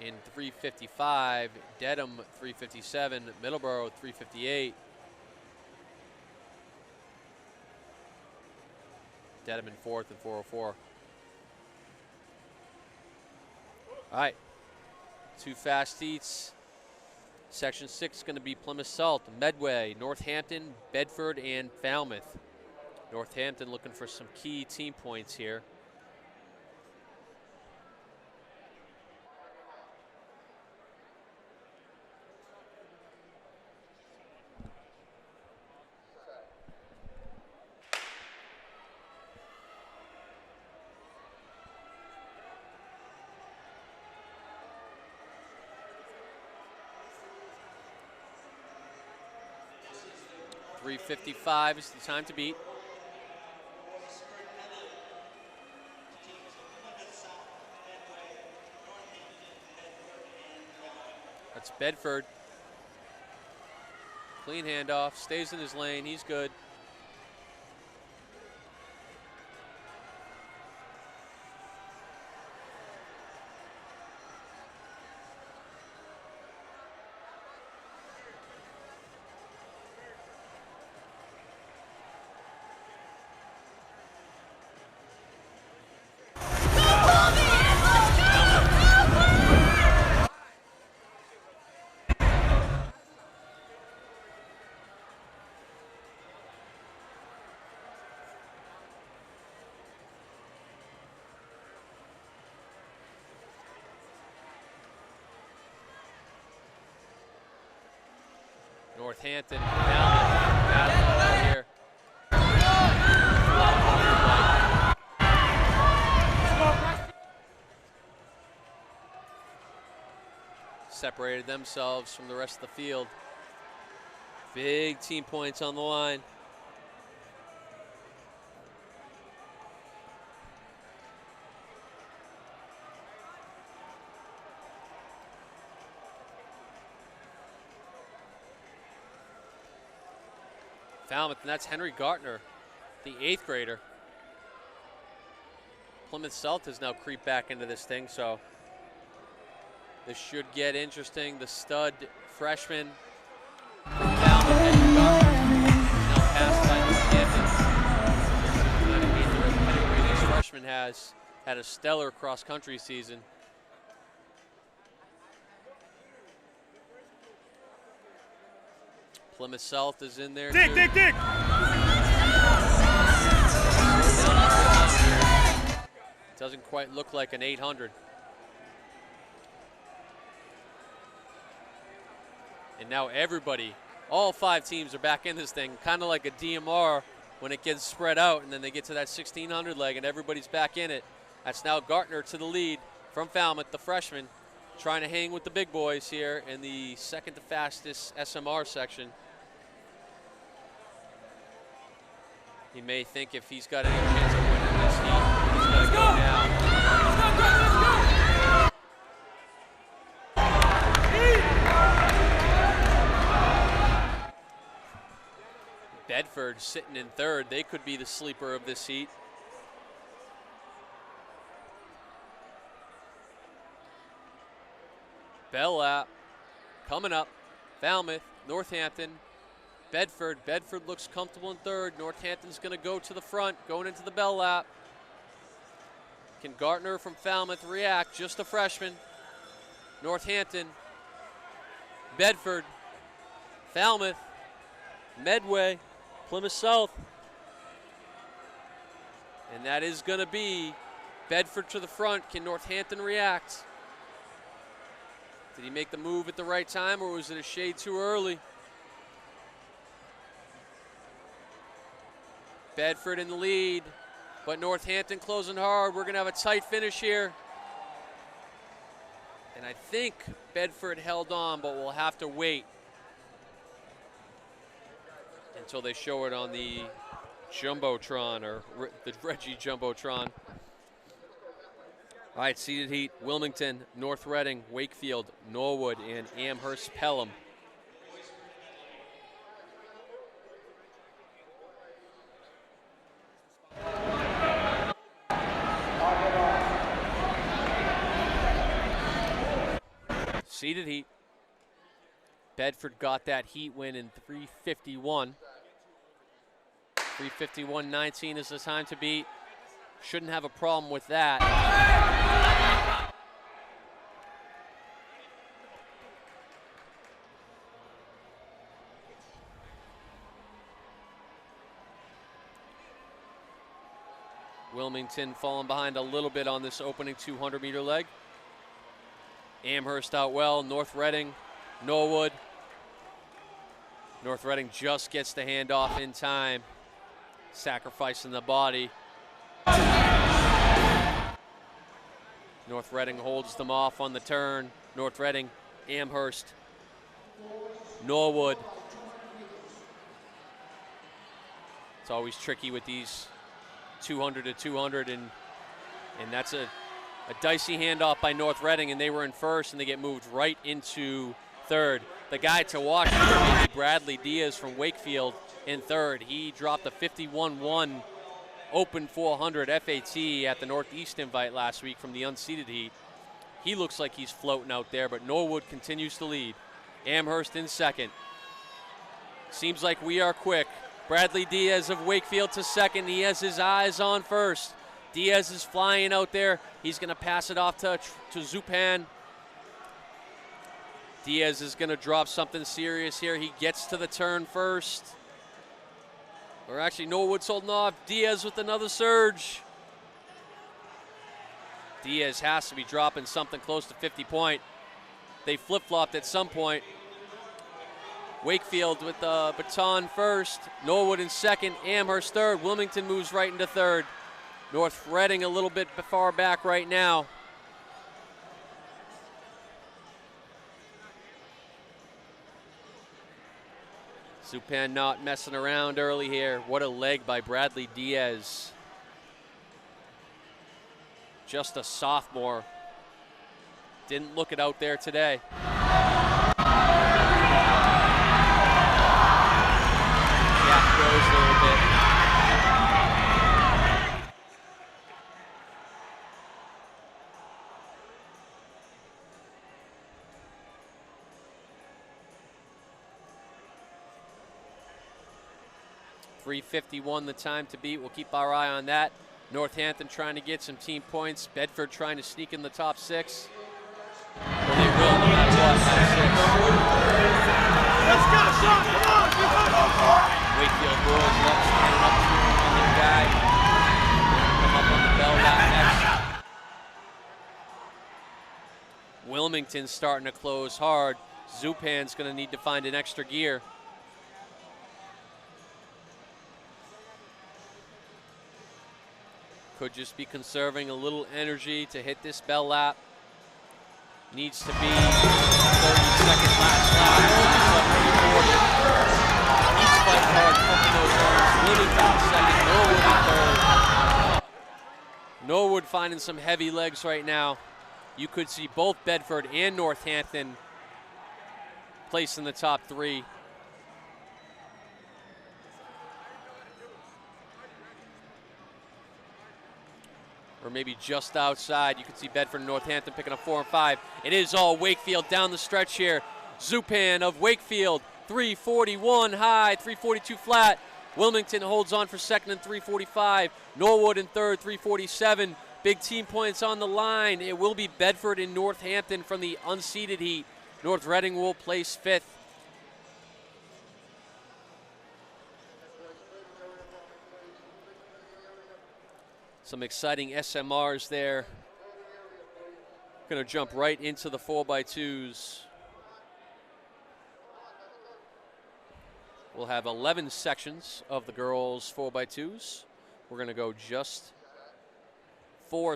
in 3:55, Dedham 3:57, Middleborough 3:58. Dedham in fourth and 4:04. All right, 2 fast heats. Section 6 is going to be Plymouth South, Medway, Northampton, Bedford, and Falmouth. Northampton looking for some key team points here. .355 is the time to beat. That's Bedford. Clean handoff, stays in his lane, he's good. Northampton, Falmouth right here. Separated themselves from the rest of the field. Big team points on the line. Falmouth, and that's Henry Gartner, the 8th grader. Plymouth South has now creeped back into this thing, so this should get interesting. The stud freshman from Falmouth, Henry Gartner, now passed by Northampton. This freshman has had a stellar cross-country season. Plymouth South is in there. Dig! Doesn't quite look like an 800. And now everybody, all 5 teams are back in this thing, kind of like a DMR when it gets spread out and then they get to that 1600 leg and everybody's back in it. That's now Gartner to the lead from Falmouth, the freshman, trying to hang with the big boys here in the second to fastest SMR section. He may think if he's got any chance of winning this heat, he's got to go now. Bedford sitting in 3rd. They could be the sleeper of this heat. Bell Lap coming up. Falmouth, Northampton, Bedford. Bedford looks comfortable in 3rd. Northampton's going to go to the front, going into the Bell Lap. Can Gartner from Falmouth react? Just a freshman. Northampton, Bedford, Falmouth, Medway, Plymouth South. And that is going to be Bedford to the front. Can Northampton react? Did he make the move at the right time, or was it a shade too early? Bedford in the lead, but Northampton closing hard. We're going to have a tight finish here. And I think Bedford held on, but we'll have to wait until they show it on the Jumbotron, or the Reggie Jumbotron. All right, seeded heat: Wilmington, North Reading, Wakefield, Norwood, and Amherst Pelham. Seeded heat. Bedford got that heat win in 3:51. 3:51.19 is the time to beat. Shouldn't have a problem with that. Wilmington falling behind a little bit on this opening 200-meter leg. Amherst out well. North Reading, Norwood. North Reading just gets the handoff in time, sacrificing the body. North Reading holds them off on the turn. North Reading, Amherst, Norwood. It's always tricky with these 200 to 200, and that's a dicey handoff by North Reading, and they were in first, and they get moved right into third. The guy to watch is Bradley Diaz from Wakefield in third. He dropped a 51.1 open 400 FAT at the Northeast Invite last week from the unseeded heat. He looks like he's floating out there, but Norwood continues to lead. Amherst in second. Seems like we are quick. Bradley Diaz of Wakefield to second. He has his eyes on first. Diaz is flying out there. He's going to pass it off to Zupan. Diaz is going to drop something serious here. He gets to the turn first. Or actually, Norwood's holding off. Diaz with another surge. Diaz has to be dropping something close to 50 point. They flip-flopped at some point. Wakefield with the baton first. Norwood in second. Amherst third. Wilmington moves right into third. North Reading a little bit far back right now. Zupan not messing around early here. What a leg by Bradley Diaz. Just a sophomore. Didn't look it out there today. Gap goes a little bit. .351 the time to beat. We'll keep our eye on that. Northampton trying to get some team points. Bedford trying to sneak in the top six. Well, they will no matter what. Let's go, Sean! Come on! Wakefield boys up, standing up on their guy. Come up on the bell back next. Wilmington's starting to close hard. Zupan's going to need to find an extra gear. Could just be conserving a little energy to hit this bell lap. Needs to be 30-second last lap. He's fighting hard, pumping those runs. Wilmington second, Norwood third. Norwood finding some heavy legs right now. You could see both Bedford and Northampton placed in the top three. Or maybe just outside. You can see Bedford and Northampton picking up 4 and 5. It is all Wakefield down the stretch here. Zupan of Wakefield, 341 high, 342 flat. Wilmington holds on for second and 345. Norwood in third, 347. Big team points on the line. It will be Bedford and Northampton from the unseeded heat. North Reading will place fifth. Some exciting SMRs there. Going to jump right into the 4x2s. We'll have 11 sections of the girls' 4x2s. We're going to go just four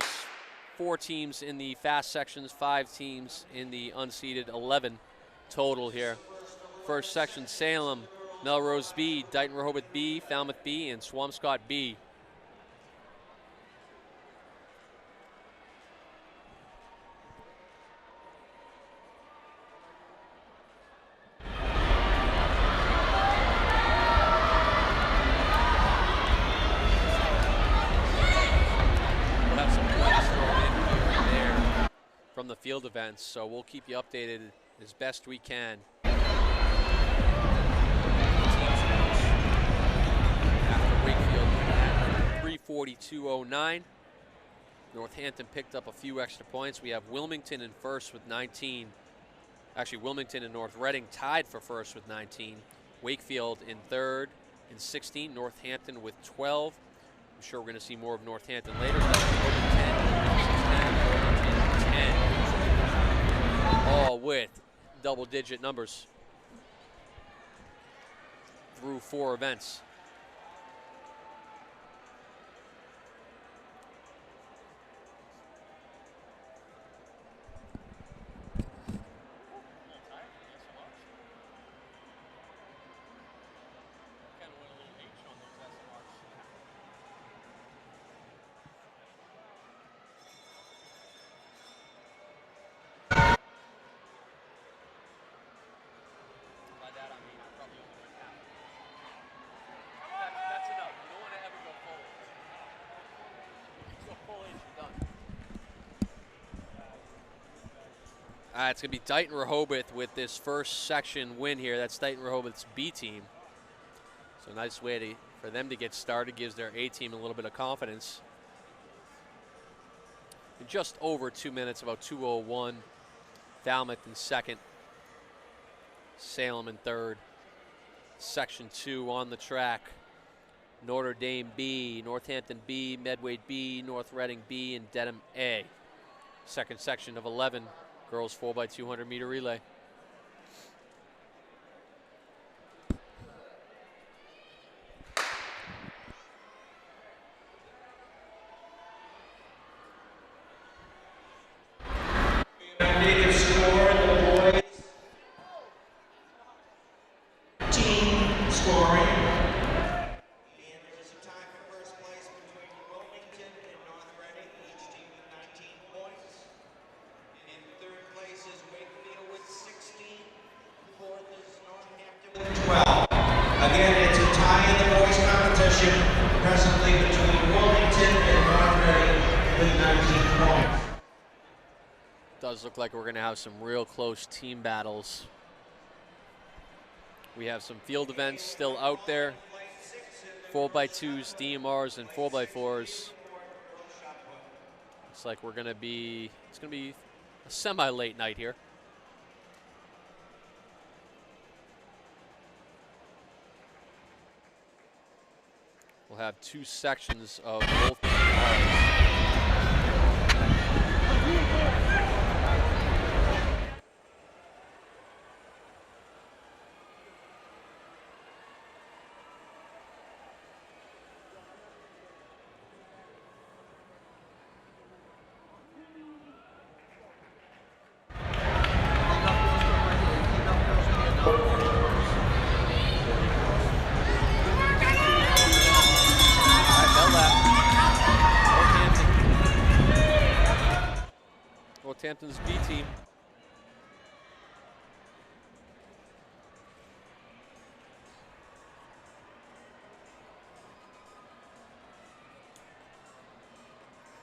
4 teams in the fast sections, 5 teams in the unseeded, 11 total here. First section, Salem, Melrose B, Dighton Rehoboth B, Falmouth B, and Swampscott B. From the field events, so we'll keep you updated as best we can. After Wakefield, 342.09. Northampton picked up a few extra points. We have Wilmington in first with 19. Actually, Wilmington and North Reading tied for first with 19. Wakefield in third and 16. Northampton with 12. I'm sure we're going to see more of Northampton later. 10. All with double-digit numbers through 4 events. It's going to be Dighton Rehoboth with this first section win here. That's Dighton Rehoboth's B team. So a nice way for them to get started. Gives their A team a little bit of confidence. In just over 2 minutes, about 2:01. Falmouth in second. Salem in third. Section 2 on the track. Notre Dame B, Northampton B, Medway B, North Reading B, and Dedham A. Second section of 11. Girls 4x200 meter relay. Native score, the boys. Team scoring. And there's a tie for first place between Wilmington and North Reading, each team with 19 points. In third place is Wakefield with 16. Fourth is Northampton with 12. Again, it's a tie in the boys competition, presently between Wilmington and North Reading with 19 points. Does look like we're going to have some real close team battles. We have some field events still out there. 4x2s, DMRs, and 4x4s. Looks like it's going to be a semi-late night here. We'll have 2 sections of both DMRs. Northampton's B team.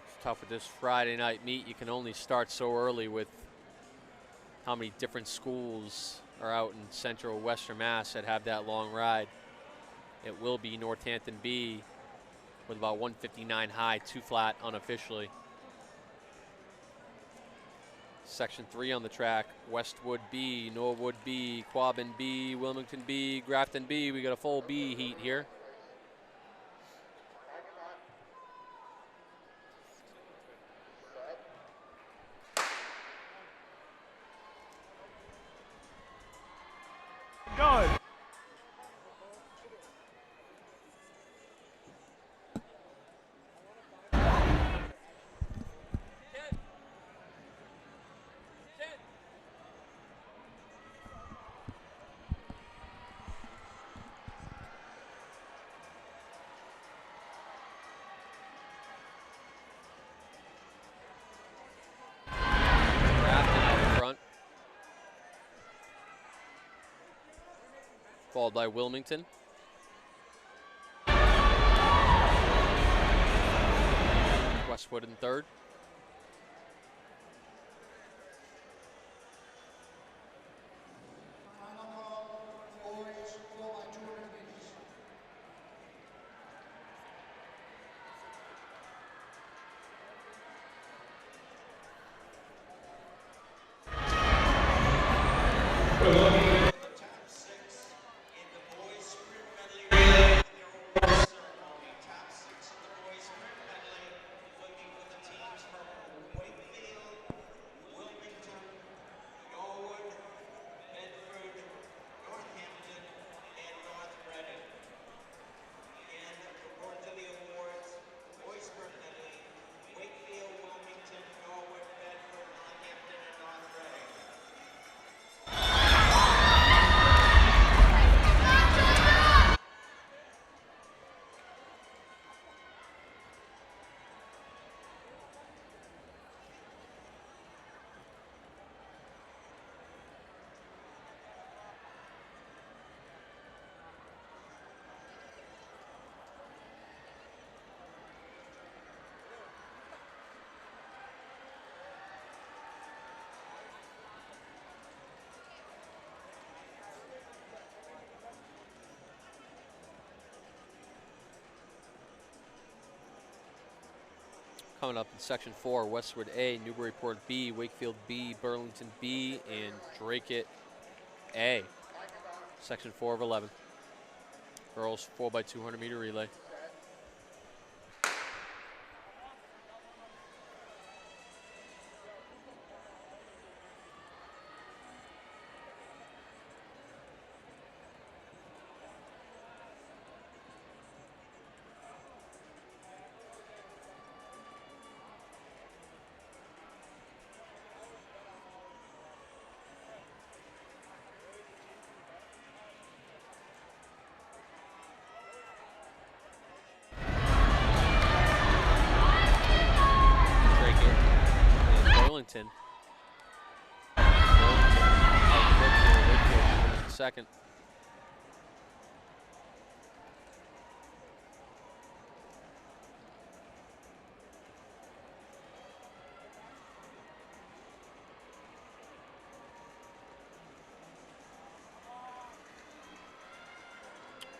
It's tough with this Friday night meet. You can only start so early with how many different schools are out in central western Mass that have that long ride. It will be Northampton B with about 159 high, 2 flat unofficially. Section 3 on the track, Westwood B, Norwood B, Quabbin B, Wilmington B, Grafton B. We got a full B heat here. Go. followed by Wilmington. Westwood in third. Final call, boys 4 by 200 meters. Top six in the boys sprint medley relay with their award ceremony. Top six in the boys sprint medley, looking for the teams from Wakefield, Wilmington, Norwood, Bedford, Northampton, and North Reading. And according to the awards, boys sprint medley, Wakefield, Wilmington, Norwood, Bedford, Northampton, and North Reading. Coming up in Section 4, Westwood A, Newburyport B, Wakefield B, Burlington B, and Drake A. Section 4 of 11. Girls 4 by 200 meter relay. Burlington. Second.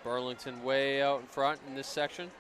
Burlington way out in front in this section.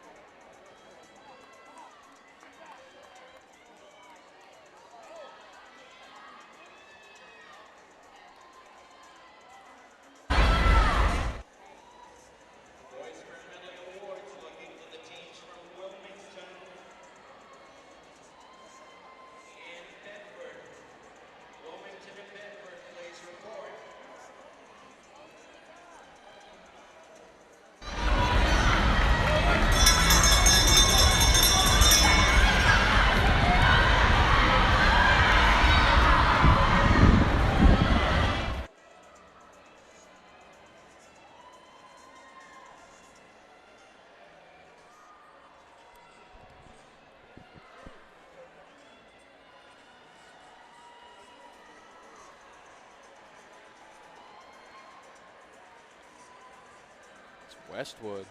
Westwood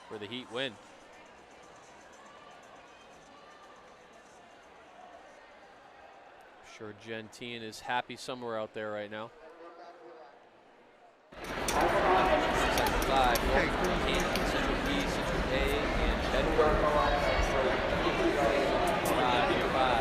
for the Heat win. Sure Gentine is happy somewhere out there right now. Second 5, Northampton, Central B, Central A, and Bedford. Nearby.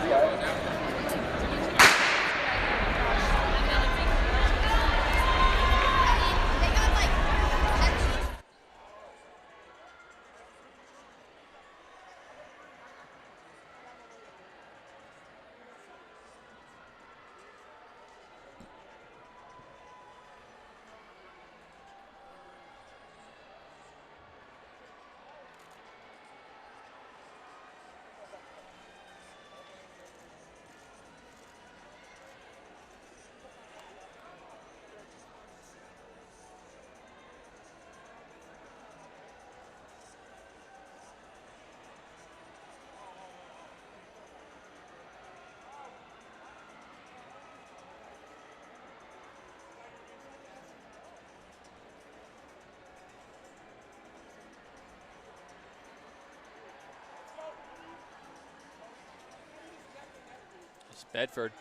Bedford.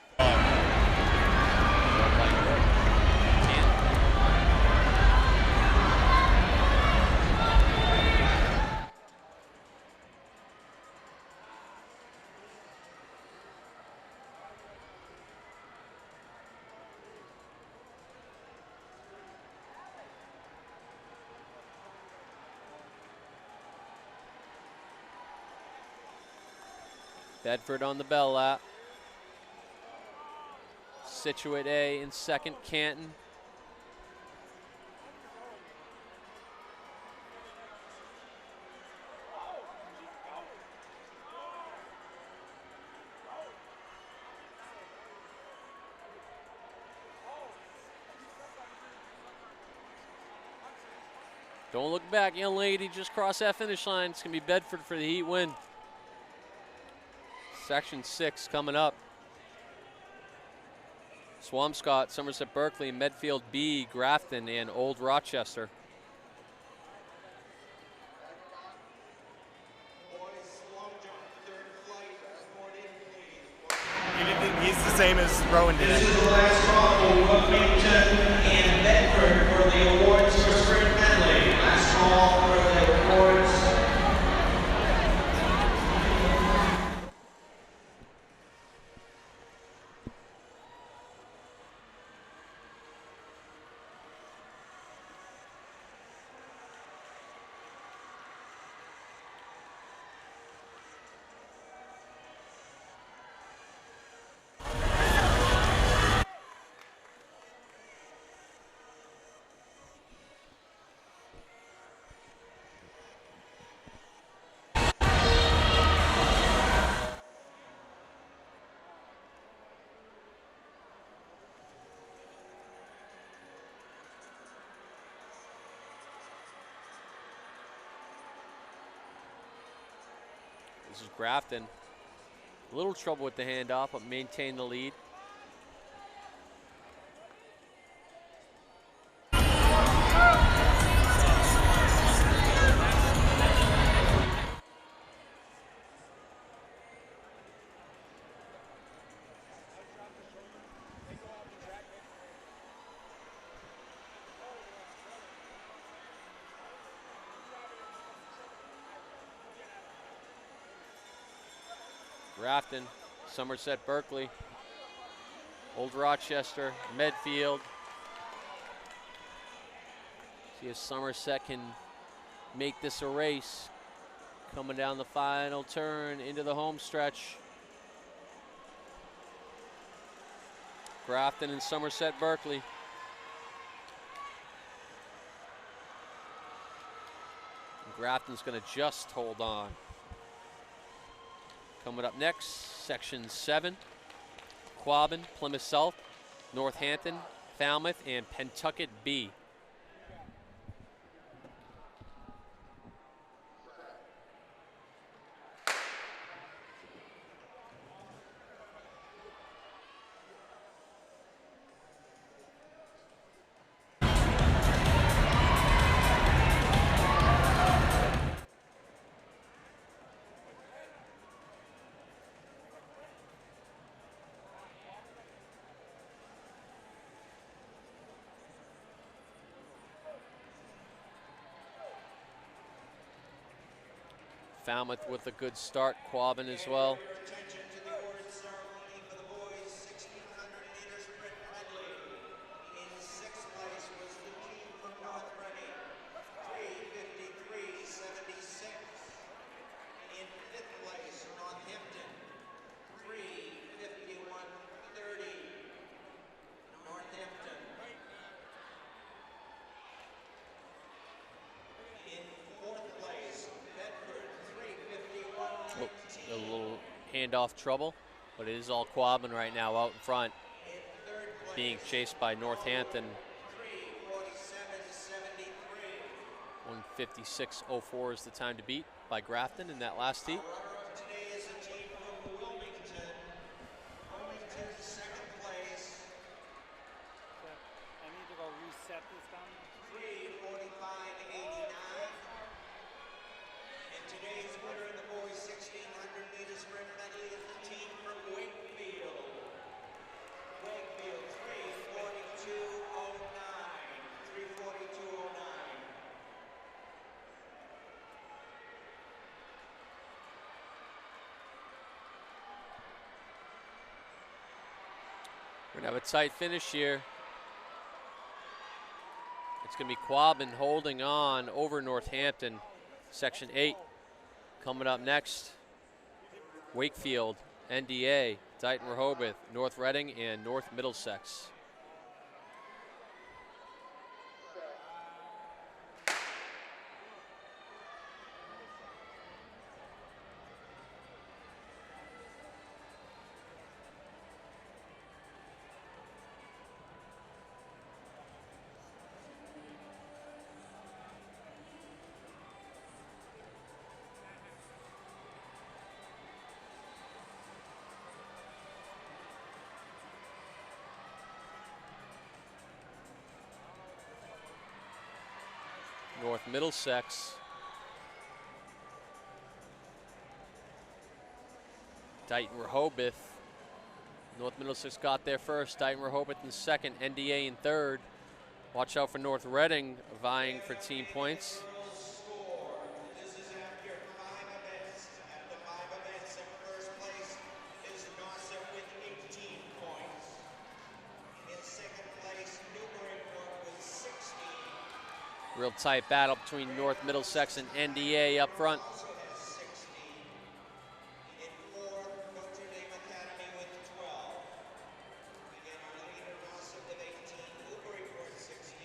Bedford on the bell lap. Situate A in second, Canton. Don't look back, young lady. Just cross that finish line. It's going to be Bedford for the Heat win. Section 6 coming up. Swampscott, Somerset Berkeley, Medfield B, Grafton, and Old Rochester. He's the same as Rowan did. This is the last call for Wilmington and Bedford for the awards for sprint medley. Last call for the awards. This is Grafton. A little trouble with the handoff, but maintain the lead. Grafton, Somerset Berkeley, Old Rochester, Medfield. See if Somerset can make this a race. Coming down the final turn into the home stretch. Grafton and Somerset Berkeley. And Grafton's going to just hold on. Coming up next, Section 7, Quabbin, Plymouth South, Northampton, Falmouth, and Pentucket B. Falmouth with a good start, Quabbin as well. Attention to the awards ceremony for the boys 1600 meter sprint medley. In sixth place was the team from North Reading, 3:53.76. In fifth place, Northampton, 3:51.30. Northampton. In fourth place, Bedford, 3:51. A little handoff trouble, but it is all Quabbin right now out in front, being chased by Northampton. 1:56.04 is the time to beat by Grafton in that last heat. Today is a team from Wilmington. Wilmington, second place, I need to go reset this down. 3:45.89. And today's winner in the boys 1600 meter sprint medley is the team from Wakefield. We're going to have a tight finish here. It's going to be Quabbin holding on over Northampton, Section 8. Coming up next, Wakefield, NDA, Dighton Rehoboth, North Reading, and North Middlesex. North Middlesex, Dighton Rehoboth. North Middlesex got there first, Dighton Rehoboth in second, NDA in third. Watch out for North Reading vying for team points. This is after 5 events. After 5 events, in first place is Nauset with 18 points. In second place, Newburyport with 16. Real tight battle between North Middlesex and NDA up front. Also has 16. In fourth, Notre Dame Academy with 12. Again, our leader, Nauset with 18. Newburyport 16.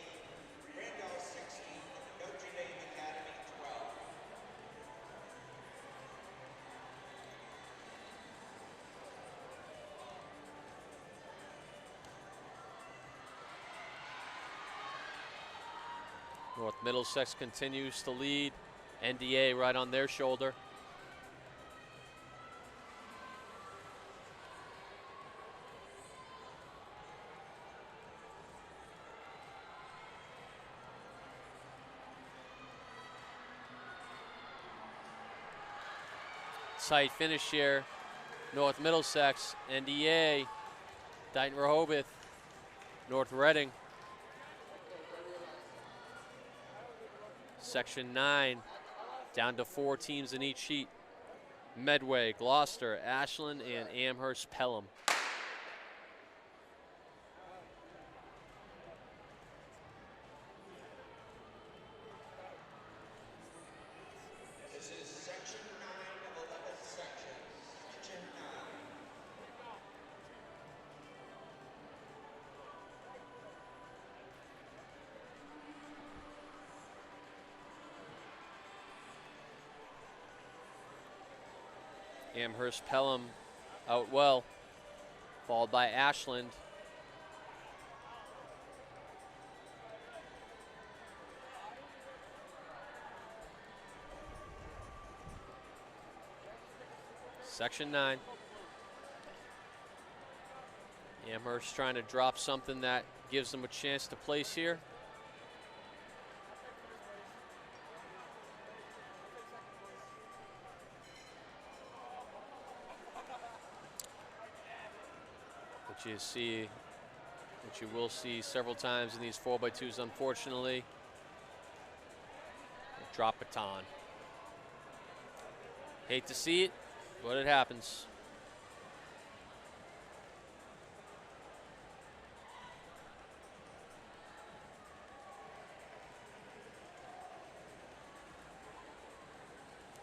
Randolph 16. Notre Dame Academy 12. North Middlesex continues to lead. NDA right on their shoulder. Tight finish here. North Middlesex, NDA, Dighton Rehoboth, North Reading. Section 9, down to 4 teams in each heat. Medway, Gloucester, Ashland, and Amherst Pelham. This is section 9 of 11 sections. Section 9. Amherst Pelham out well, followed by Ashland. Section 9. Amherst trying to drop something that gives them a chance to place here. Which you will see several times in these 4x2s, unfortunately. Drop baton. Hate to see it, but it happens.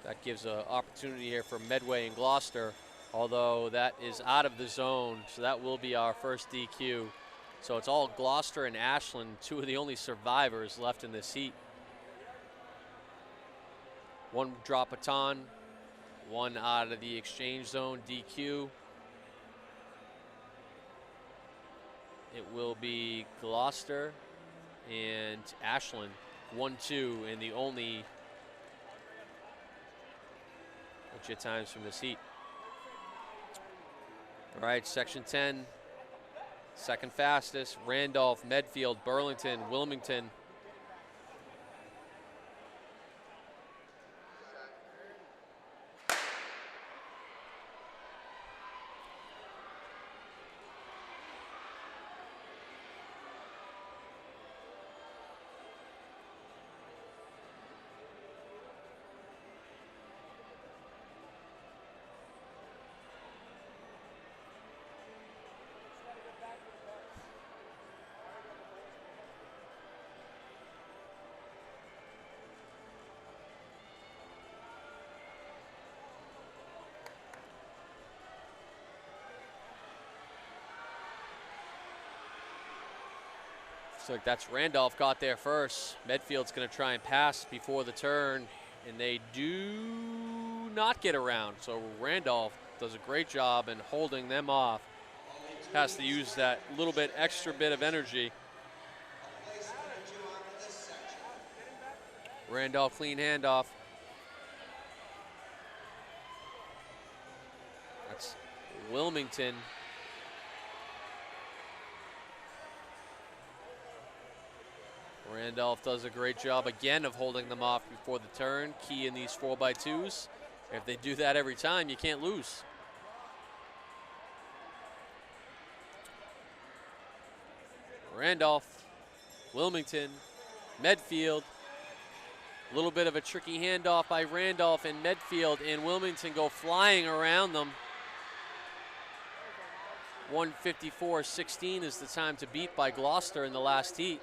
That gives an opportunity here for Medway and Gloucester, although that is out of the zone, so that will be our first DQ. So it's all Gloucester and Ashland, 2 of the only survivors left in this heat. 1 drop baton, 1 out of the exchange zone, DQ. It will be Gloucester and Ashland, 1-2, and the only legit times from this heat. All right, section 10, second fastest, Randolph, Medfield, Burlington, Wilmington. Looks like that's Randolph got there first. Medfield's going to try and pass before the turn, and they do not get around. So Randolph does a great job in holding them off. Has to use that little bit extra bit of energy. Randolph clean handoff. That's Wilmington. Randolph does a great job again of holding them off before the turn. Key in these 4x2s. If they do that every time, you can't lose. Randolph, Wilmington, Medfield. A little bit of a tricky handoff by Randolph, and Medfield and Wilmington go flying around them. 1:54.16 is the time to beat by Gloucester in the last heat.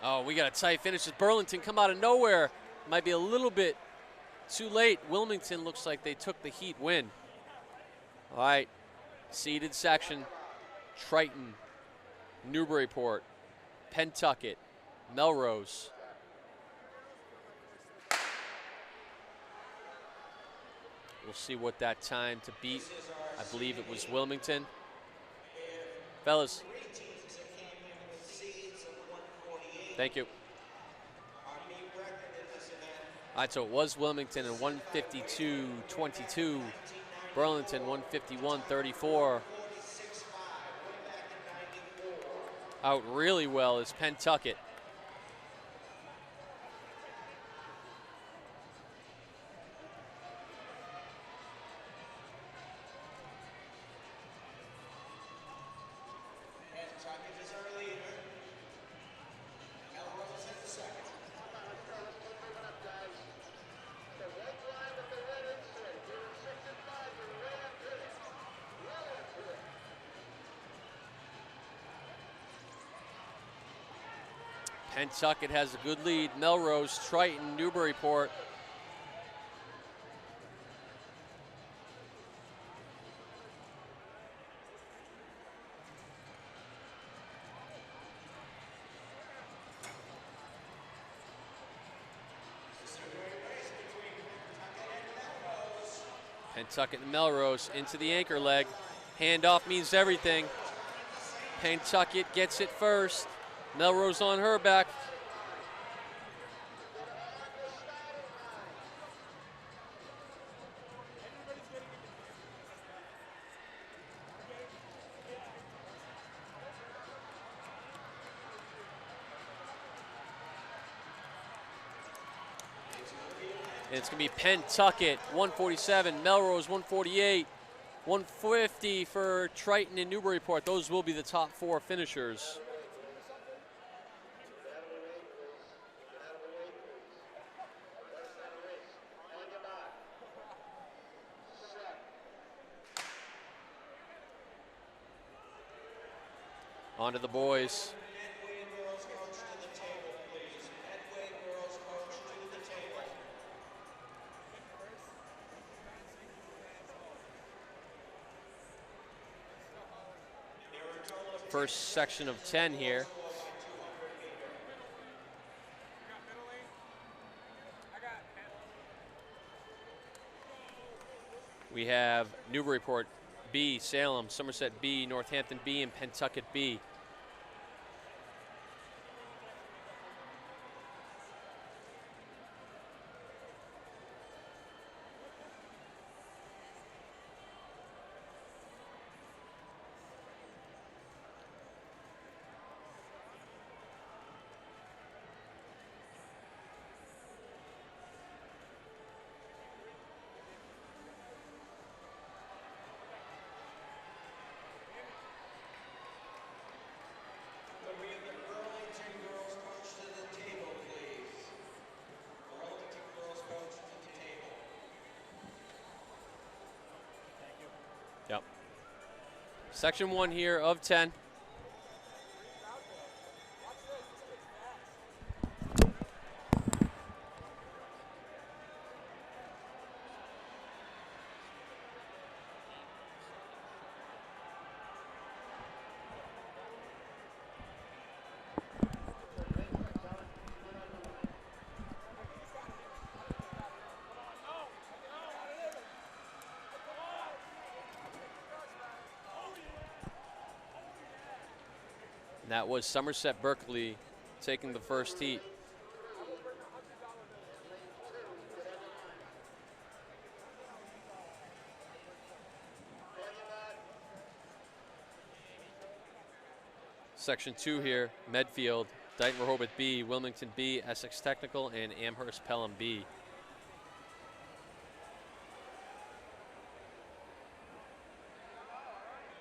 Oh, we got a tight finish as Burlington come out of nowhere. Might be a little bit too late. Wilmington looks like they took the heat win. All right, seeded section. Triton, Newburyport, Pentucket, Melrose. We'll see what that time to beat. I believe it was Wilmington. Fellas. Thank you. All right, so it was Wilmington in 152.22. Burlington 151.34. Out really well is Pentucket. Pentucket has a good lead. Melrose, Triton, Newburyport. Pentucket and Melrose into the anchor leg. Handoff means everything. Pentucket gets it first. Melrose on her back. And it's going to be Pentucket, 147, Melrose, 148, 150 for Triton and Newburyport. Those will be the top four finishers. On to the boys. First section of 10 here. We have Newburyport B, Salem, Somerset B, Northampton B, and Pentucket B. Yep. Section 1 here of 10. And that was Somerset Berkeley taking the first heat. Section 2 here, Medfield, Dighton Rehoboth B, Wilmington B, Essex Technical, and Amherst Pelham B.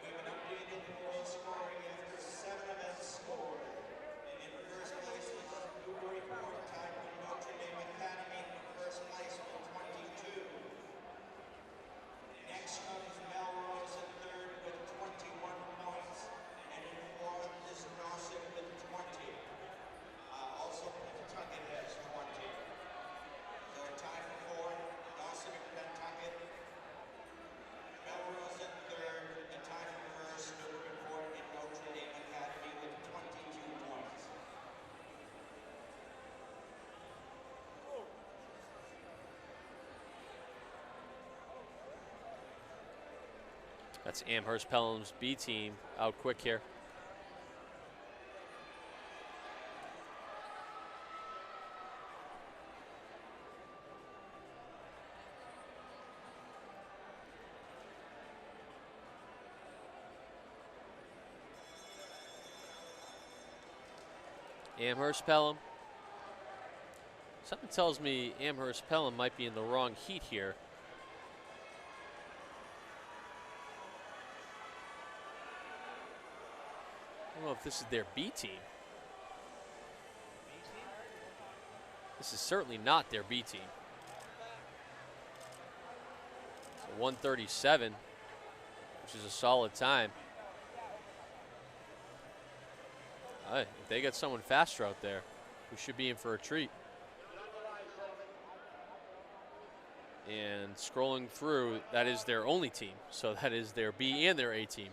We have an updated world scoring after 7 events scored. In first place was Newburyport, tied with Notre Dame Academy for first place with 22. Next comes Melrose in third with 21 points. And in fourth is Nauset with 20. Also, Pentucket has 20. So a tie for fourth, Nauset and Pentucket. Melrose in third, a tie for first, Newburyport and Notre Dame Academy with 22 points. That's Amherst Pelham's B team out quick here. Amherst Pelham. Something tells me Amherst Pelham might be in the wrong heat here. I don't know if this is their B team. This is certainly not their B team. So 137, which is a solid time. If they got someone faster out there, we should be in for a treat. And scrolling through, that is their only team. So that is their B and their A team.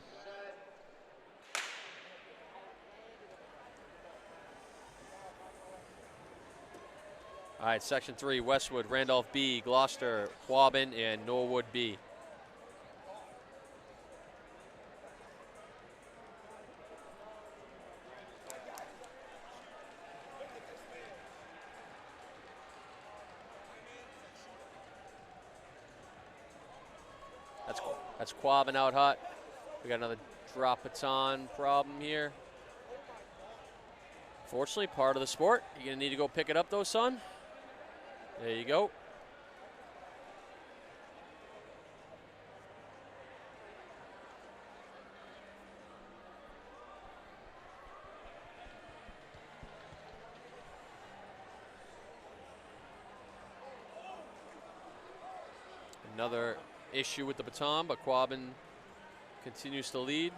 All right, Section 3, Westwood, Randolph B, Gloucester, Quabbin, and Norwood B. That's Quabbin out hot. We got another drop baton problem here. Fortunately, part of the sport. You're gonna need to go pick it up though, son. There you go. Another issue with the baton, but Quabbin continues to lead.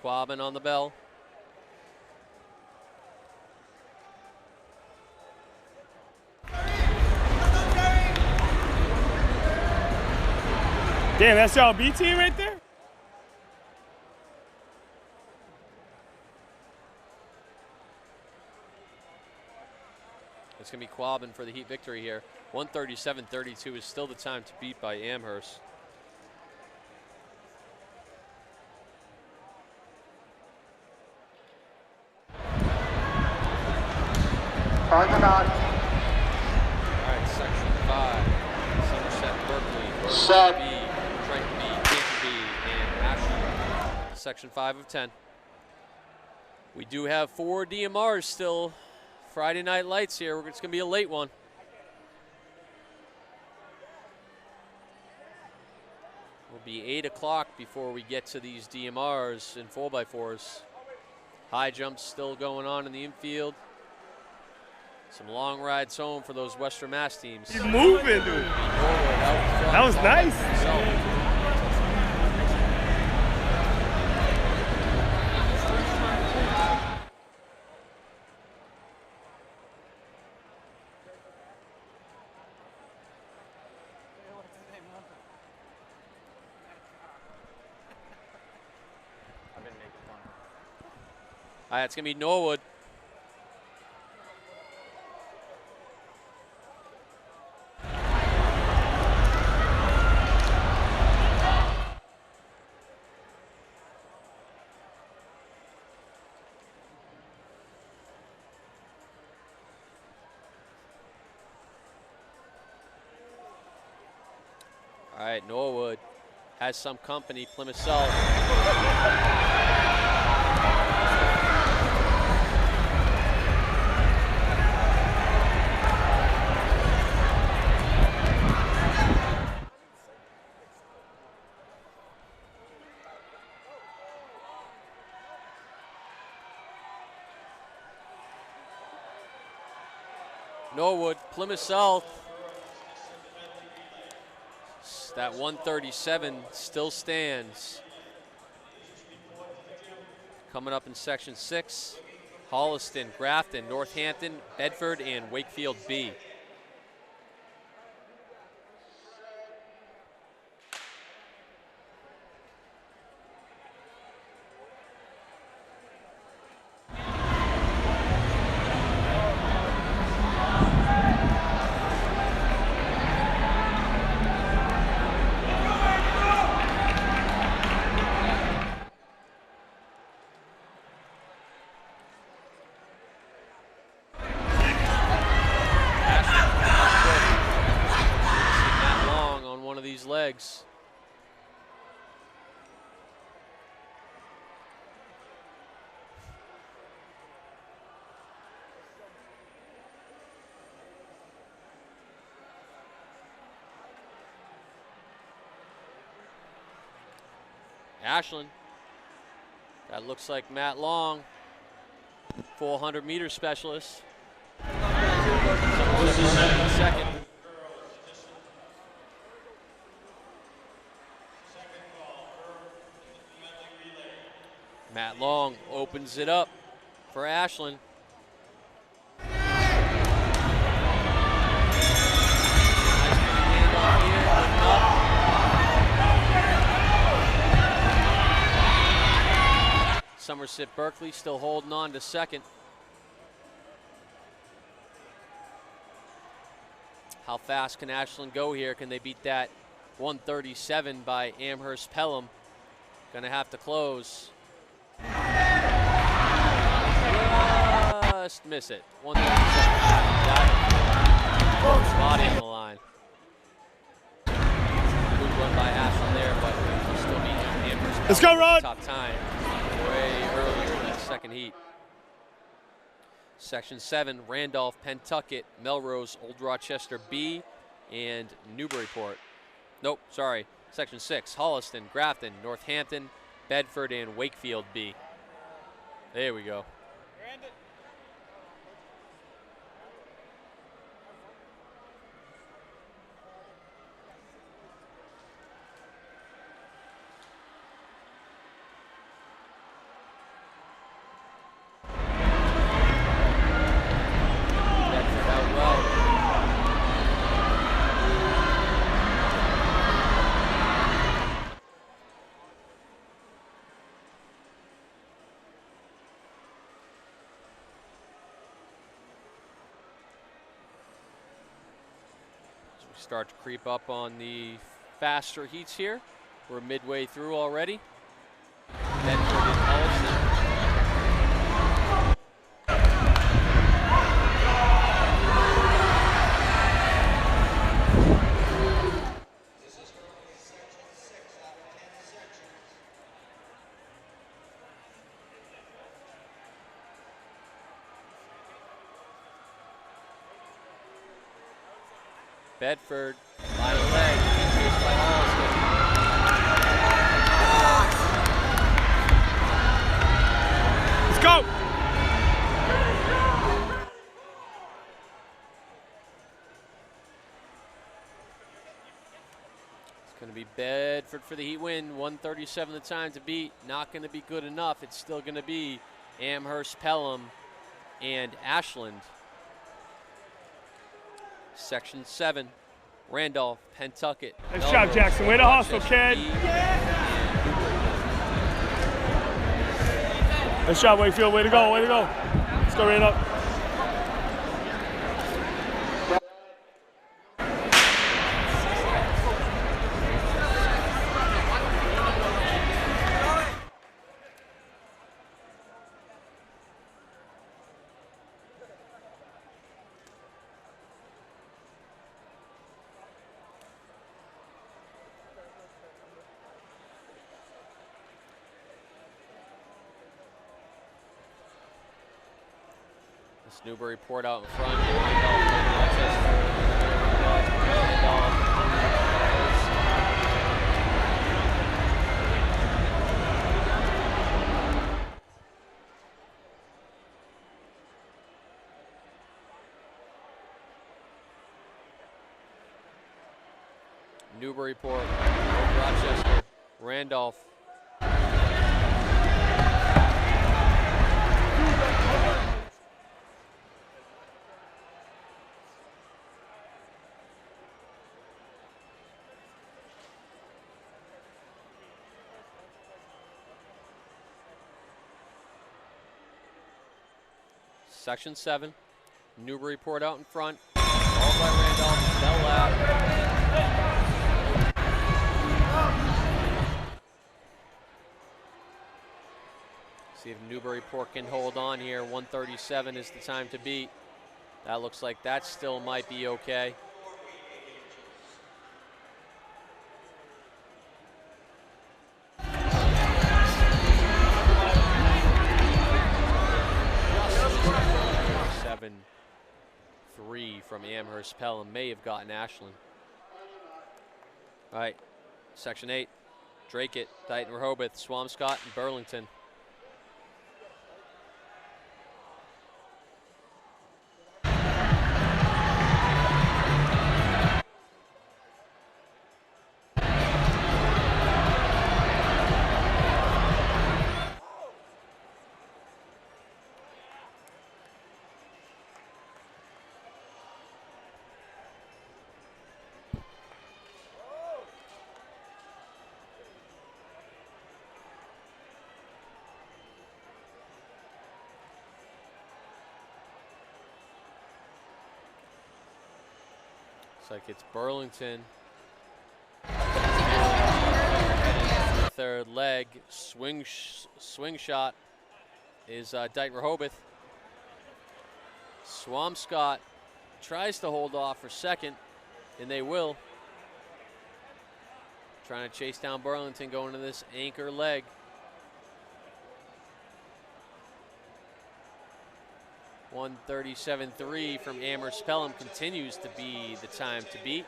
Quabbin on the bell. Damn, that's y'all B team right there? It's going to be Quabbin for the Heat victory here. 137-32 is still the time to beat by Amherst. Timeout. All right, Section 5. Somerset, Berkeley, Set. B, Trenton B, Dayton B, and Ashland. Section 5 of 10. We do have 4 DMRs still. Friday night lights here. It's going to be a late one. It'll be 8 o'clock before we get to these DMRs in 4x4s. High jumps still going on in the infield. Some long rides home for those Western Mass teams. He's moving, dude. That was nice. All right, it's going to be Norwood. All right, Norwood has some company, Plymouth South. Norwood, Plymouth South. That 137 still stands. Coming up in Section 6, Holliston, Grafton, Northampton, Bedford, and Wakefield B. Legs. Ashland. That looks like Matt Long, 400-meter specialist. Second. Matt Long opens it up for Ashland. Nice handoff here, Somerset Berkeley still holding on to second. How fast can Ashland go here? Can they beat that 137 by Amherst Pelham? Gonna have to close. Just miss it. 137. Body on the line. Good run by Ashland there, but he'll still be Amherst. Let's go, Rod! Top time way earlier in that second heat. Section 7, Randolph, Pentucket, Melrose, Old Rochester B, and Newburyport. Nope, sorry. Section 6, Holliston, Grafton, Northampton, Bedford, and Wakefield B. There we go. Bedford out well. Start to creep up on the faster heats here. We're midway through already. Bedford and Holliston. Bedford, line of leg, chased by Holliston. Let's go! It's going to be Bedford for the heat win. 137 the time to beat. Not going to be good enough. It's still going to be Amherst, Pelham, and Ashland. Section 7, Randolph, Pentucket. Nice job, Jackson. Way to hustle, kid. Nice job, Wakefield. Way to go, way to go. Let's go right up. This Newburyport out in front. Rochester. Newburyport, Rochester, Randolph. Section 7, Newburyport out in front, followed by Randolph, Bell Lab. See if Newburyport can hold on here. 137 is the time to beat. That looks like that still might be okay. From Amherst Pelham may have gotten Ashland. All right, Section 8, Drake it, Dighton Rehoboth, Swampscott, and Burlington. Looks like it's Burlington. Third leg, swing shot is Dighton Rehoboth. Swampscott tries to hold off for second, and they will. Trying to chase down Burlington going to this anchor leg. .137.3 from Amherst Pelham continues to be the time to beat.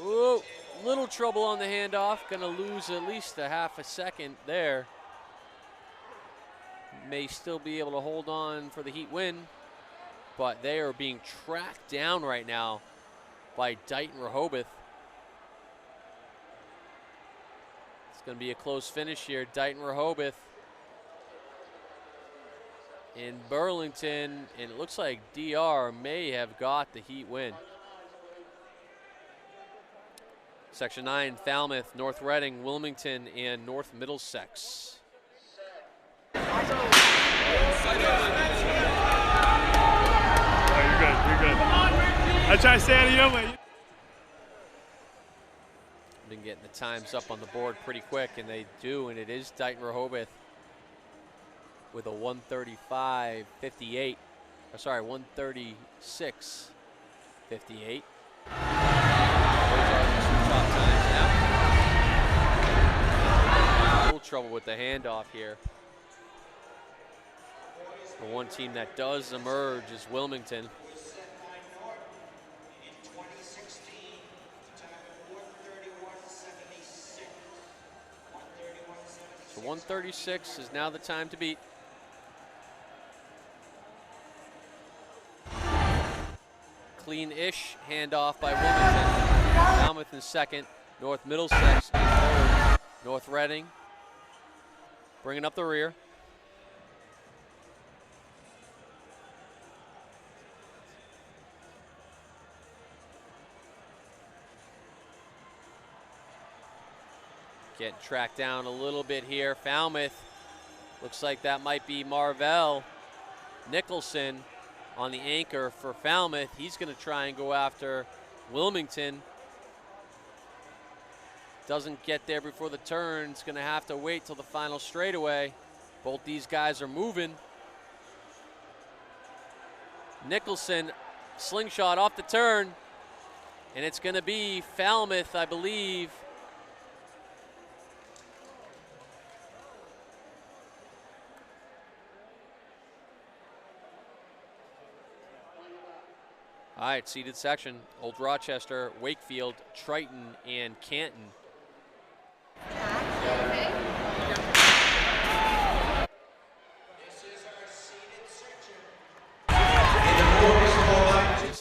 Ooh, little trouble on the handoff. Gonna lose at least a half a second there. May still be able to hold on for the Heat win, but they are being tracked down right now by Dighton Rehoboth. It's gonna be a close finish here. Dighton Rehoboth in Burlington, and it looks like DR may have got the Heat win. Section 9, Falmouth, North Reading, Wilmington, and North Middlesex. Oh, you're good, you're good. I try to stay out of your way. Been getting the times up on the board pretty quick, and they do, and it is Dighton Rehoboth with a 135.58, or sorry, 136.58. Those are the two top times now. A little trouble with the handoff here. The one team that does emerge is Wilmington. So 136 is now the time to beat. Clean-ish handoff by Wilmington. Falmouth in second, North Middlesex in third. North Reading bringing up the rear. Getting tracked down a little bit here. Falmouth, looks like that might be Marvell Nicholson on the anchor for Falmouth. He's going to try and go after Wilmington. Doesn't get there before the turn. It's going to have to wait till the final straightaway. Both these guys are moving. Nicholson, slingshot off the turn. And it's going to be Falmouth, I believe. All right, seeded section. Old Rochester, Wakefield, Triton, and Canton.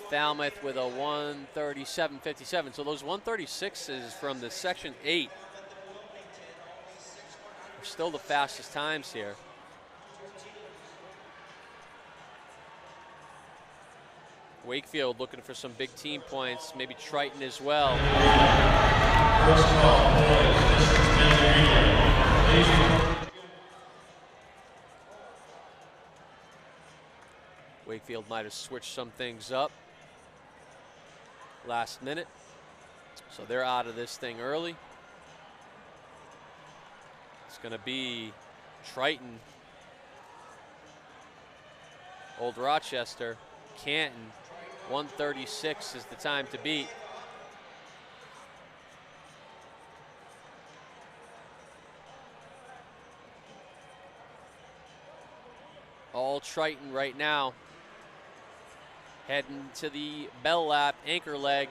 Falmouth with a 137.57. So those 136s from the Section 8 are still the fastest times here. Wakefield looking for some big team points, maybe Triton as well. First call, boys, distance relay. Wakefield might have switched some things up last minute, so they're out of this thing early. It's going to be Triton, Old Rochester, Canton. 136 is the time to beat. All Triton right now. Heading to the bell lap, anchor leg.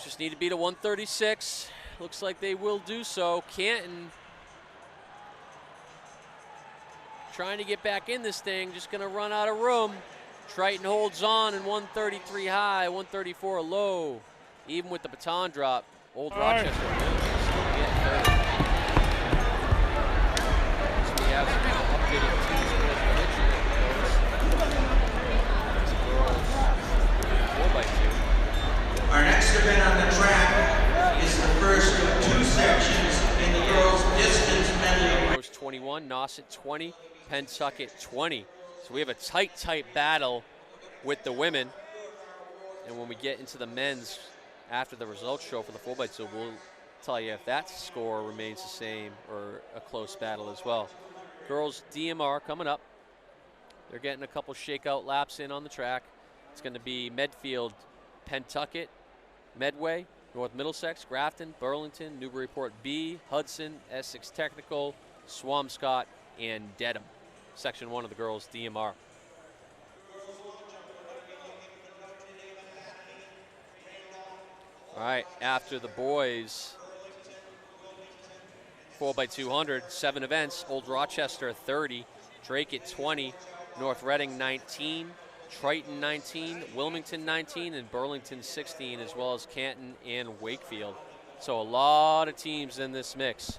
Just need to beat a 136. Looks like they will do so. Canton trying to get back in this thing, just gonna run out of room. Triton holds on in 133 high, 134 low. Even with the baton drop, Old Rochester still getting third. So we have some updated team scores prediction. 4x2. Our next event on the track is the first of two sections in the girls' distance medley. 21, Nauset 20, Pentucket 20. So we have a tight battle with the women. And when we get into the men's after the results show for the 4x2, we'll tell you if that score remains the same or a close battle as well. Girls DMR coming up. They're getting a couple shakeout laps in on the track. It's going to be Medfield, Pentucket, Medway, North Middlesex, Grafton, Burlington, Newburyport B, Hudson, Essex Technical, Swampscott, and Dedham. Section 1 of the girls DMR. All right, after the boys 4x200, 7 events. Old Rochester 30, Drake at 20, North Reading 19, Triton 19, Wilmington 19, and Burlington 16, as well as Canton and Wakefield. So a lot of teams in this mix.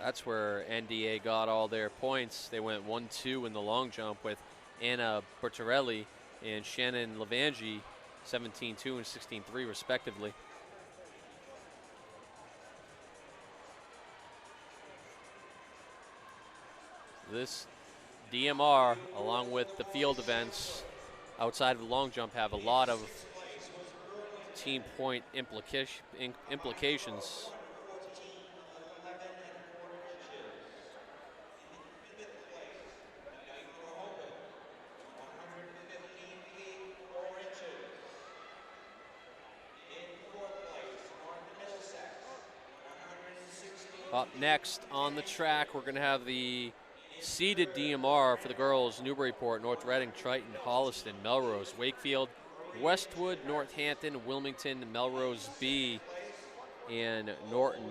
That's where NDA got all their points. They went 1-2 in the long jump with Anna Bertarelli and Shannon Levangie, 17-2 and 16-3 respectively. This DMR, along with the field events outside of the long jump, have a lot of team point implications. Up next on the track, we're going to have the seeded DMR for the girls: Newburyport, North Reading, Triton, Holliston, Melrose, Wakefield, Westwood, Northampton, Wilmington, Melrose B, and Norton.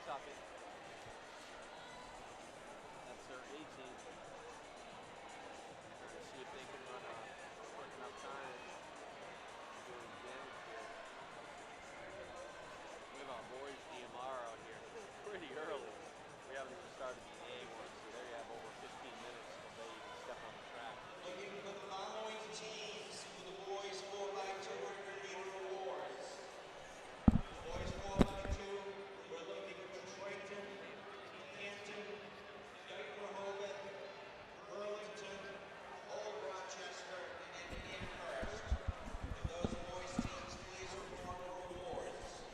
That's their 18th. See if they can run a quick enough time. Doing damage here. We have our boys DMR out here pretty early. We haven't even started the A one, so there you have over 15 minutes until they even step on the track. Looking for the following teams for the boys 4x200 meter awards. Boys 4x2, we're looking for Triton, Hampton, Dayton, Rehoboth, Burlington, Old Rochester, and Amherst. If those boys teams please report for awards.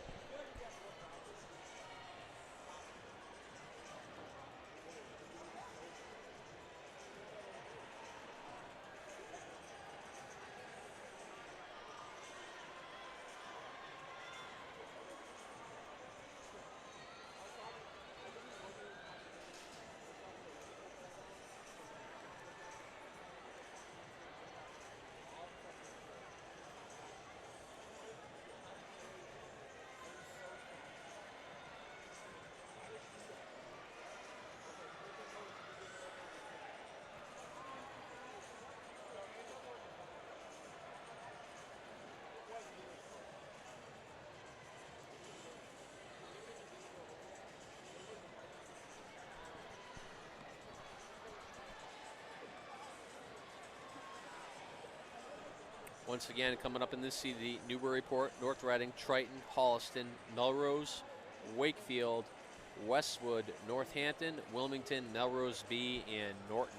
Once again, coming up in this CD, Newburyport, North Reading, Triton, Holliston, Melrose, Wakefield, Westwood, Northampton, Wilmington, Melrose B, and Norton.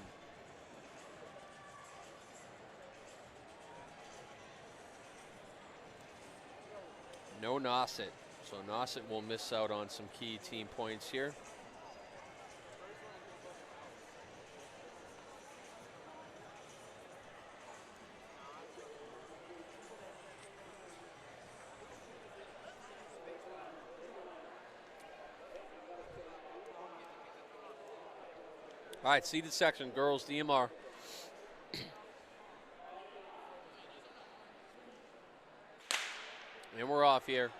No Nauset, so Nauset will miss out on some key team points here. All right, seeded section, girls DMR. And we're off here.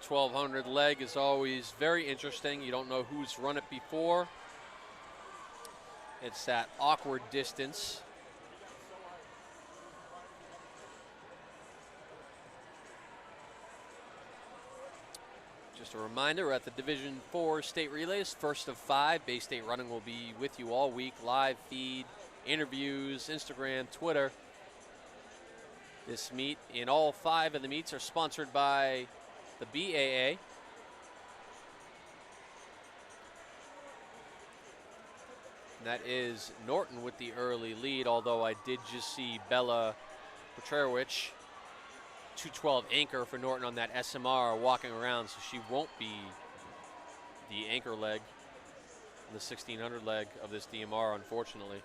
1200 leg is always very interesting. You don't know who's run it before. It's that awkward distance. Just a reminder, we're at the Division 4 state relays, first of 5. Bay State Running will be with you all week. Live feed, interviews, Instagram, Twitter. This meet and all 5 of the meets are sponsored by the BAA. And that is Norton with the early lead, although I did just see Bella Petrowicz, 212 anchor for Norton on that SMR walking around, so she won't be the anchor leg. in the 1600 leg of this DMR, unfortunately.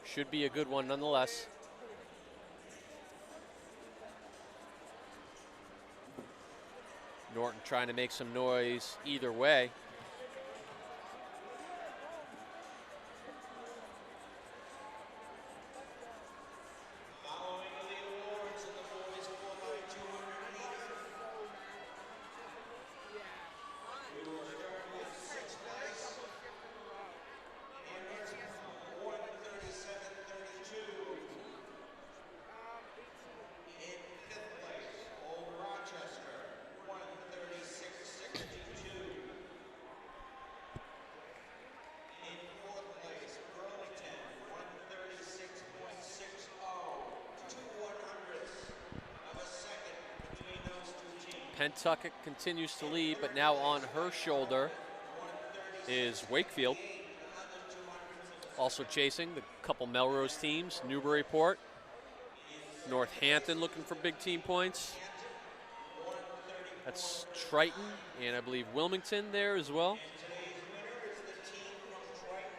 Should be a good one nonetheless. Norton trying to make some noise either way. Following the awards in the boys 4x200 meter. We will start with 6th place. Anders 1:37.32. In 5th place, Old Rochester 1:36.62. In 4th place, Burlington 1:36.60. 2/100ths of a second between those two teams. Pentucket continues to lead, but now on her shoulder is Wakefield. Also chasing the couple Melrose teams, Newburyport, Northampton looking for big team points. That's Triton, and I believe Wilmington there as well. And today's winner is the team from Triton.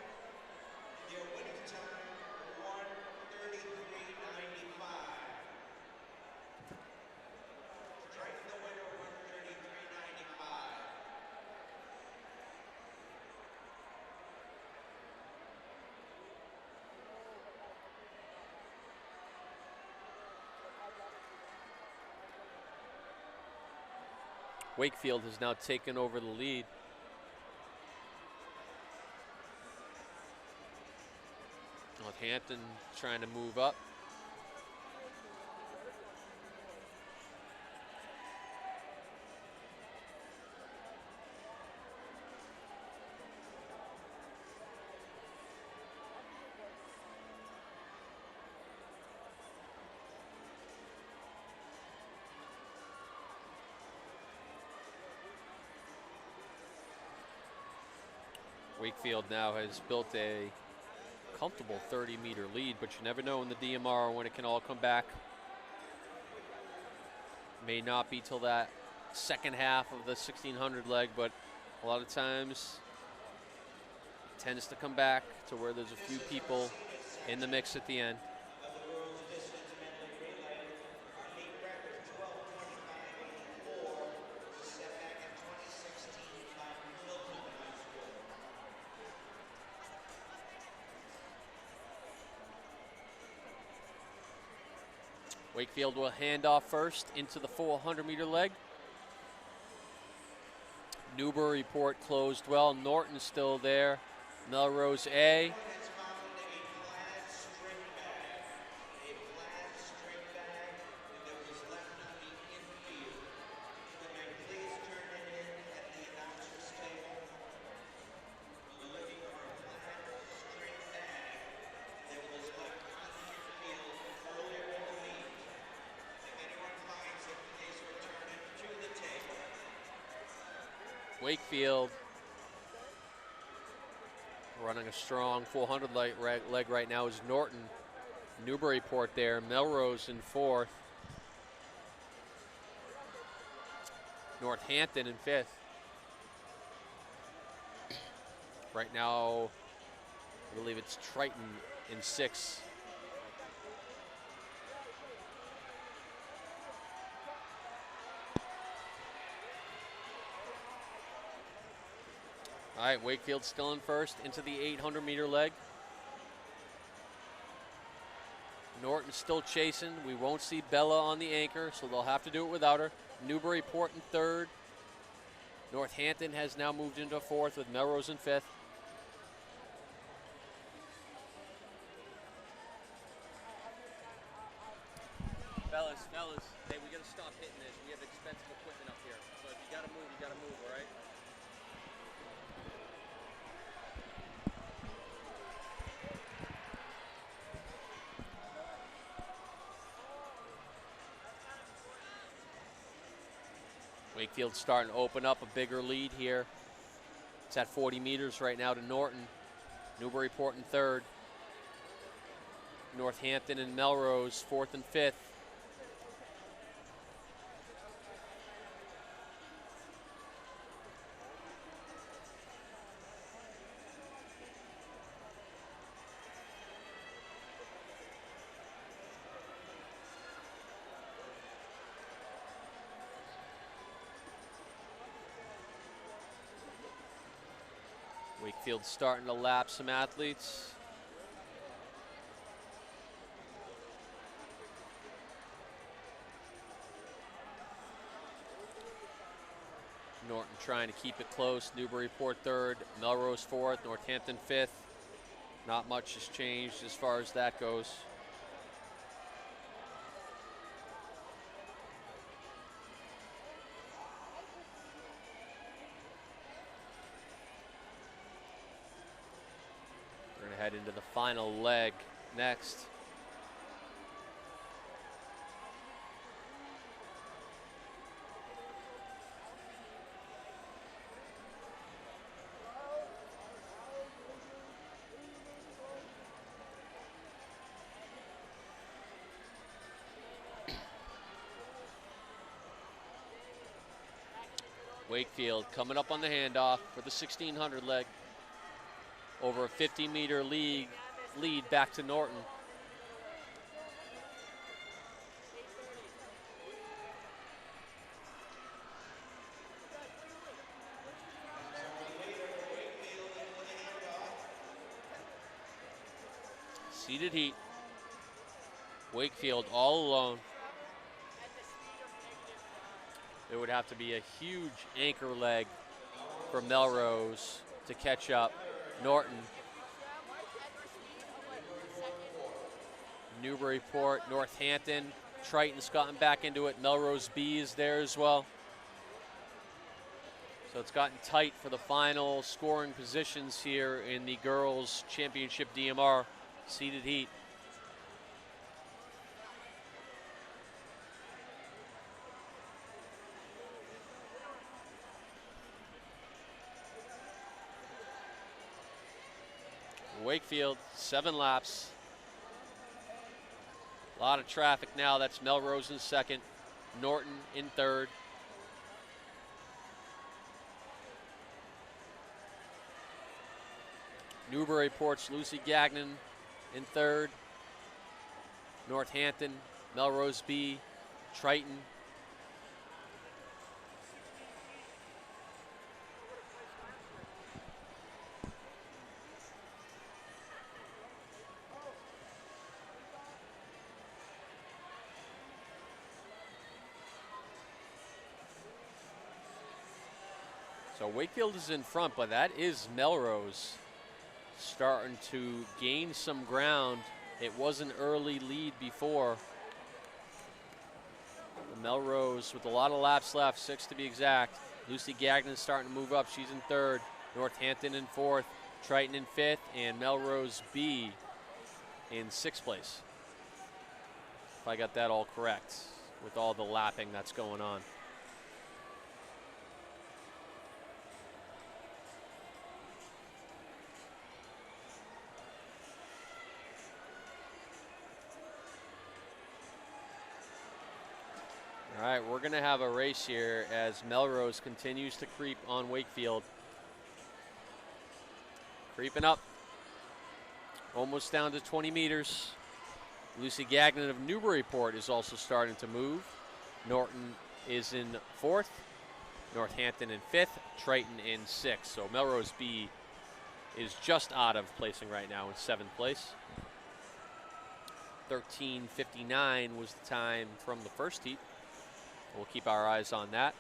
Their winning time 1:33.95. Triton the winner 1:33.95. Wakefield has now taken over the lead. Northampton trying to move up. Wakefield now has built a comfortable 30-meter lead, but you never know in the DMR when it can all come back. May not be till that second half of the 1600 leg, but a lot of times it tends to come back to where there's a few people in the mix at the end. Of the girls' distance medley relay, a meet record 12:25.84 was set back in 2016 by Milton High School. Wakefield will hand off first into the 400-meter leg. Newburyport closed well. Norton's still there. Melrose A. Has found a plaid string bag. A plaid string bag that was left on the infield. Could they please turn it in at the announcer's table? We're looking for a plaid string bag that was left on the infield earlier in the meet. If anyone finds it, please return it to the table. Wakefield running a strong 400 leg right now is Norton. Newburyport there. Melrose in fourth. Northampton in fifth. Right now, I believe it's Triton in sixth. All right, Wakefield still in first into the 800-meter leg. Norton still chasing. We won't see Bella on the anchor, so they'll have to do it without her. Newburyport in third. Northampton has now moved into fourth with Melrose in fifth. Fellas, hey, we gotta stop hitting this. We have expensive equipment up here. So if you gotta move, all right? Wakefield starting to open up a bigger lead here. It's at 40 meters right now to Norton. Newburyport in third. Northampton and Melrose, 4th and 5th. Wakefield starting to lap some athletes. Norton trying to keep it close. Newburyport 3rd, Melrose 4th, Northampton 5th. Not much has changed as far as that goes. We're going to head into the final leg next. Wakefield coming up on the handoff for the 1600 leg. Over a 50-meter lead back to Norton. Seated heat. Wakefield all alone. There would have to be a huge anchor leg for Melrose to catch up. Norton. Newburyport, Northampton. Triton's gotten back into it. Melrose B is there as well. So it's gotten tight for the final scoring positions here in the girls' championship DMR seeded heat. Wakefield, 7 laps. A lot of traffic now. That's Melrose in 2nd, Norton in 3rd. Newburyport's Lucy Gagnon in 3rd. Northampton, Melrose B, Triton. So Wakefield is in front, but that is Melrose starting to gain some ground. It was an early lead before. Melrose with a lot of laps left, 6 to be exact. Lucy Gagnon starting to move up. She's in 3rd. Northampton in 4th. Triton in 5th. And Melrose B in 6th place. If I got that all correct with all the lapping that's going on. All right, we're going to have a race here as Melrose continues to creep on Wakefield. Creeping up, almost down to 20 meters. Lucy Gagnon of Newburyport is also starting to move. Norton is in 4th, Northampton in 5th, Triton in 6th. So Melrose B is just out of placing right now in 7th place. 13:59 was the time from the first heat. We'll keep our eyes on that.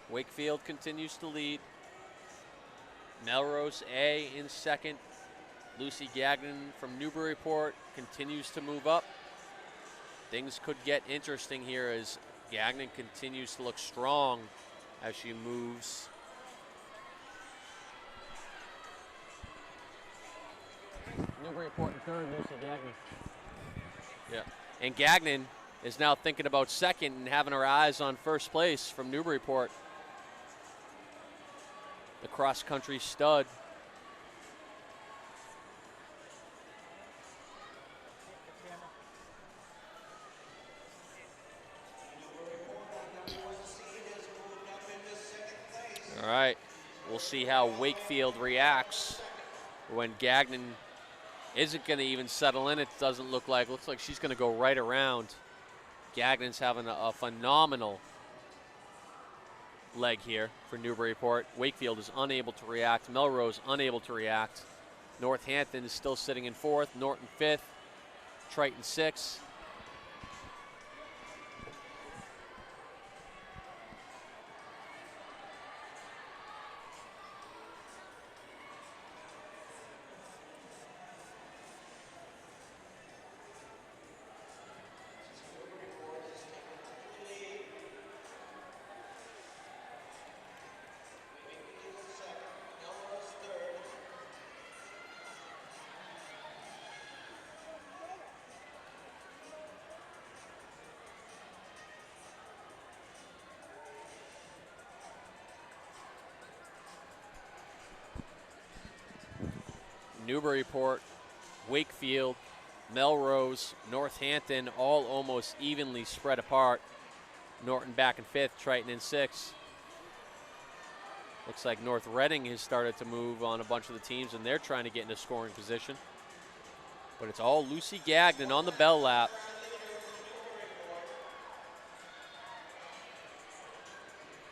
Wakefield continues to lead. Melrose A in 2nd. Lucy Gagnon from Newburyport continues to move up. Things could get interesting here as Gagnon continues to look strong as she moves. Newburyport in 3rd, Lucy Gagnon. Yeah, and Gagnon is now thinking about 2nd and having her eyes on 1st place from Newburyport. The cross-country stud All right, we'll see how Wakefield reacts when Gagnon isn't going to even settle in. It doesn't look like. Looks like she's going to go right around. Gagnon's having a phenomenal leg here for Newburyport. Wakefield is unable to react. Melrose unable to react. Northampton is still sitting in 4th. Norton 5th. Triton 6th. Newburyport, Wakefield, Melrose, Northampton, all almost evenly spread apart. Norton back in 5th, Triton in 6th. Looks like North Reading has started to move on a bunch of the teams, and they're trying to get into scoring position. But it's all Lucy Gagnon on the bell lap.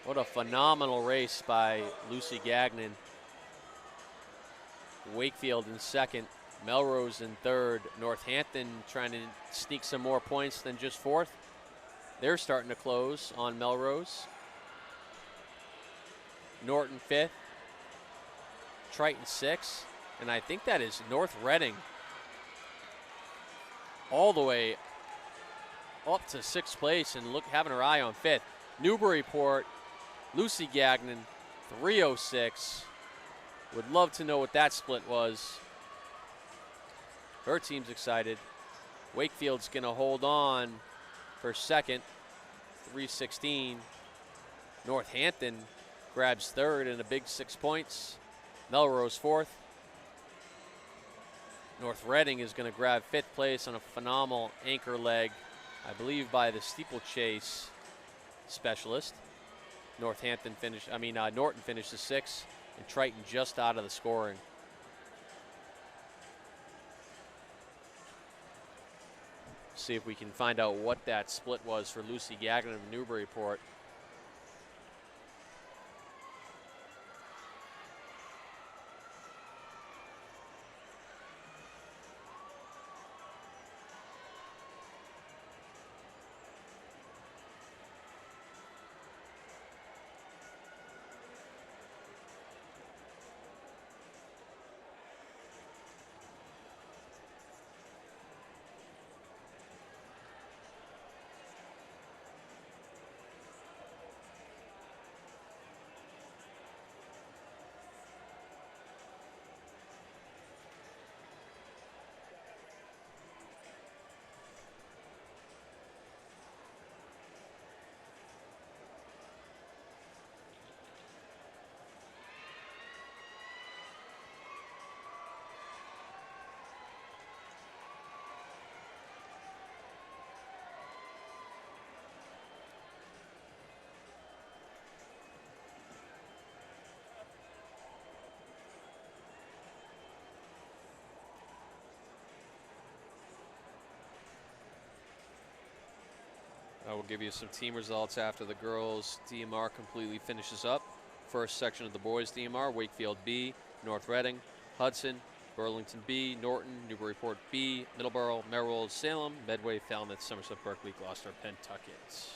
What a phenomenal race by Lucy Gagnon. Wakefield in 2nd, Melrose in 3rd, Northampton trying to sneak some more points than just 4th. They're starting to close on Melrose. Norton 5th, Triton 6th, and I think that is North Reading all the way up to 6th place and having her eye on 5th. Newburyport, Lucy Gagnon, 306. Would love to know what that split was. Her team's excited. Wakefield's going to hold on for 2nd, 316. Northampton grabs 3rd and a big 6 points. Melrose 4th. North Reading is going to grab 5th place on a phenomenal anchor leg, I believe by the steeplechase specialist. Norton finished the 6th. And Triton just out of the scoring. See if we can find out what that split was for Lucy Gagnon of Newburyport. I will give you some team results after the girls' DMR completely finishes up. First section of the boys' DMR, Wakefield B, North Reading, Hudson, Burlington B, Norton, Newburyport B, Middleborough, Melrose, Salem, Medway, Falmouth, Somerset, Berkeley, Gloucester, Pentucket.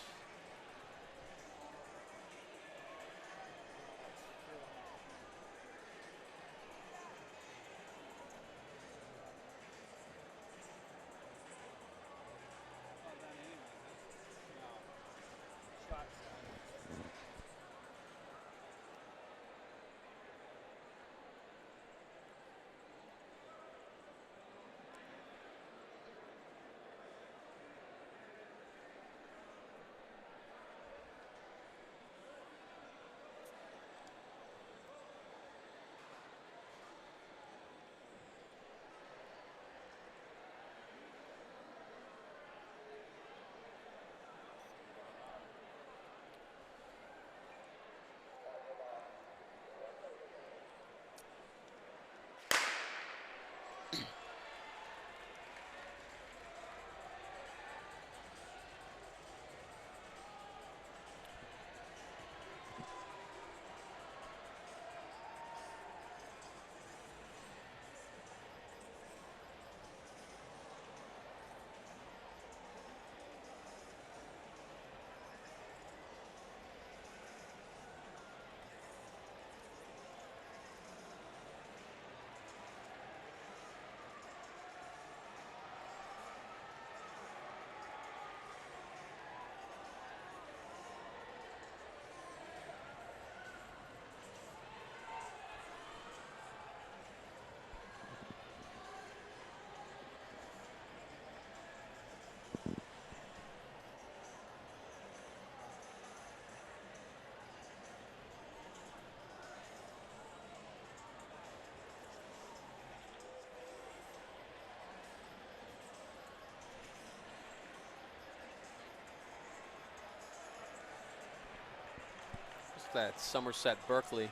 That's Somerset Berkeley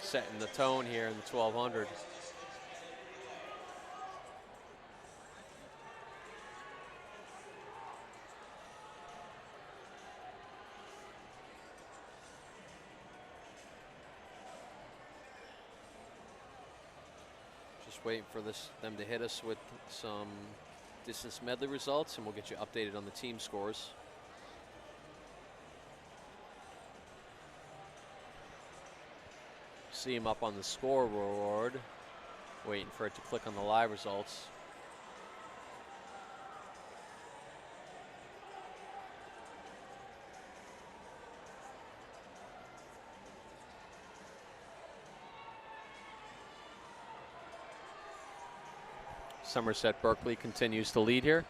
setting the tone here in the 1200. Just waiting for them to hit us with some distance medley results, and we'll get you updated on the team scores. See him up on the scoreboard, waiting for it to click on the live results. Somerset Berkeley continues to lead here.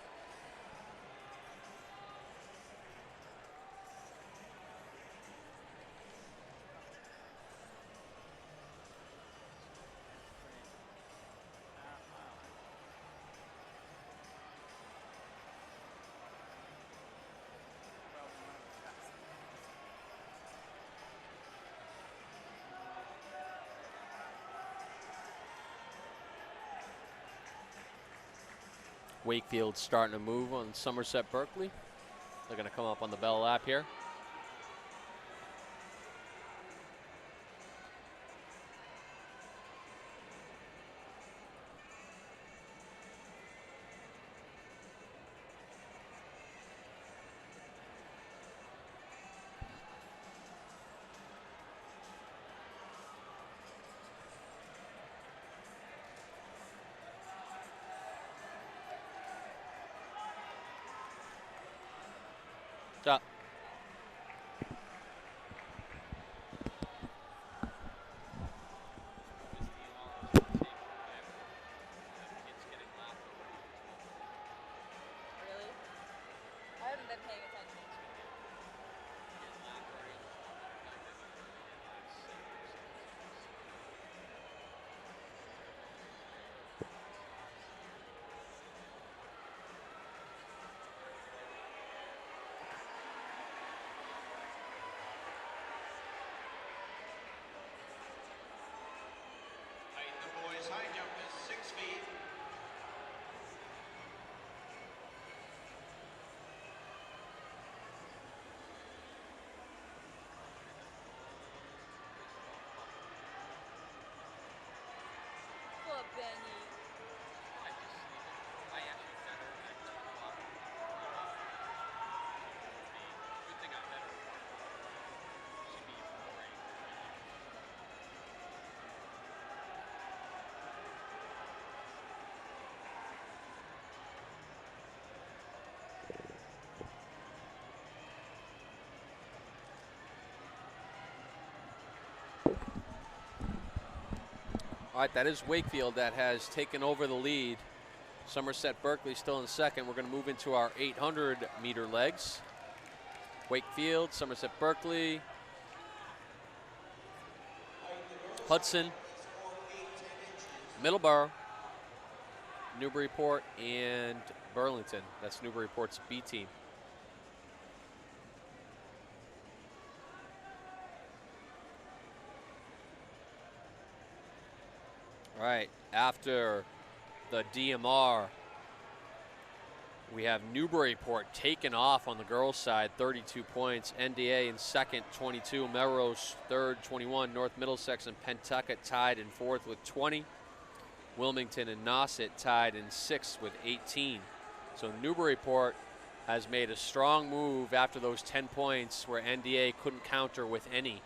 Wakefield starting to move on Somerset Berkeley. They're going to come up on the bell lap here. Stop. Really? I haven't been paying attention. Height of the boys' high jump is 6 feet. Poor Benny. All right, that is Wakefield that has taken over the lead. Somerset Berkeley still in second. We're going to move into our 800-meter legs. Wakefield, Somerset Berkeley, Hudson, Middleborough, Newburyport, and Burlington. That's Newburyport's B team. All right, after the DMR, we have Newburyport taken off on the girls' side, 32 points. NDA in second, 22. Melrose third, 21. North Middlesex and Pentucket tied in fourth with 20. Wilmington and Nauset tied in sixth with 18. So Newburyport has made a strong move after those 10 points where NDA couldn't counter with any.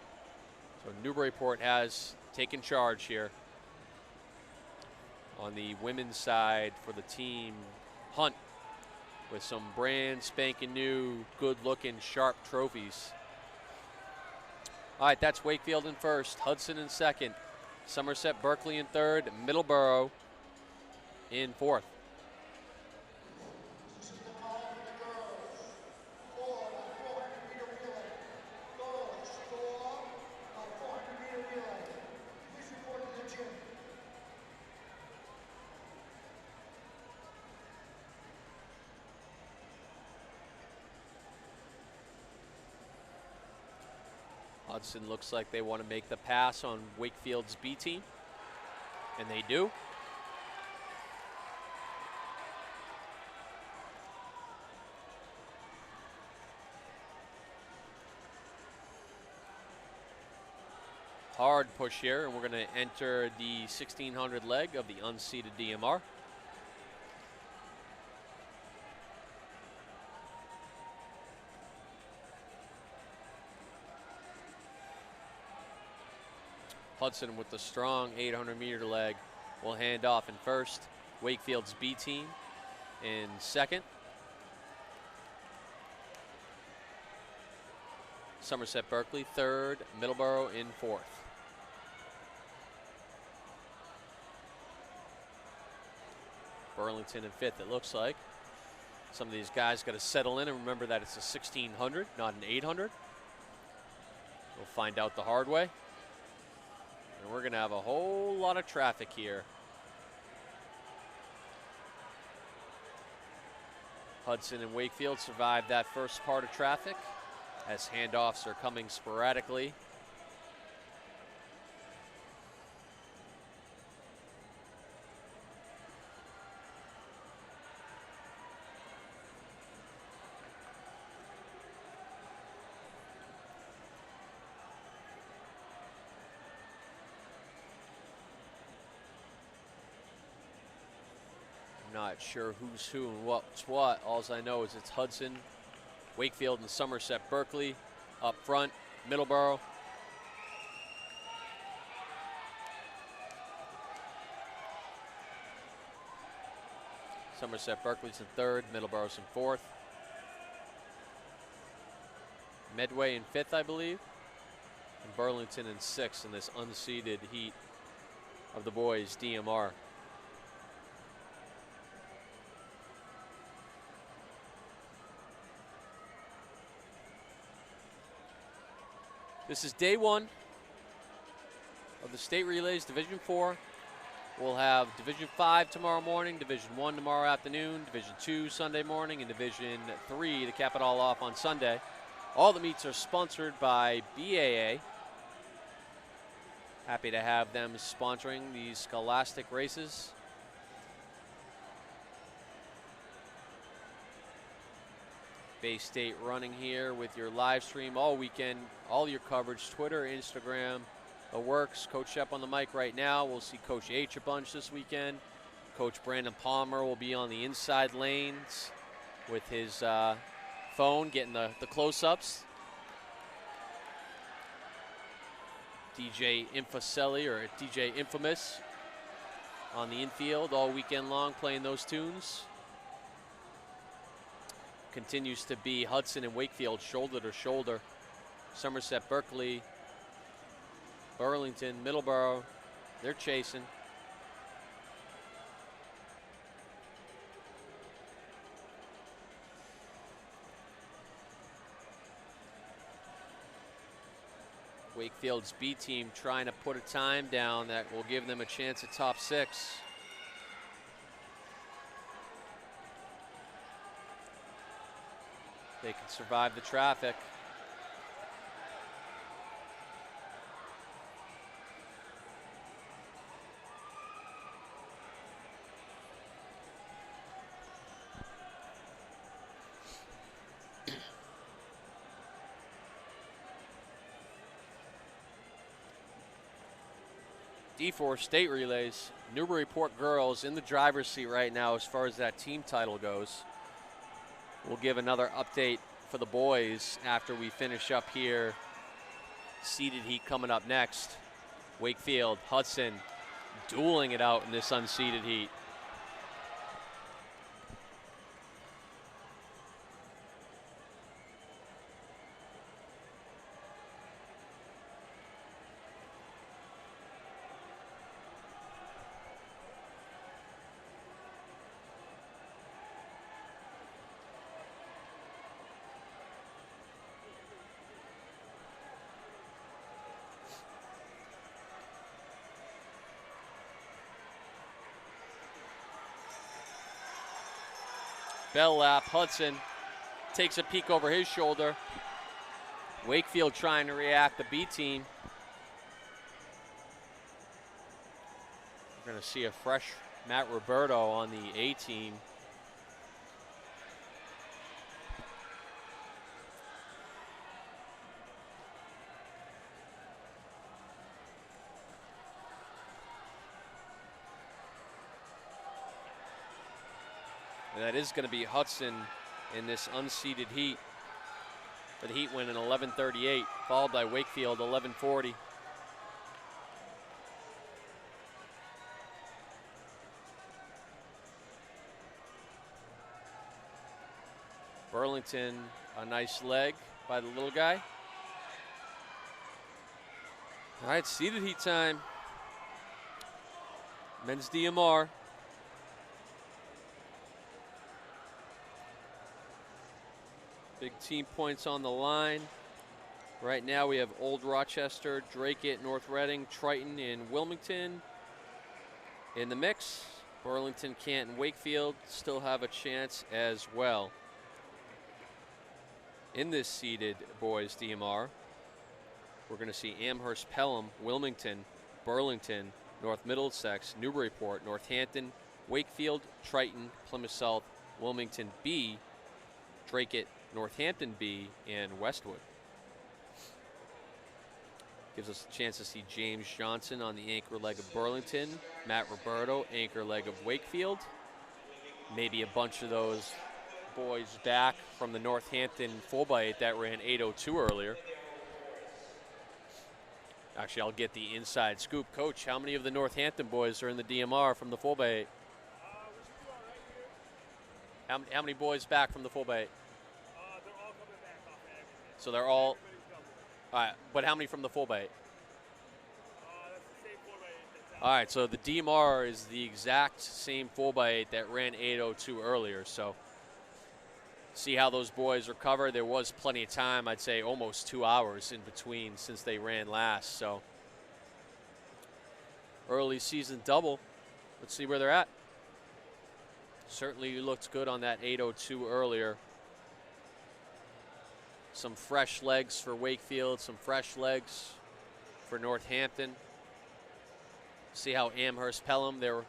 So Newburyport has taken charge here. On the women's side for the team, Hunt with some brand spanking new, good looking, sharp trophies. All right, that's Wakefield in first, Hudson in second, Somerset Berkeley in third, Middleborough in fourth. This is the call for the girls. For the 400-meter relay. Girls, score a 400-meter relay. Please report to the gym. Hudson looks like they want to make the pass on Wakefield's B team, and they do. Hard push here, and we're going to enter the 1600 leg of the unseeded DMR. Hudson with the strong 800-meter leg will hand off in first. Wakefield's B team in second. Somerset Berkeley third, Middleborough in fourth. Burlington in fifth, it looks like. Some of these guys got to settle in and remember that it's a 1600, not an 800. We'll find out the hard way. And we're going to have a whole lot of traffic here. Hudson and Wakefield survived that first part of traffic as handoffs are coming sporadically. Not sure who's who and what's what. All I know is it's Hudson, Wakefield, and Somerset Berkeley up front. Middleborough. Somerset Berkeley's in third, Middleborough's in fourth. Medway in fifth, I believe. And Burlington in sixth in this unseeded heat of the boys' DMR. This is day one of the state relays, Division 4. We'll have Division 5 tomorrow morning, Division 1 tomorrow afternoon, Division 2 Sunday morning, and Division 3 to cap it all off on Sunday. All the meets are sponsored by BAA. Happy to have them sponsoring these scholastic races. Bay State running here with your live stream all weekend, all your coverage, Twitter, Instagram, the works. Coach Shep on the mic right now. We'll see Coach H a bunch this weekend. Coach Brandon Palmer will be on the inside lanes with his phone, getting the close-ups. DJ Infocelli or DJ Infamous on the infield all weekend long playing those tunes. Continues to be Hudson and Wakefield shoulder to shoulder. Somerset Berkeley, Burlington, Middleborough, they're chasing. Wakefield's B team trying to put a time down that will give them a chance at top 6. They can survive the traffic. D4 state relays, Newburyport girls in the driver's seat right now as far as that team title goes. We'll give another update for the boys after we finish up here. Seeded heat coming up next. Wakefield, Hudson, dueling it out in this unseeded heat. Bell lap, Hudson takes a peek over his shoulder. Wakefield trying to react, the B team. We're going to see a fresh Matt Roberto on the A team. And that is going to be Hudson in this unseeded heat. For the Heat win in 11:38, followed by Wakefield 11:40. Burlington, a nice leg by the little guy. All right, seeded heat time. Men's DMR. Big team points on the line. Right now we have Old Rochester, Drake, North Reading, Triton, and Wilmington in the mix. Burlington, Canton, Wakefield still have a chance as well. In this seeded boys DMR, we're going to see Amherst, Pelham, Wilmington, Burlington, North Middlesex, Newburyport, Northampton, Wakefield, Triton, Plymouth South, Wilmington B, Drake, Northampton B, and Westwood. Gives us a chance to see James Johnson on the anchor leg of Burlington, Matt Roberto, anchor leg of Wakefield. Maybe a bunch of those boys back from the Northampton 4x8 that ran 8:02 earlier. Actually, I'll get the inside scoop. Coach, how many of the Northampton boys are in the DMR from the 4x8? How many boys back from the 4x8? They're all coming back off aggregate. So they're all right, but how many from the 4x8? That's the same 4x8 that's out. All right, so the DMR is the exact same 4x8 that ran 8:02 earlier. So see how those boys recover. There was plenty of time, I'd say almost 2 hours in between since they ran last. So early season double. Let's see where they're at. Certainly looked good on that 8:02 earlier. Some fresh legs for Wakefield, some fresh legs for Northampton. See how Amherst Pelham, their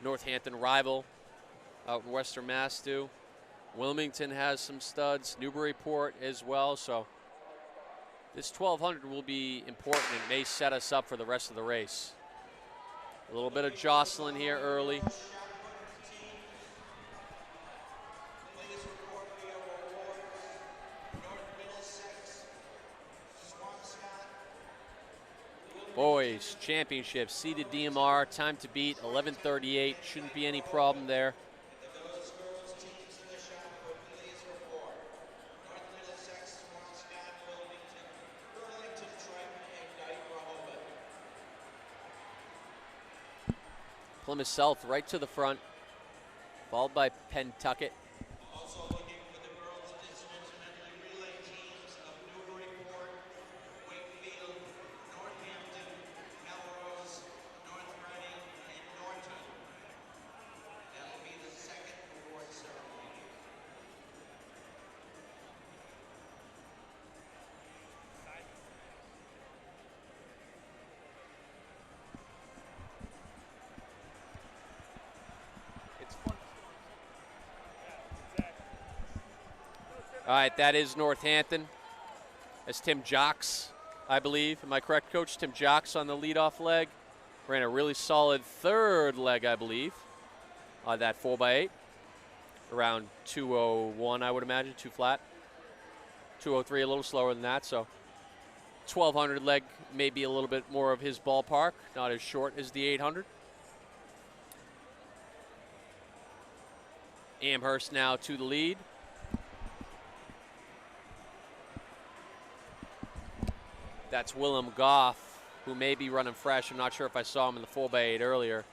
Northampton rival out in Western Mass, do. Wilmington has some studs, Newburyport as well. So this 1200 will be important. It may set us up for the rest of the race. A little bit of jostling here early. Boys Championship, seeded DMR, time to beat 11:38. Shouldn't be any problem there. Plymouth South right to the front, followed by Pentucket. Also looking for the girls' distance medley relay teams of Newburyport, Wakefield, Northampton, Melrose, North Reading, and Norton. That will be the second award ceremony. It's fun. Yeah, exactly. All right, that is Northampton. That's Tim Jocks, I believe. Am I correct, Coach? Tim Jocks on the leadoff leg. Ran a really solid third leg, I believe, on that 4x8. Around 2:01, I would imagine, 2 flat. 2:03, a little slower than that. So 1200 leg, maybe a little bit more of his ballpark, not as short as the 800. Amherst now to the lead. That's Willem Goff, who may be running fresh. I'm not sure if I saw him in the 4x8 earlier.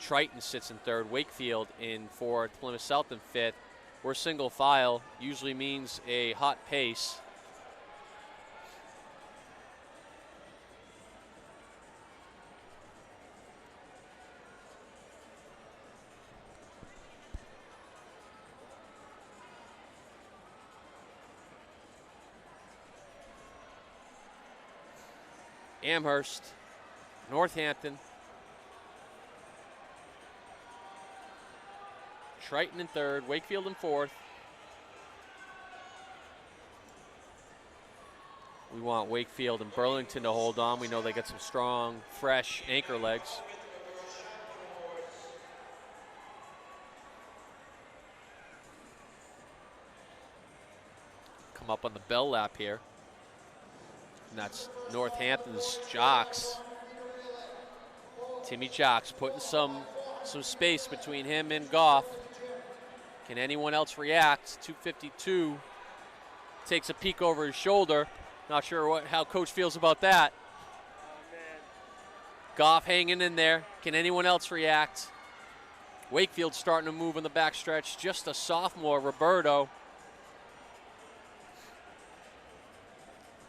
Triton sits in third, Wakefield in fourth, Plymouth South in fifth. We're single file, usually means a hot pace. Amherst, Northampton, Triton in third, Wakefield in fourth. We want Wakefield and Burlington to hold on. We know they got some strong, fresh anchor legs. Come up on the bell lap here. And that's Northampton's Jocks. Timmy Jocks putting some space between him and Goff. Can anyone else react? 252. Takes a peek over his shoulder. Not sure how coach feels about that. Goff hanging in there. Can anyone else react? Wakefield starting to move in the backstretch. Just a sophomore, Roberto.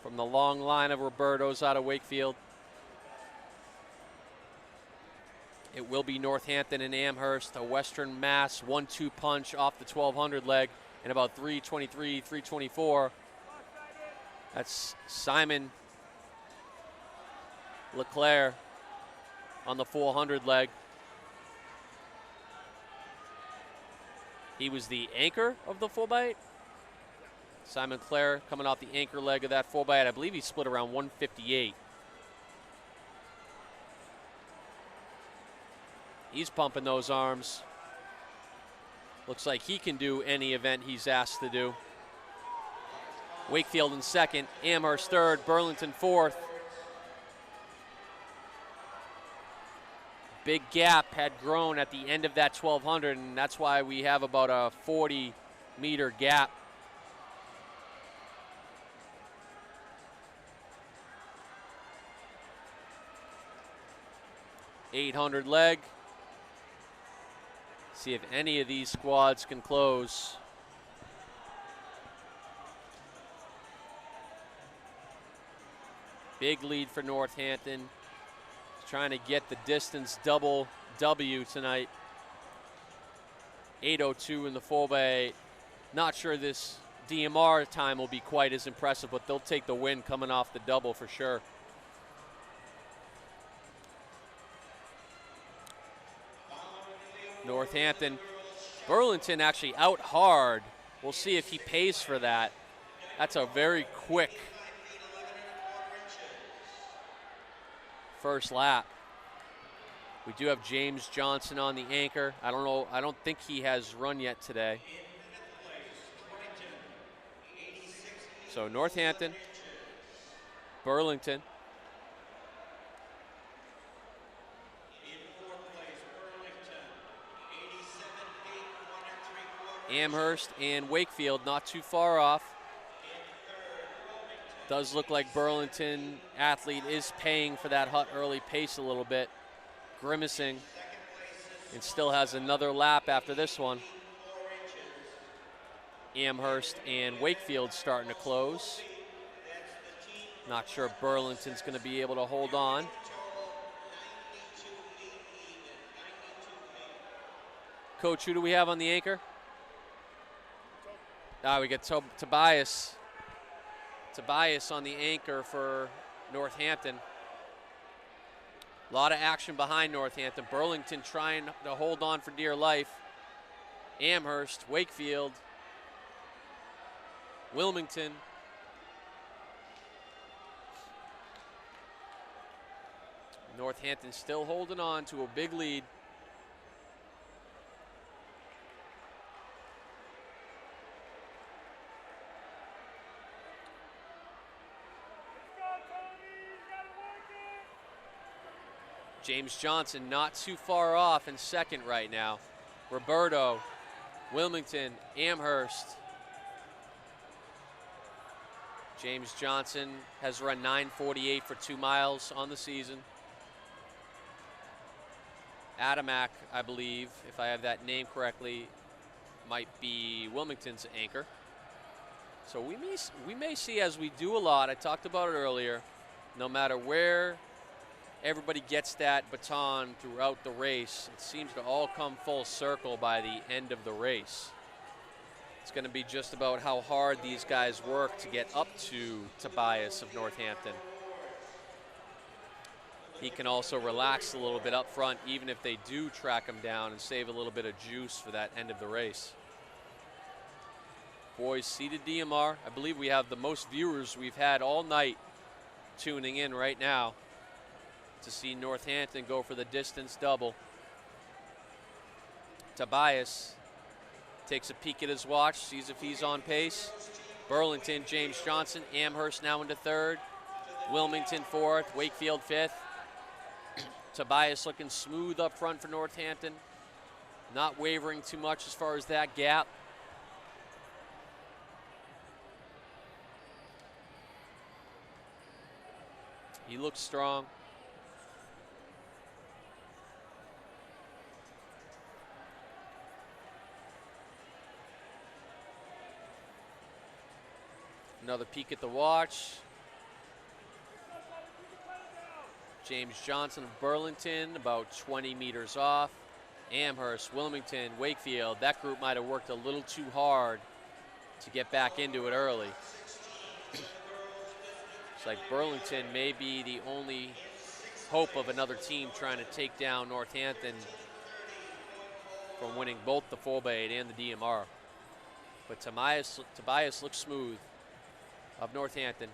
From the long line of Robertos out of Wakefield. It will be Northampton and Amherst, a Western Mass 1-2 punch off the 1200 leg and about 323, 324. That's Simon LeClaire on the 400 leg. He was the anchor of the 4x8. Simon Clare coming off the anchor leg of that 4x8. I believe he split around 158. He's pumping those arms. Looks like he can do any event he's asked to do. Wakefield in second, Amherst third, Burlington fourth. Big gap had grown at the end of that 1200, and that's why we have about a 40-meter gap. .800 leg. See if any of these squads can close. Big lead for Northampton. Trying to get the distance double W tonight. 8:02 in the 4x8. Not sure this DMR time will be quite as impressive, but they'll take the win coming off the double for sure. Northampton. Burlington actually out hard. We'll see if he pays for that. That's a very quick first lap. We do have James Johnson on the anchor. I don't know. I don't think he has run yet today. So Northampton, Burlington. Amherst and Wakefield not too far off. Does look like Burlington athlete is paying for that hot early pace a little bit. Grimacing and still has another lap after this one. Amherst and Wakefield starting to close. Not sure if Burlington's going to be able to hold on. Coach, who do we have on the anchor? We got Tobias. Tobias on the anchor for Northampton. A lot of action behind Northampton. Burlington trying to hold on for dear life. Amherst, Wakefield, Wilmington. Northampton still holding on to a big lead. James Johnson not too far off in second right now. Roberto, Wilmington, Amherst. James Johnson has run 9:48 for 2 miles on the season. Adamak, I believe, if I have that name correctly, might be Wilmington's anchor. So we may see, as we do a lot, I talked about it earlier, no matter where everybody gets that baton throughout the race, it seems to all come full circle by the end of the race. It's going to be just about how hard these guys work to get up to Tobias of Northampton. he can also relax a little bit up front, even if they do track him down, and save a little bit of juice for that end of the race. Boys seated DMR. I believe we have the most viewers we've had all night tuning in right now to see Northampton go for the distance double. Tobias takes a peek at his watch, sees if he's on pace. Burlington, James Johnson, Amherst now into third. Wilmington fourth, Wakefield fifth. Tobias looking smooth up front for Northampton. Not wavering too much as far as that gap. He looks strong. Another peek at the watch. James Johnson of Burlington, about 20 meters off. Amherst, Wilmington, Wakefield, that group might have worked a little too hard to get back into it early. It's like Burlington may be the only hope of another team trying to take down Northampton from winning both the 4x8 and the DMR. But Tobias looks smooth of Northampton.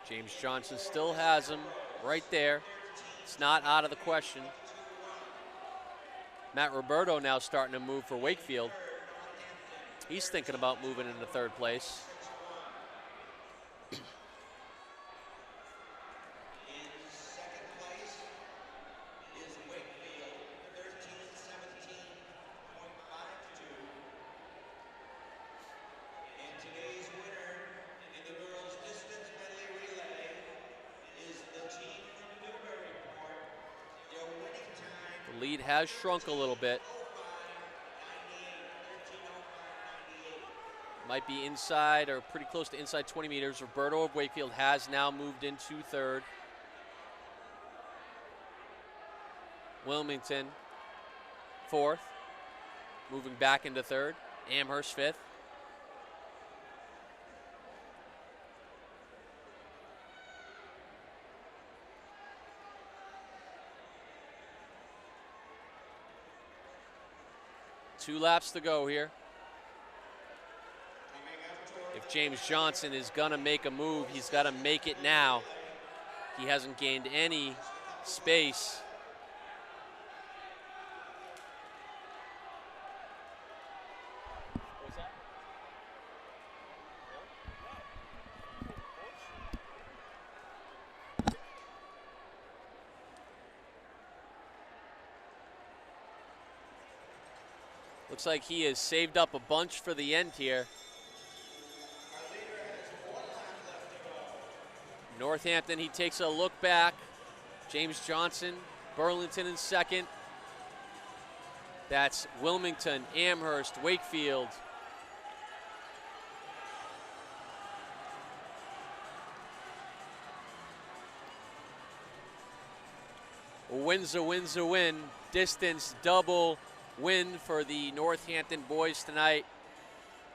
James Johnson still has him right there. It's not out of the question. Matt Roberto now starting to move for Wakefield. He's thinking about moving into third place. Lead has shrunk a little bit. Might be inside or pretty close to inside 20 meters. Roberto of Wakefield has now moved into third. Wilmington, fourth. Moving back into third. Amherst, fifth. Two laps to go here. If James Johnson is gonna make a move, he's gotta make it now. He hasn't gained any space. Looks like he has saved up a bunch for the end here. Northampton, he takes a look back. James Johnson, Burlington in second. That's Wilmington, Amherst, Wakefield. A win's a win's a win. Distance double win for the Northampton boys tonight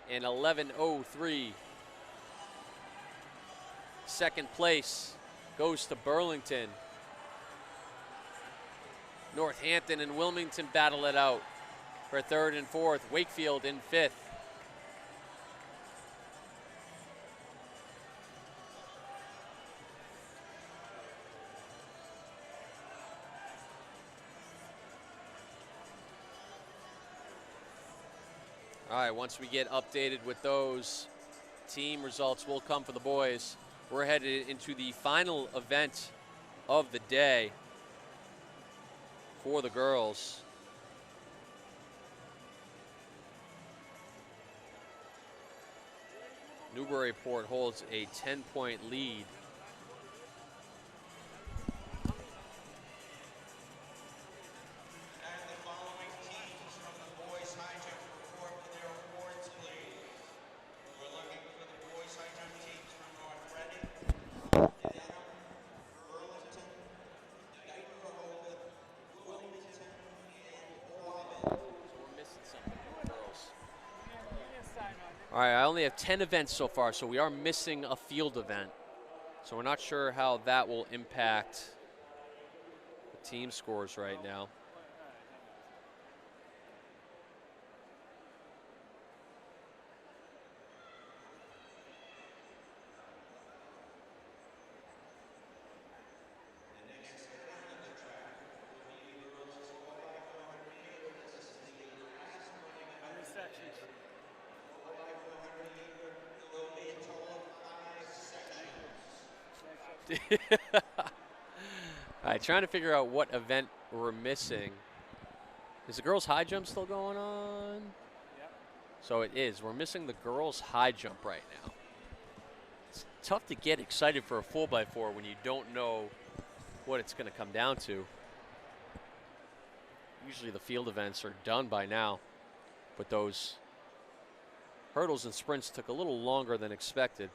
in 11:03. Second place goes to Burlington. Northampton and Wilmington battle it out for third and fourth. Wakefield in fifth. All right, once we get updated with those team results, will come for the boys. We're headed into the final event of the day for the girls. Newburyport holds a 10-point lead. All right, I only have 10 events so far, so we are missing a field event. So we're not sure how that will impact the team scores right now. All right, trying to figure out what event we're missing. Is the girls' high jump still going on? Yep. So it is. We're missing the girls' high jump right now. It's tough to get excited for a 4x4 when you don't know what it's going to come down to. Usually the field events are done by now, but those hurdles and sprints took a little longer than expected.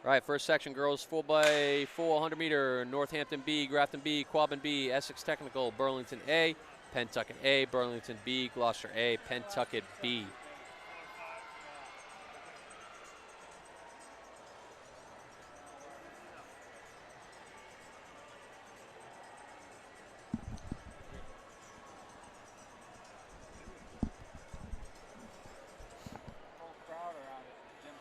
All right, first section, girls 4x4 100 meter, Northampton B, Grafton B, Quabbin B, Essex Technical, Burlington A, Pentucket A, Burlington B, Gloucester A, Pentucket B. Whole crowd around it. Jim.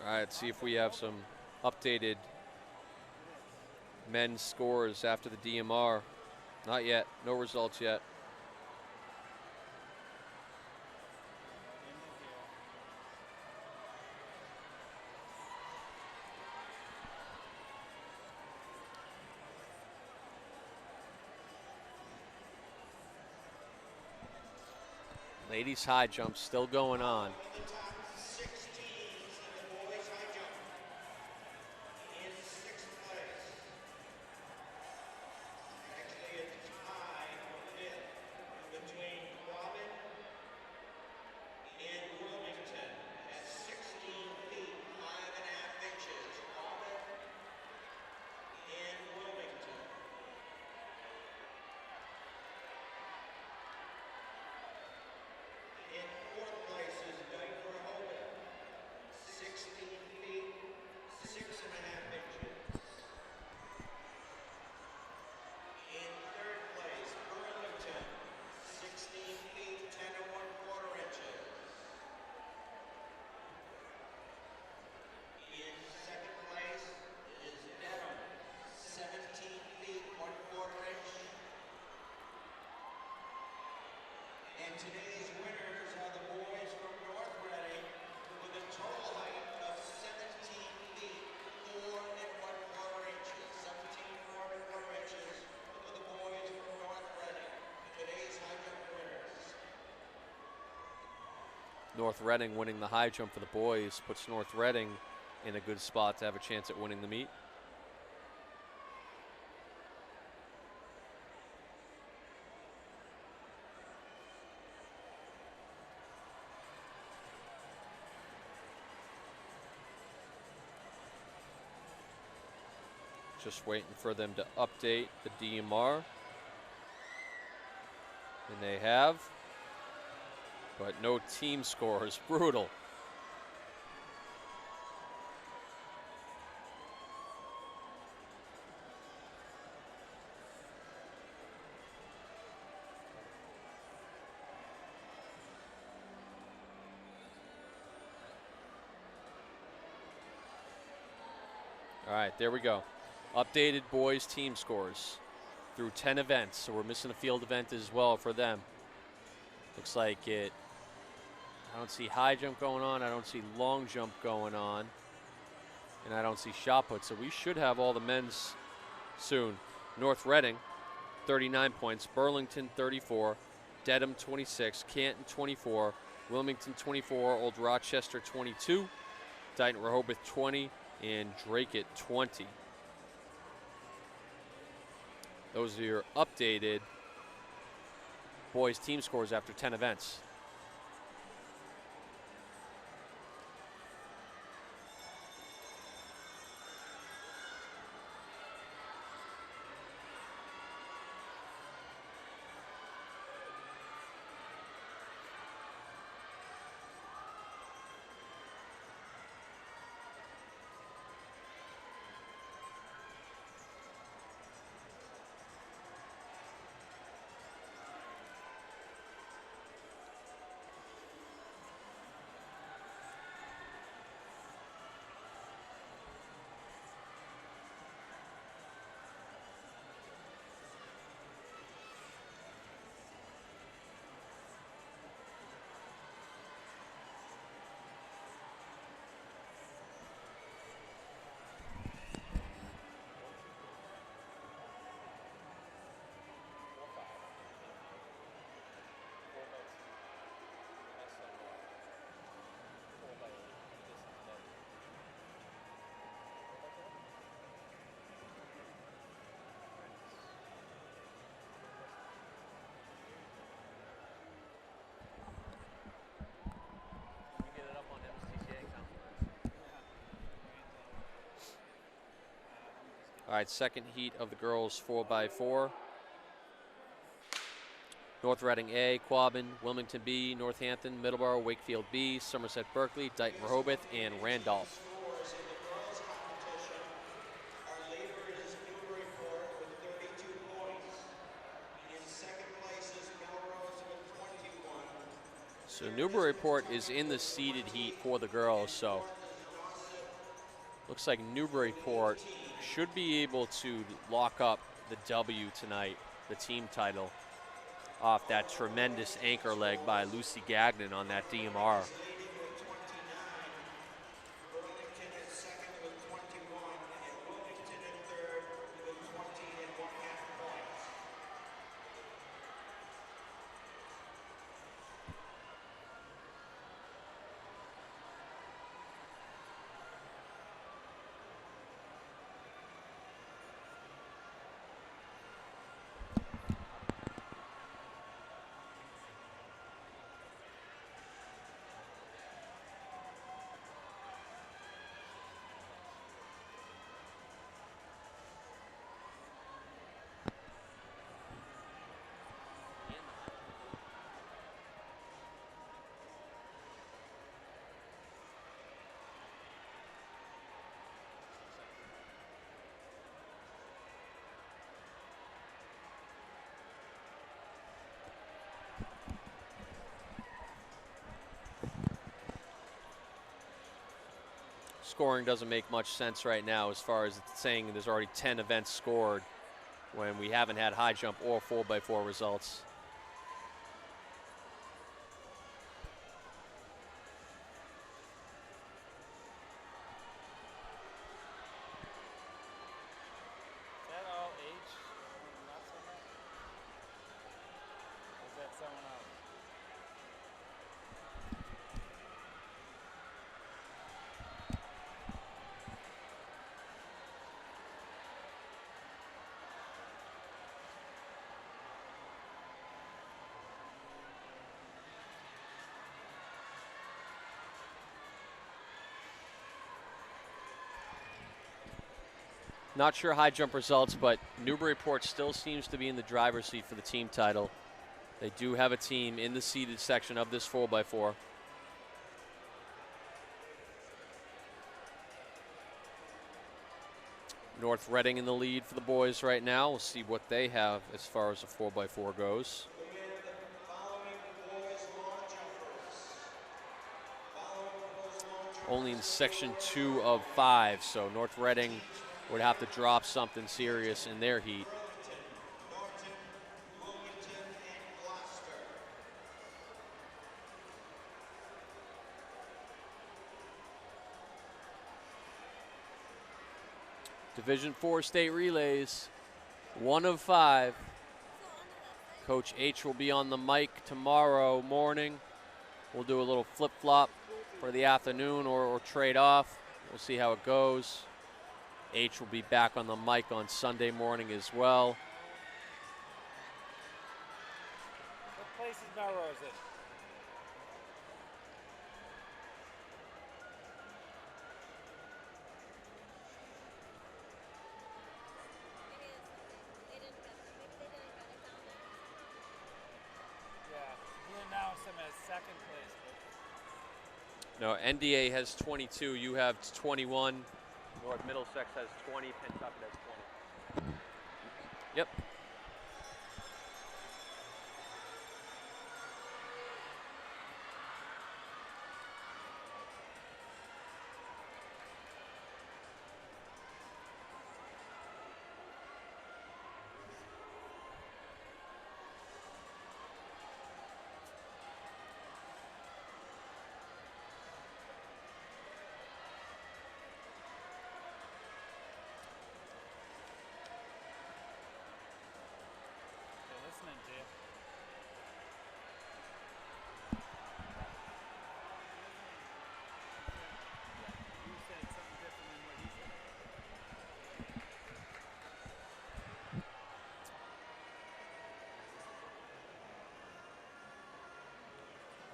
All right, see if we have some updated men's scores after the DMR. Not yet, no results yet. Ladies high jump still going on. Today's winners are the boys from North Reading with a total height of 17 feet, 4 1/4 inches. 17, 4 1/4 inches for the boys from North Reading. Today's high jump winners. North Reading winning the high jump for the boys puts North Reading in a good spot to have a chance at winning the meet. Just waiting for them to update the DMR. And they have, but no team scores. Brutal. All right, there we go. Updated boys team scores through 10 events. So we're missing a field event as well for them. Looks like it. I don't see high jump going on. I don't see long jump going on. And I don't see shot put. So we should have all the men's soon. North Reading 39 points. Burlington 34, Dedham 26, Canton 24, Wilmington 24, Old Rochester 22, Dighton Rehoboth 20, and Drake at 20. Those are your updated boys team scores after 10 events. All right, second heat of the girls 4x4. North Reading A, Quabbin, Wilmington B, Northampton, Middleborough, Wakefield B, Somerset Berkeley, Dighton Rehoboth, and Randolph. Scores in the girls' competition. Our leader is Newburyport with 32 points. In second place is Melrose with 21. So Newburyport is in the seeded heat for the girls, so looks like Newburyport should be able to lock up the W tonight, the team title, off that tremendous anchor leg by Lucy Gagnon on that DMR. Leading with 29. Burlington is second with 21. And Wilmington in third with 20.5 points. Scoring doesn't make much sense right now as far as saying there's already 10 events scored when we haven't had high jump or 4x4 results. Is that all H? Nuts on that? Or is that someone else? Not sure high jump results, but Newburyport still seems to be in the driver's seat for the team title. They do have a team in the seeded section of this 4x4. North Reading in the lead for the boys right now. We'll see what they have as far as the 4x4 goes. Only in section 2 of 5, so North Reading would have to drop something serious in their heat. Division 4 state relays, 1 of 5. Coach H will be on the mic tomorrow morning. We'll do a little flip-flop for the afternoon or trade off. We'll see how it goes. H will be back on the mic on Sunday morning as well. What place is Melrose in? Yeah, he announced him as second place. No, NDA has 22. You have 21. North Middlesex has 20. Pentucket has 20. Yep. They're listening to you. You said something different than what he said.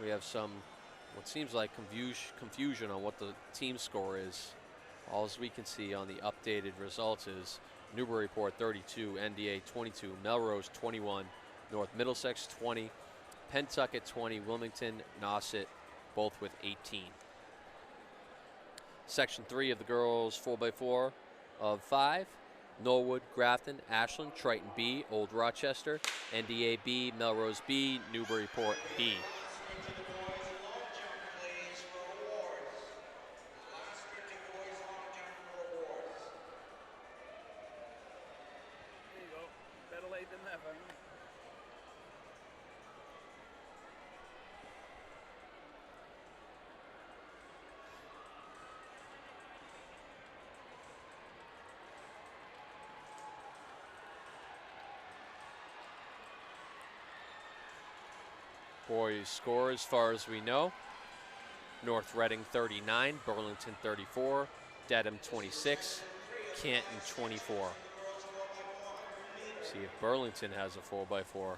We have some, what seems like confusion on what the team score is. All we can see on the updated results is Newburyport 32, NDA 22, Melrose 21, North Middlesex 20, Pentucket 20, Wilmington, Nauset, both with 18. Section 3 of the girls 4x4 of 5, Norwood, Grafton, Ashland, Triton B, Old Rochester, NDA B, Melrose B, Newburyport B. There you go. Better late than never. Boys score as far as we know. North Reading 39, Burlington 34, Dedham 26, Canton 24. See if Burlington has a 4x4.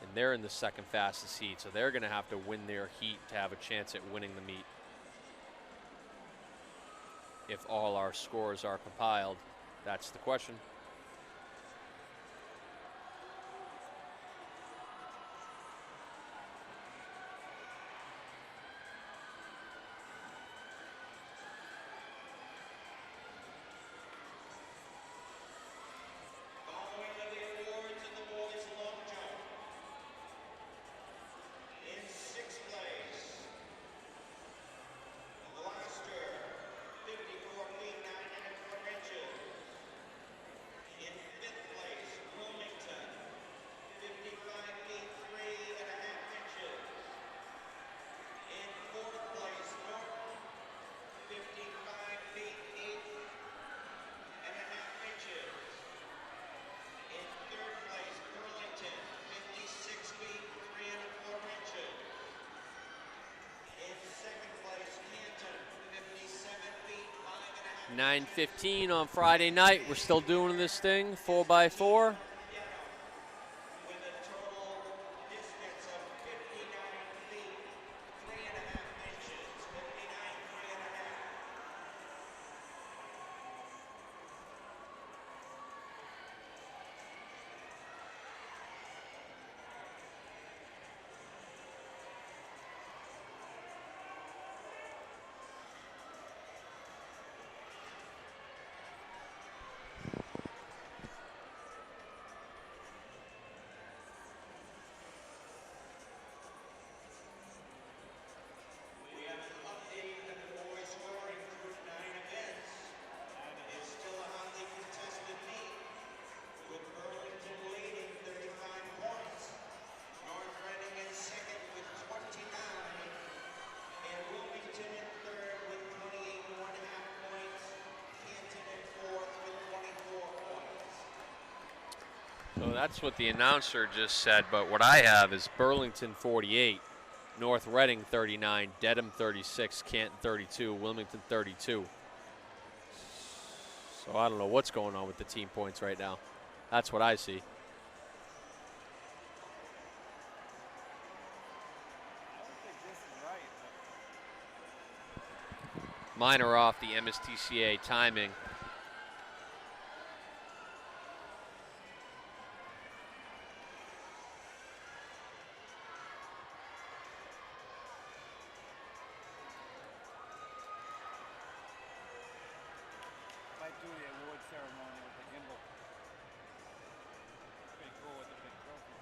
And they're in the second fastest heat, so they're going to have to win their heat to have a chance at winning the meet. If all our scores are compiled, that's the question. Six feet, 3 1/4 inches. In second place, Canton, 57 feet, 5 1/2. 9:15 on Friday night. We're still doing this thing, 4x4. With a total distance of 59 feet, 3 1/2 inches. 59, 3 1/2. So that's what the announcer just said, but what I have is Burlington 48, North Reading 39, Dedham 36, Canton 32, Wilmington 32. So I don't know what's going on with the team points right now. That's what I see. Mine are off the Mstca timing. Might do the award ceremony with the gimbal. Pretty cool with the big trophy.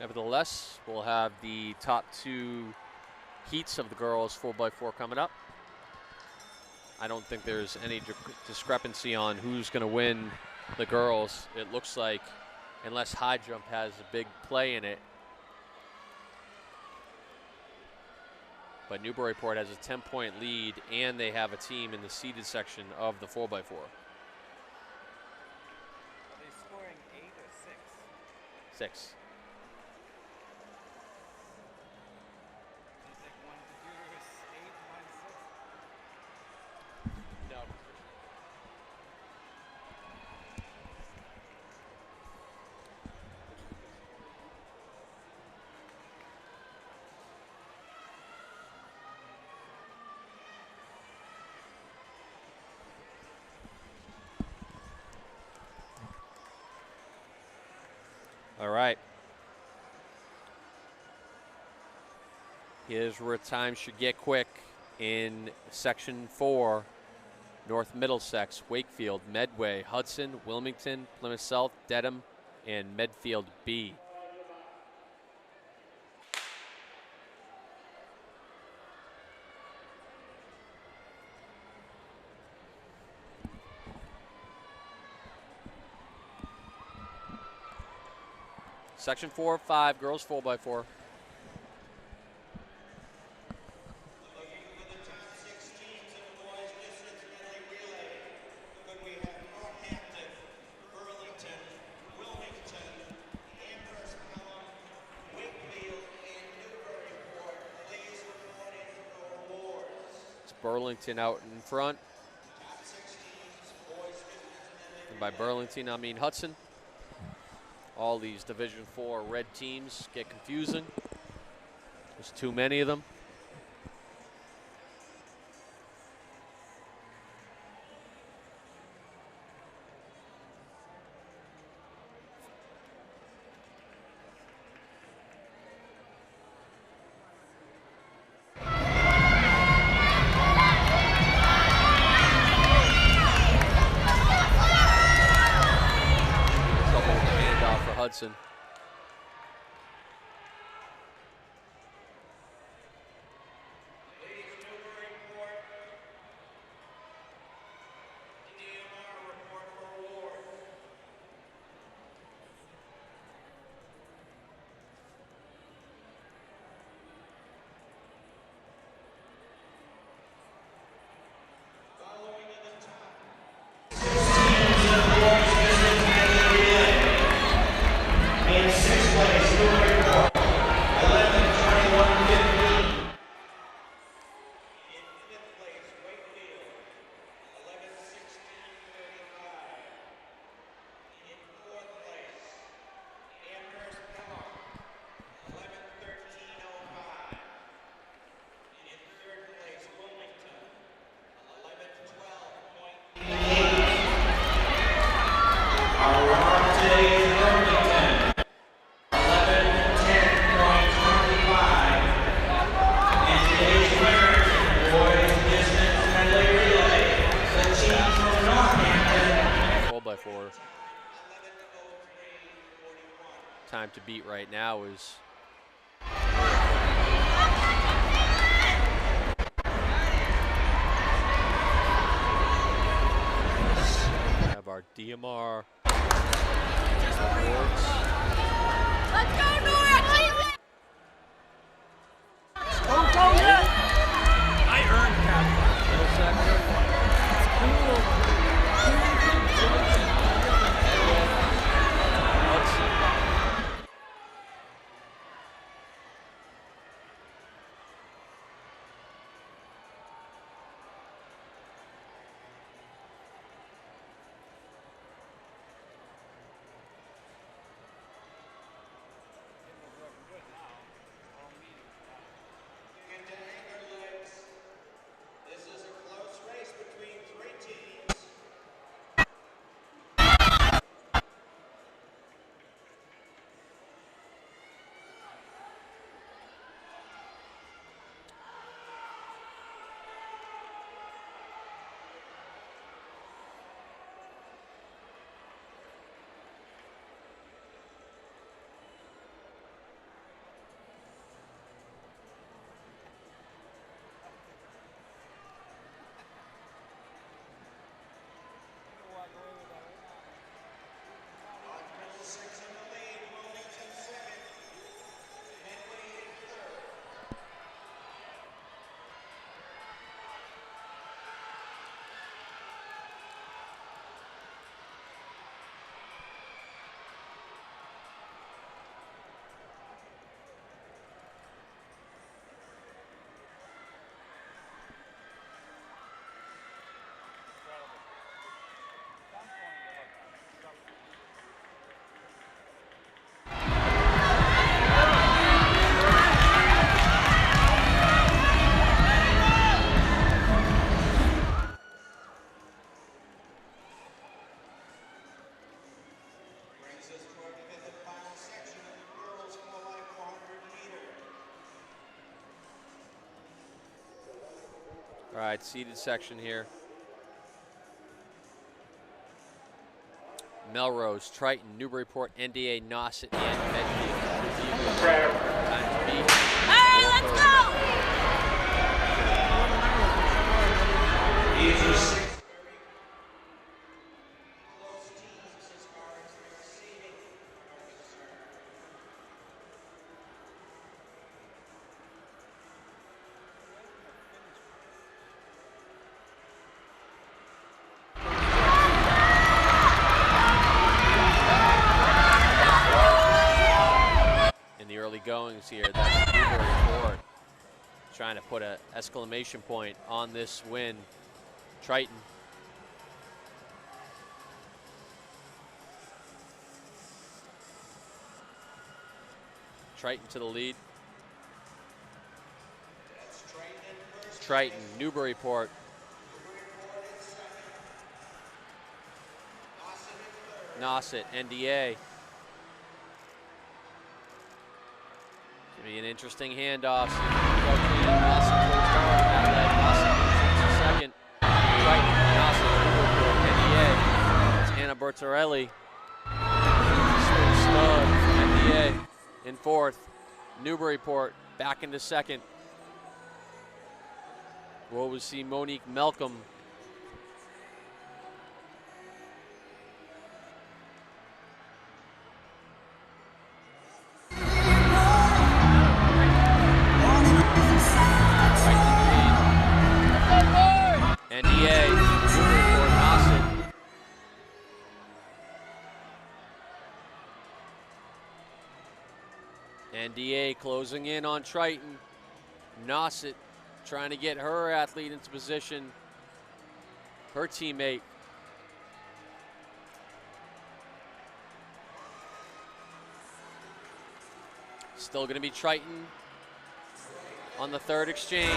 Nevertheless, we'll have the top 2 heats of the girls 4x4 coming up. I don't think there's any discrepancy on who's going to win the girls. It looks like, unless high jump has a big play in it. But Newburyport has a 10-point lead, and they have a team in the seeded section of the 4x4. Are they scoring 8 or 6? 6. You think one computer is 8, mine's 6? No. All right. Here's where time should get quick in Section 4, North Middlesex, Wakefield, Medway, Hudson, Wilmington, Plymouth South, Dedham, and Medfield B. Section 4 of 5, girls 4x4. Looking for the top 6 teams in the boys distance medley relay. Could we have Northampton, Burlington, Wilmington, Amherst, Pelham, Wakefield, and Newburyport? Please report in for awards. It's Burlington out in front. Top 6 teams, boys distance medley And by Burlington, I mean Hudson. All these Division 4 red teams get confusing. There's too many of them. Hudson. Time to beat right now is have our DMR awards. Let's go, North! I earned that. Middlesex. All right, seated section here. Melrose, Triton, Newburyport, NDA, Nauset, and Medfield. All right, let's go! These are 6 close teams as far as their seeding are concerned. In the early goings here, that's Newburyport trying to put an exclamation point on this win. Triton. Triton to the lead. That's Triton in first. Triton, Newburyport. Nauset, NDA. Gonna be an interesting handoff. Second. Triton, Nauset, Newburyport, NDA. It's Anna Bertarelli. Stud from NDA in fourth. Newburyport back into second. We'll see Monique Malcolm. NDA, Newburyport, Nauset. NDA closing in on Triton. Nauset trying to get her athlete into position. Her teammate. Still going to be Triton on the third exchange.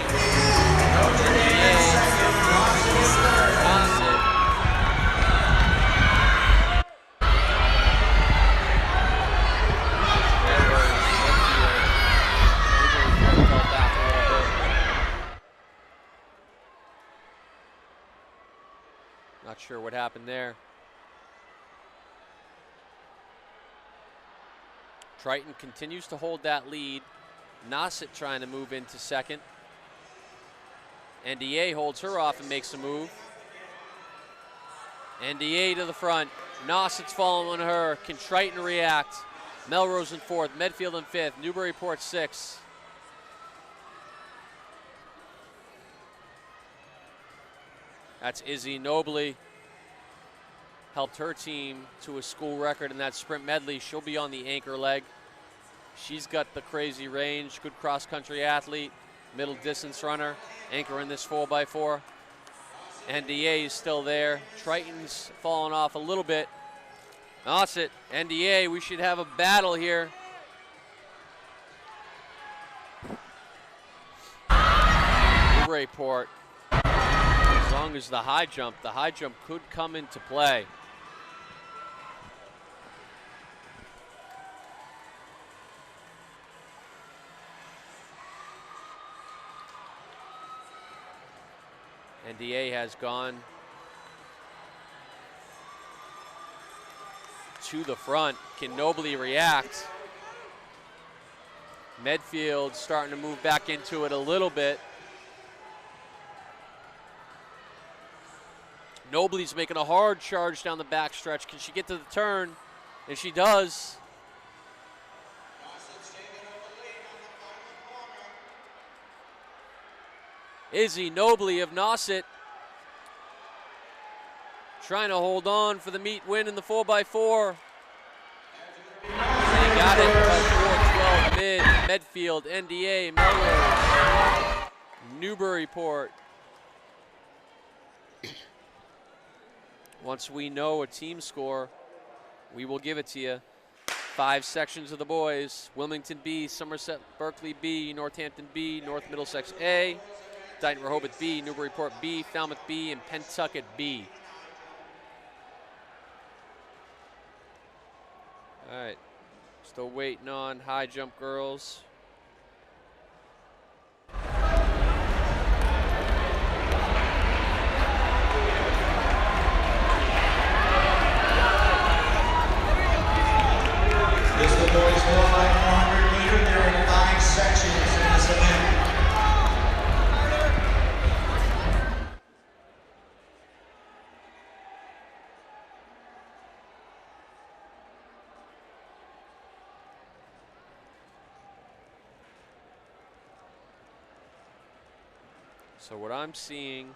Not sure what happened there. Triton continues to hold that lead. Nauset trying to move into second. NDA holds her off and makes a move. NDA to the front. Nauset's following her. Can Triton react? Melrose in fourth. Medfield in fifth. Newburyport sixth. That's Izzy Nobley. Helped her team to a school record in that sprint medley. She'll be on the anchor leg. She's got the crazy range, good cross-country athlete, middle distance runner, anchor in this 4x4. NDA is still there. Triton's fallen off a little bit. Nauset, NDA, we should have a battle here. Newburyport, as long as the high jump could come into play. NDA has gone to the front. Can Nobley react? Medfield starting to move back into it a little bit. Nobley's making a hard charge down the backstretch. Can she get to the turn? And she does. Izzy Nobley of Nauset trying to hold on for the meet win in the 4x4. They got it by 4-12 mid. Medfield, NDA, Melrose, Newburyport. Once we know a team score, we will give it to you. 5 sections of the boys: Wilmington B, Somerset Berkeley B, Northampton B, North Middlesex A, Dighton Rehoboth B, Newburyport B, Falmouth B, and Pentucket B. All right, still waiting on high jump girls. So what I'm seeing,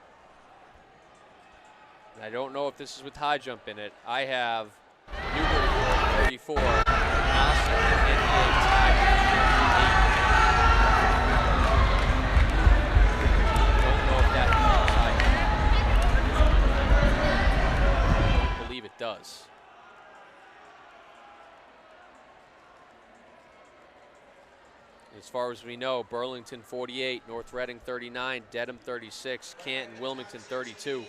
and I don't know if this is with high jump in it, I have Newburyport 34, Austin and NDA tied for 8. Don't know if that means I believe it does. As far as we know, Burlington 48, North Reading 39, Dedham 36, Canton, Wilmington 32.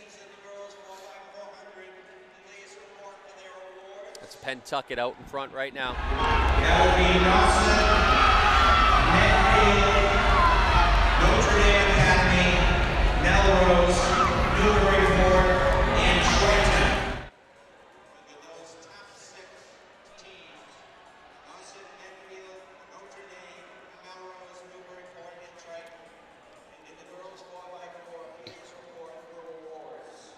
That's Pentucket out in front right now. That will be Dawson, Medfield, Notre Dame Academy, Melrose, Newburyport, and Trenton. With those top 6 teams, Dawson, Medfield, Notre Dame, Melrose, Newburyport, and Trenton. And in the girls 4x4, please report for awards.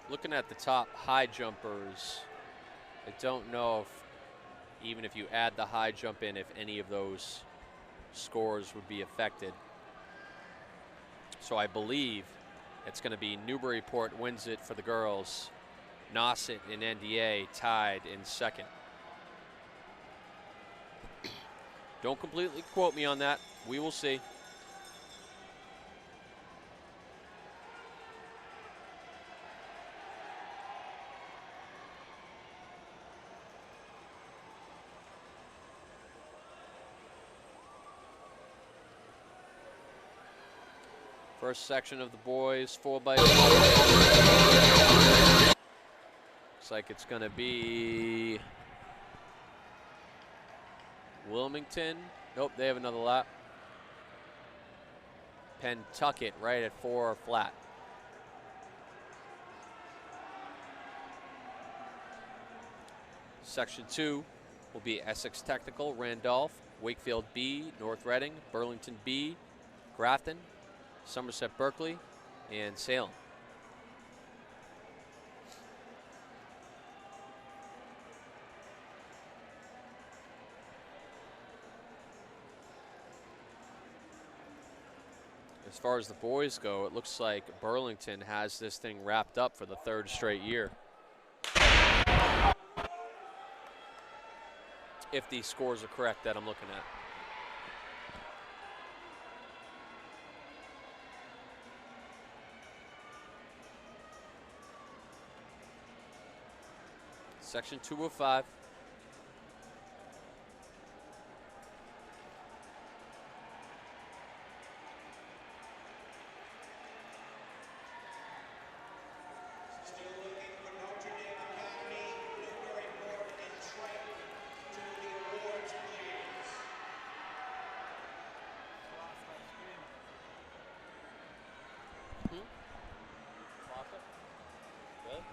Looking at the top high jumpers, I don't know if, even if you add the high jump in, if any of those scores would be affected. So I believe it's going to be Newburyport wins it for the girls. Nauset and NDA tied in second. Don't completely quote me on that. We will see. First section of the boys, 4x4. Looks like it's going to be Wilmington. Nope, they have another lap. Pentucket right at 4 flat. Section 2 will be Essex Technical, Randolph, Wakefield B, North Reading, Burlington B, Grafton, Somerset Berkeley, and Salem. As far as the boys go, it looks like Burlington has this thing wrapped up for the 3rd straight year. If these scores are correct that I'm looking at. Section 2 of 5. Still looking for Notre Dame Academy, Newburyport, and Trenton to the awards, please. Good.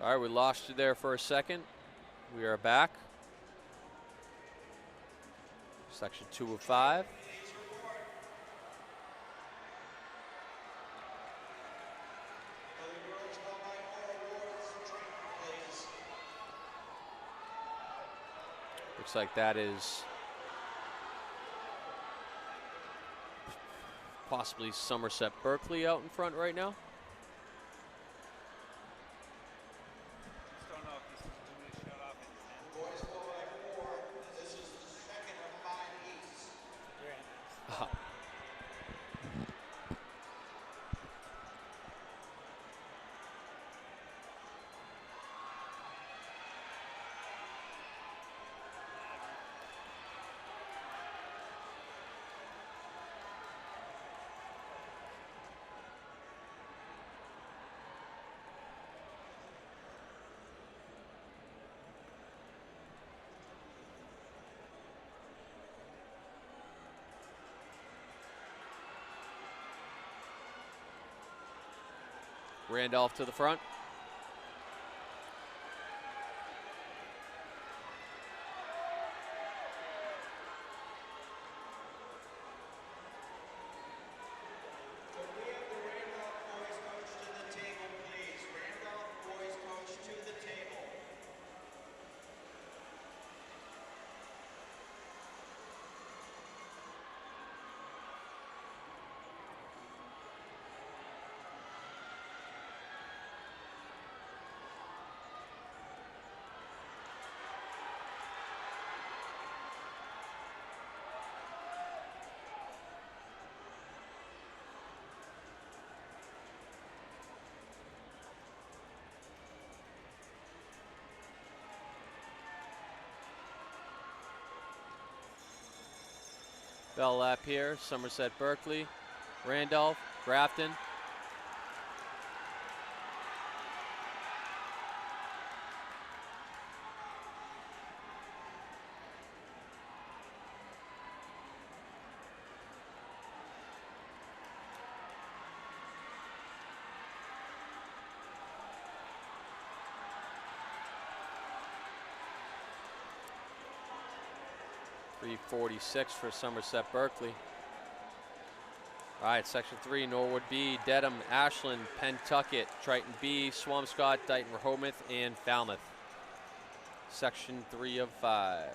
All right, we lost you there for a second. We are back. Section 2 of 5. Looks like that is possibly Somerset Berkeley out in front right now. Just don't know if this is when they shut off at 10. Boys 4x4. This is the second of 5 heats. Very nice. Uh-huh. Randolph to the front. Could we have the Randolph boys coach to the table, please? Randolph boys coach to the table. Bell lap here, Somerset Berkeley, Randolph, Grafton. .346 for Somerset Berkeley. All right, Section 3, Norwood B, Dedham, Ashland, Pentucket, Triton B, Swampscott, Dighton, Rehoboth, and Falmouth. Section 3 of 5.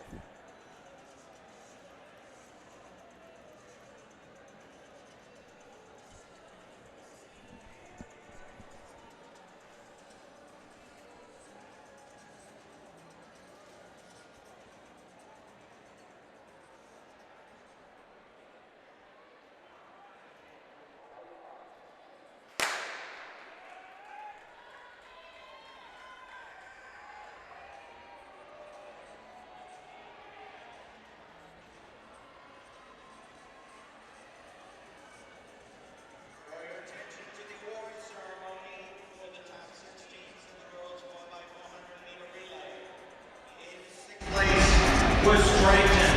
Draw your attention to the award ceremony for the top 16s in the girls 4x400 meter relay. In 6th place was Triton,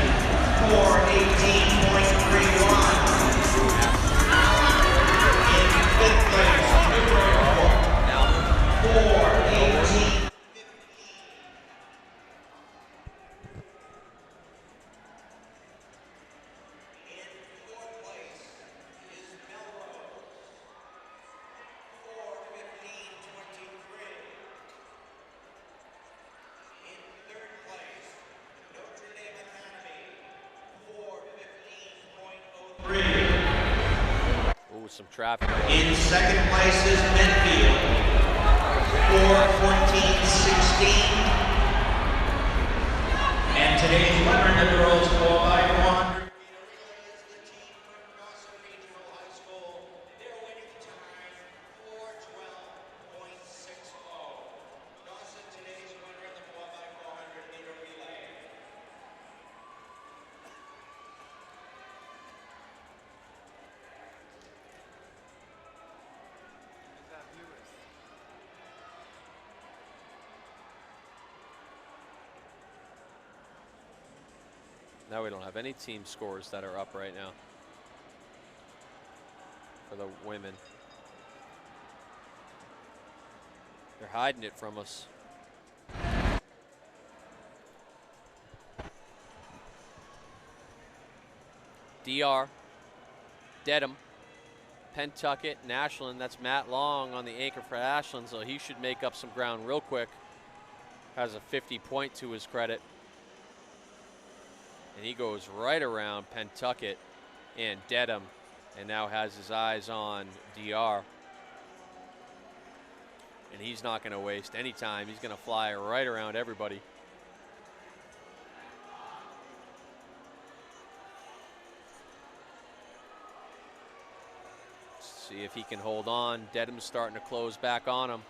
4:18.31. In 5th place, Newburyport, 4:18.15. In 4th place is Melrose, 4:15.23. In 3rd place, Notre Dame Academy, 4:15.03. Ooh, some traffic. In 2nd place is Medfield, 4:14.16. And today's winner in the girls 4x400 meter relay is the team from Dawson Regional High School. Their winning time, 4:12.60. Dawson, today's winner in the 4x400 meter relay. Is that Lewis? Now we don't have any team scores that are up right now for the women. They're hiding it from us. DR, Dedham, Pentucket, and Ashland. That's Matt Long on the anchor for Ashland, so he should make up some ground real quick. Has a 50 point to his credit. And he goes right around Pentucket and Dedham, and now has his eyes on DR. And he's not going to waste any time. He's going to fly right around everybody. See if he can hold on. Dedham's starting to close back on him.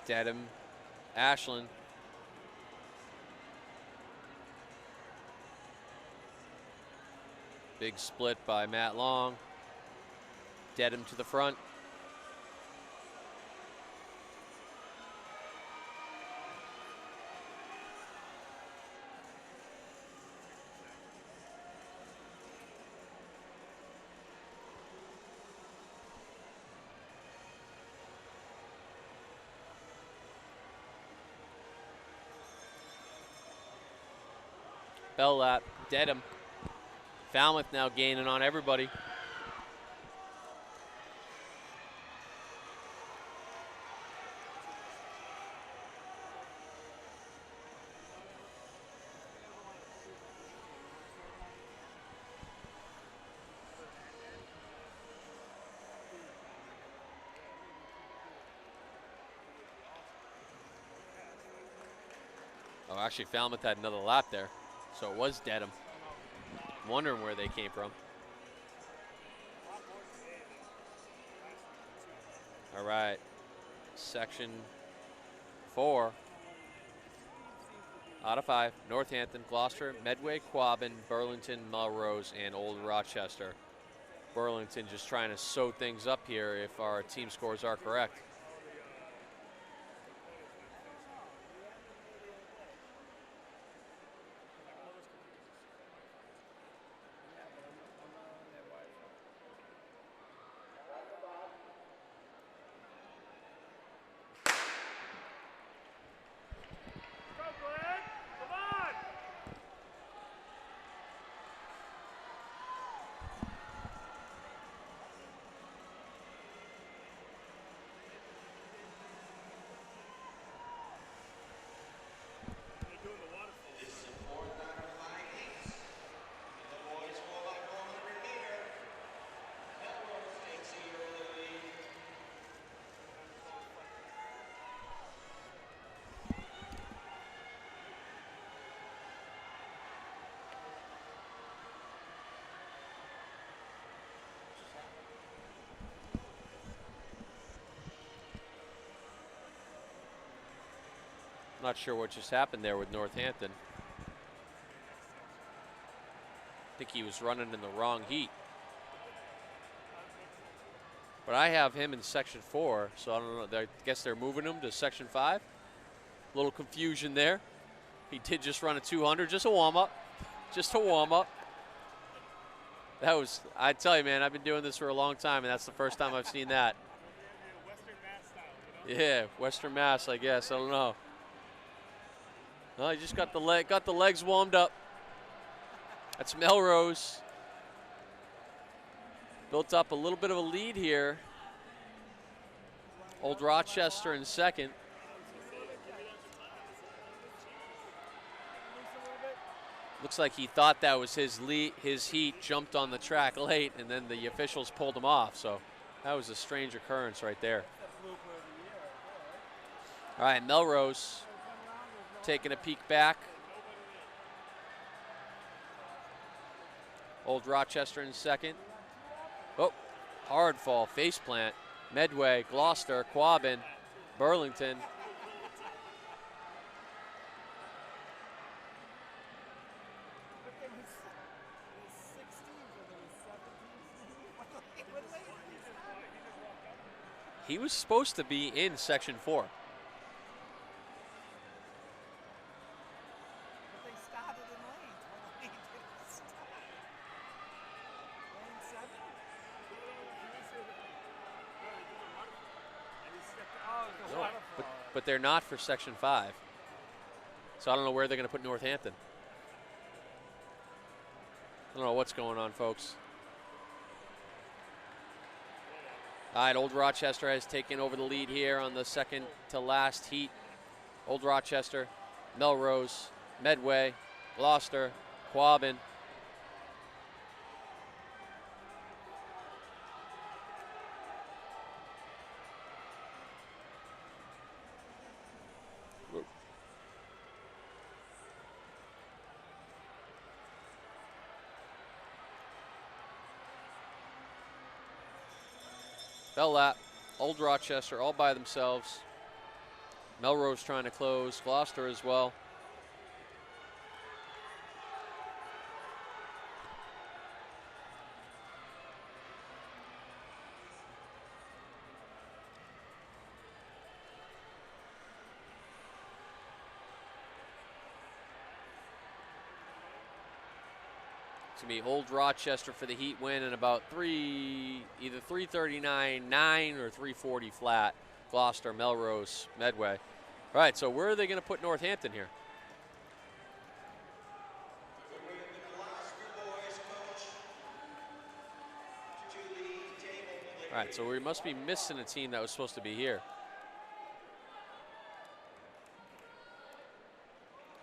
Dedham, Ashland. Big split by Matt Long. Dedham to the front. Bell lap, Dedham. Falmouth now gaining on everybody. Oh, actually, Falmouth had another lap there. So it was Dedham. Wondering where they came from. All right, section 4 out of 5. Northampton, Gloucester, Medway, Quabbin, Burlington, Melrose, and Old Rochester. Burlington just trying to sew things up here if our team scores are correct. Not sure what just happened there with Northampton. I think he was running in the wrong heat. But I have him in section 4, so I don't know. I guess they're moving him to section 5. A little confusion there. He did just run a 200, just a warm-up. Just a warm-up. That was, I tell you, man, I've been doing this for a long time, and that's the first time I've seen that. Yeah, Western Mass, I guess. I don't know. No, he just got the legs warmed up. That's Melrose. Built up a little bit of a lead here. Old Rochester in second. Looks like he thought that was his lead, his heat, jumped on the track late, and then the officials pulled him off. So that was a strange occurrence right there. All right, Melrose taking a peek back. Old Rochester in second. Oh, hard fall, face plant. Medway, Gloucester, Quabbin, Burlington. He was supposed to be in section 4. but they're not for Section 5. So I don't know where they're going to put Northampton. I don't know what's going on, folks. All right, Old Rochester has taken over the lead here on the second to last heat. Old Rochester, Melrose, Medway, Gloucester, Quabbin. Bell Lap, Old Rochester all by themselves. Melrose trying to close, Gloucester as well. It's going to be Old Rochester for the heat win and about either 339.9 or 340 flat. Gloucester, Melrose, Medway. All right, so where are they going to put Northampton here? All right, so we must be missing a team that was supposed to be here.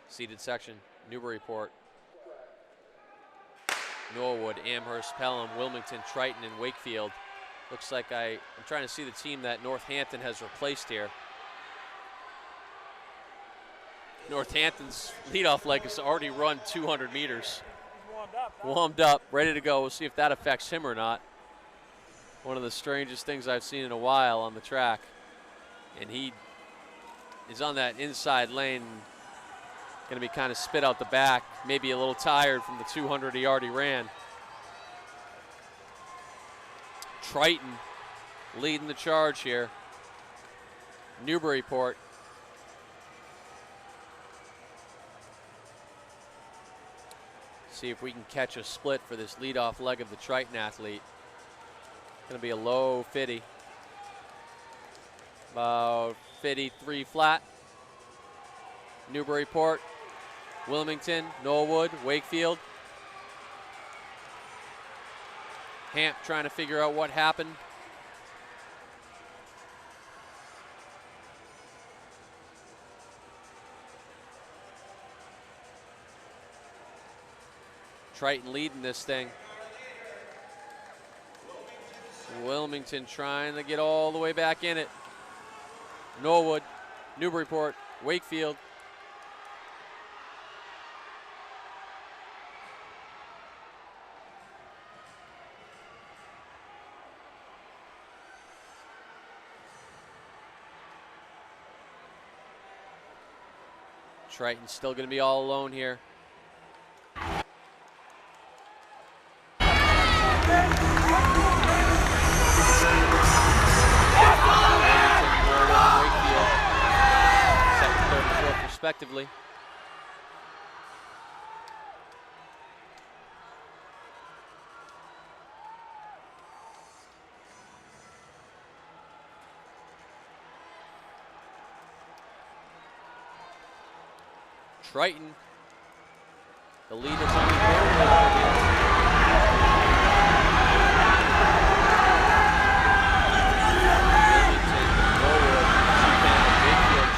Seated section, Newburyport, Norwood, Amherst, Pelham, Wilmington, Triton, and Wakefield. Looks like I'm trying to see the team that Northampton has replaced here. Northampton's leadoff leg has already run 200 meters. Warmed up, ready to go. We'll see if that affects him or not. One of the strangest things I've seen in a while on the track. And he is on that inside lane. Going to be kind of spit out the back, maybe a little tired from the 200 he already ran. Triton leading the charge here. Newburyport. See if we can catch a split for this leadoff leg of the Triton athlete. Going to be a low 50. About 53 flat. Newburyport, Wilmington, Norwood, Wakefield. Hamp trying to figure out what happened. Triton leading this thing. Wilmington trying to get all the way back in it. Norwood, Newburyport, Wakefield. Triton's still going to be all alone here. Second, third, and fourth respectively. Triton, the lead is only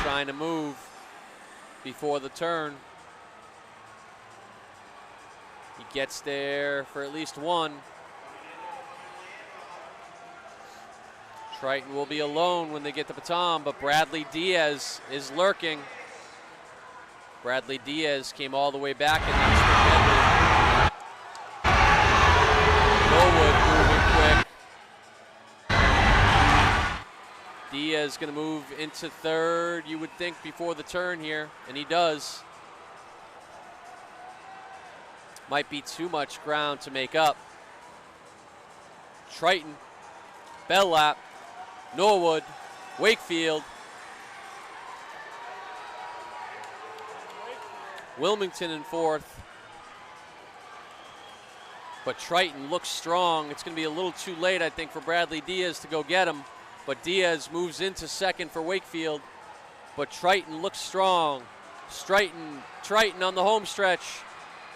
trying to move before the turn. He gets there for at least one. Triton will be alone when they get the baton, but Bradley Diaz is lurking. Bradley Diaz came all the way back and that's Norwood moving quick. Diaz gonna move into third, you would think, before the turn here, and he does. Might be too much ground to make up. Triton, Bell Lap, Norwood, Wakefield, Wilmington in fourth. But Triton looks strong. It's going to be a little too late, I think, for Bradley Diaz to go get him. But Diaz moves into second for Wakefield. but Triton looks strong. Triton on the home stretch.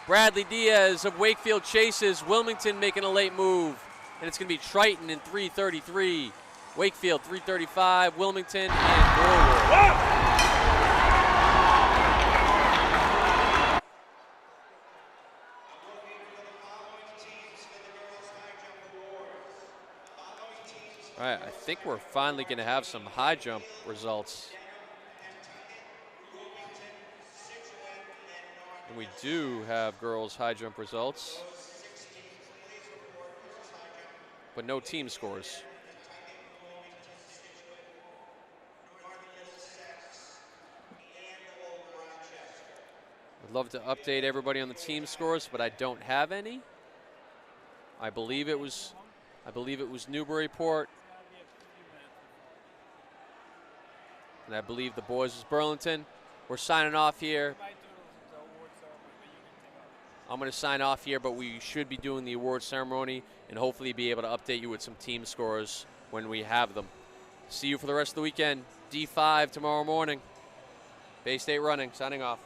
Bradley Diaz of Wakefield chases. Wilmington making a late move. And it's going to be Triton in 3:33. Wakefield 3:35. Wilmington and Norwood. All right, I think we're finally going to have some high jump results. And we do have girls high jump results, but no team scores. I'd love to update everybody on the team scores, but I don't have any. I believe it was Newburyport. And I believe the boys was Burlington. We're signing off here. I'm going to sign off here, but we should be doing the award ceremony and hopefully be able to update you with some team scores when we have them. See you for the rest of the weekend. D5 tomorrow morning. Bay State running, signing off.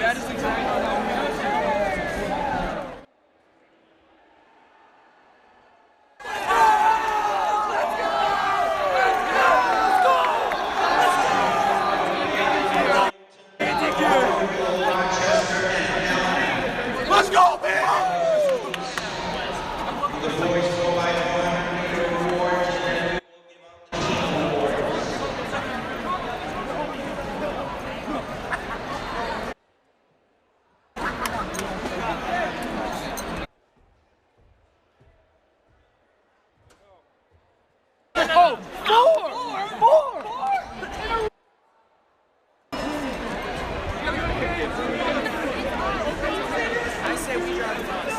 That is exactly how we Let's go, man! The boys go by 100-meter awards, and then we will give out the team awards. I say we drive the bus.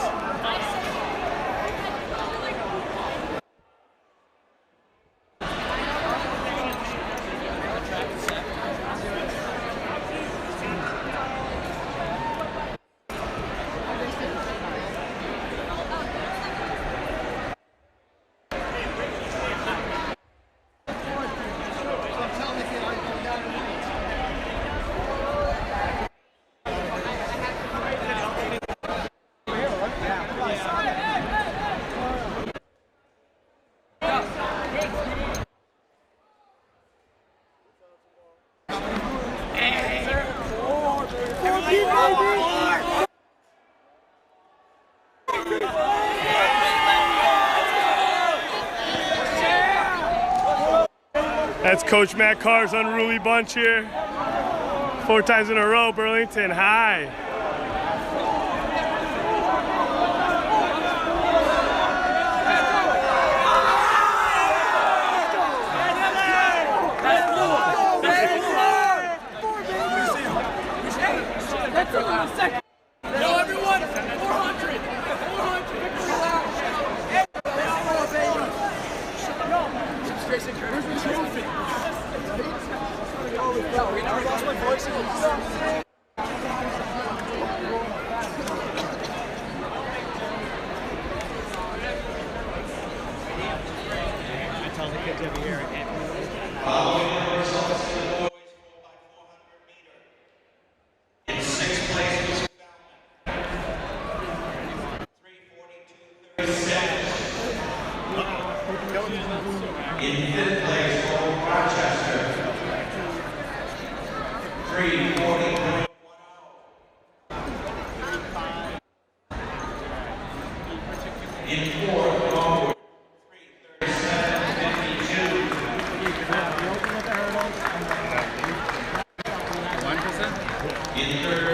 That's Coach Matt Carr's unruly bunch here. 4 times in a row, Burlington high. No, everyone, 400. 400. Following the results of the boys 4x400-meter. In 6th place was Falmouth. 3:42.36. In 5th place, Old Rochester. 3:40.10. In 4th, Longwood. 3:37.52. In 3rd,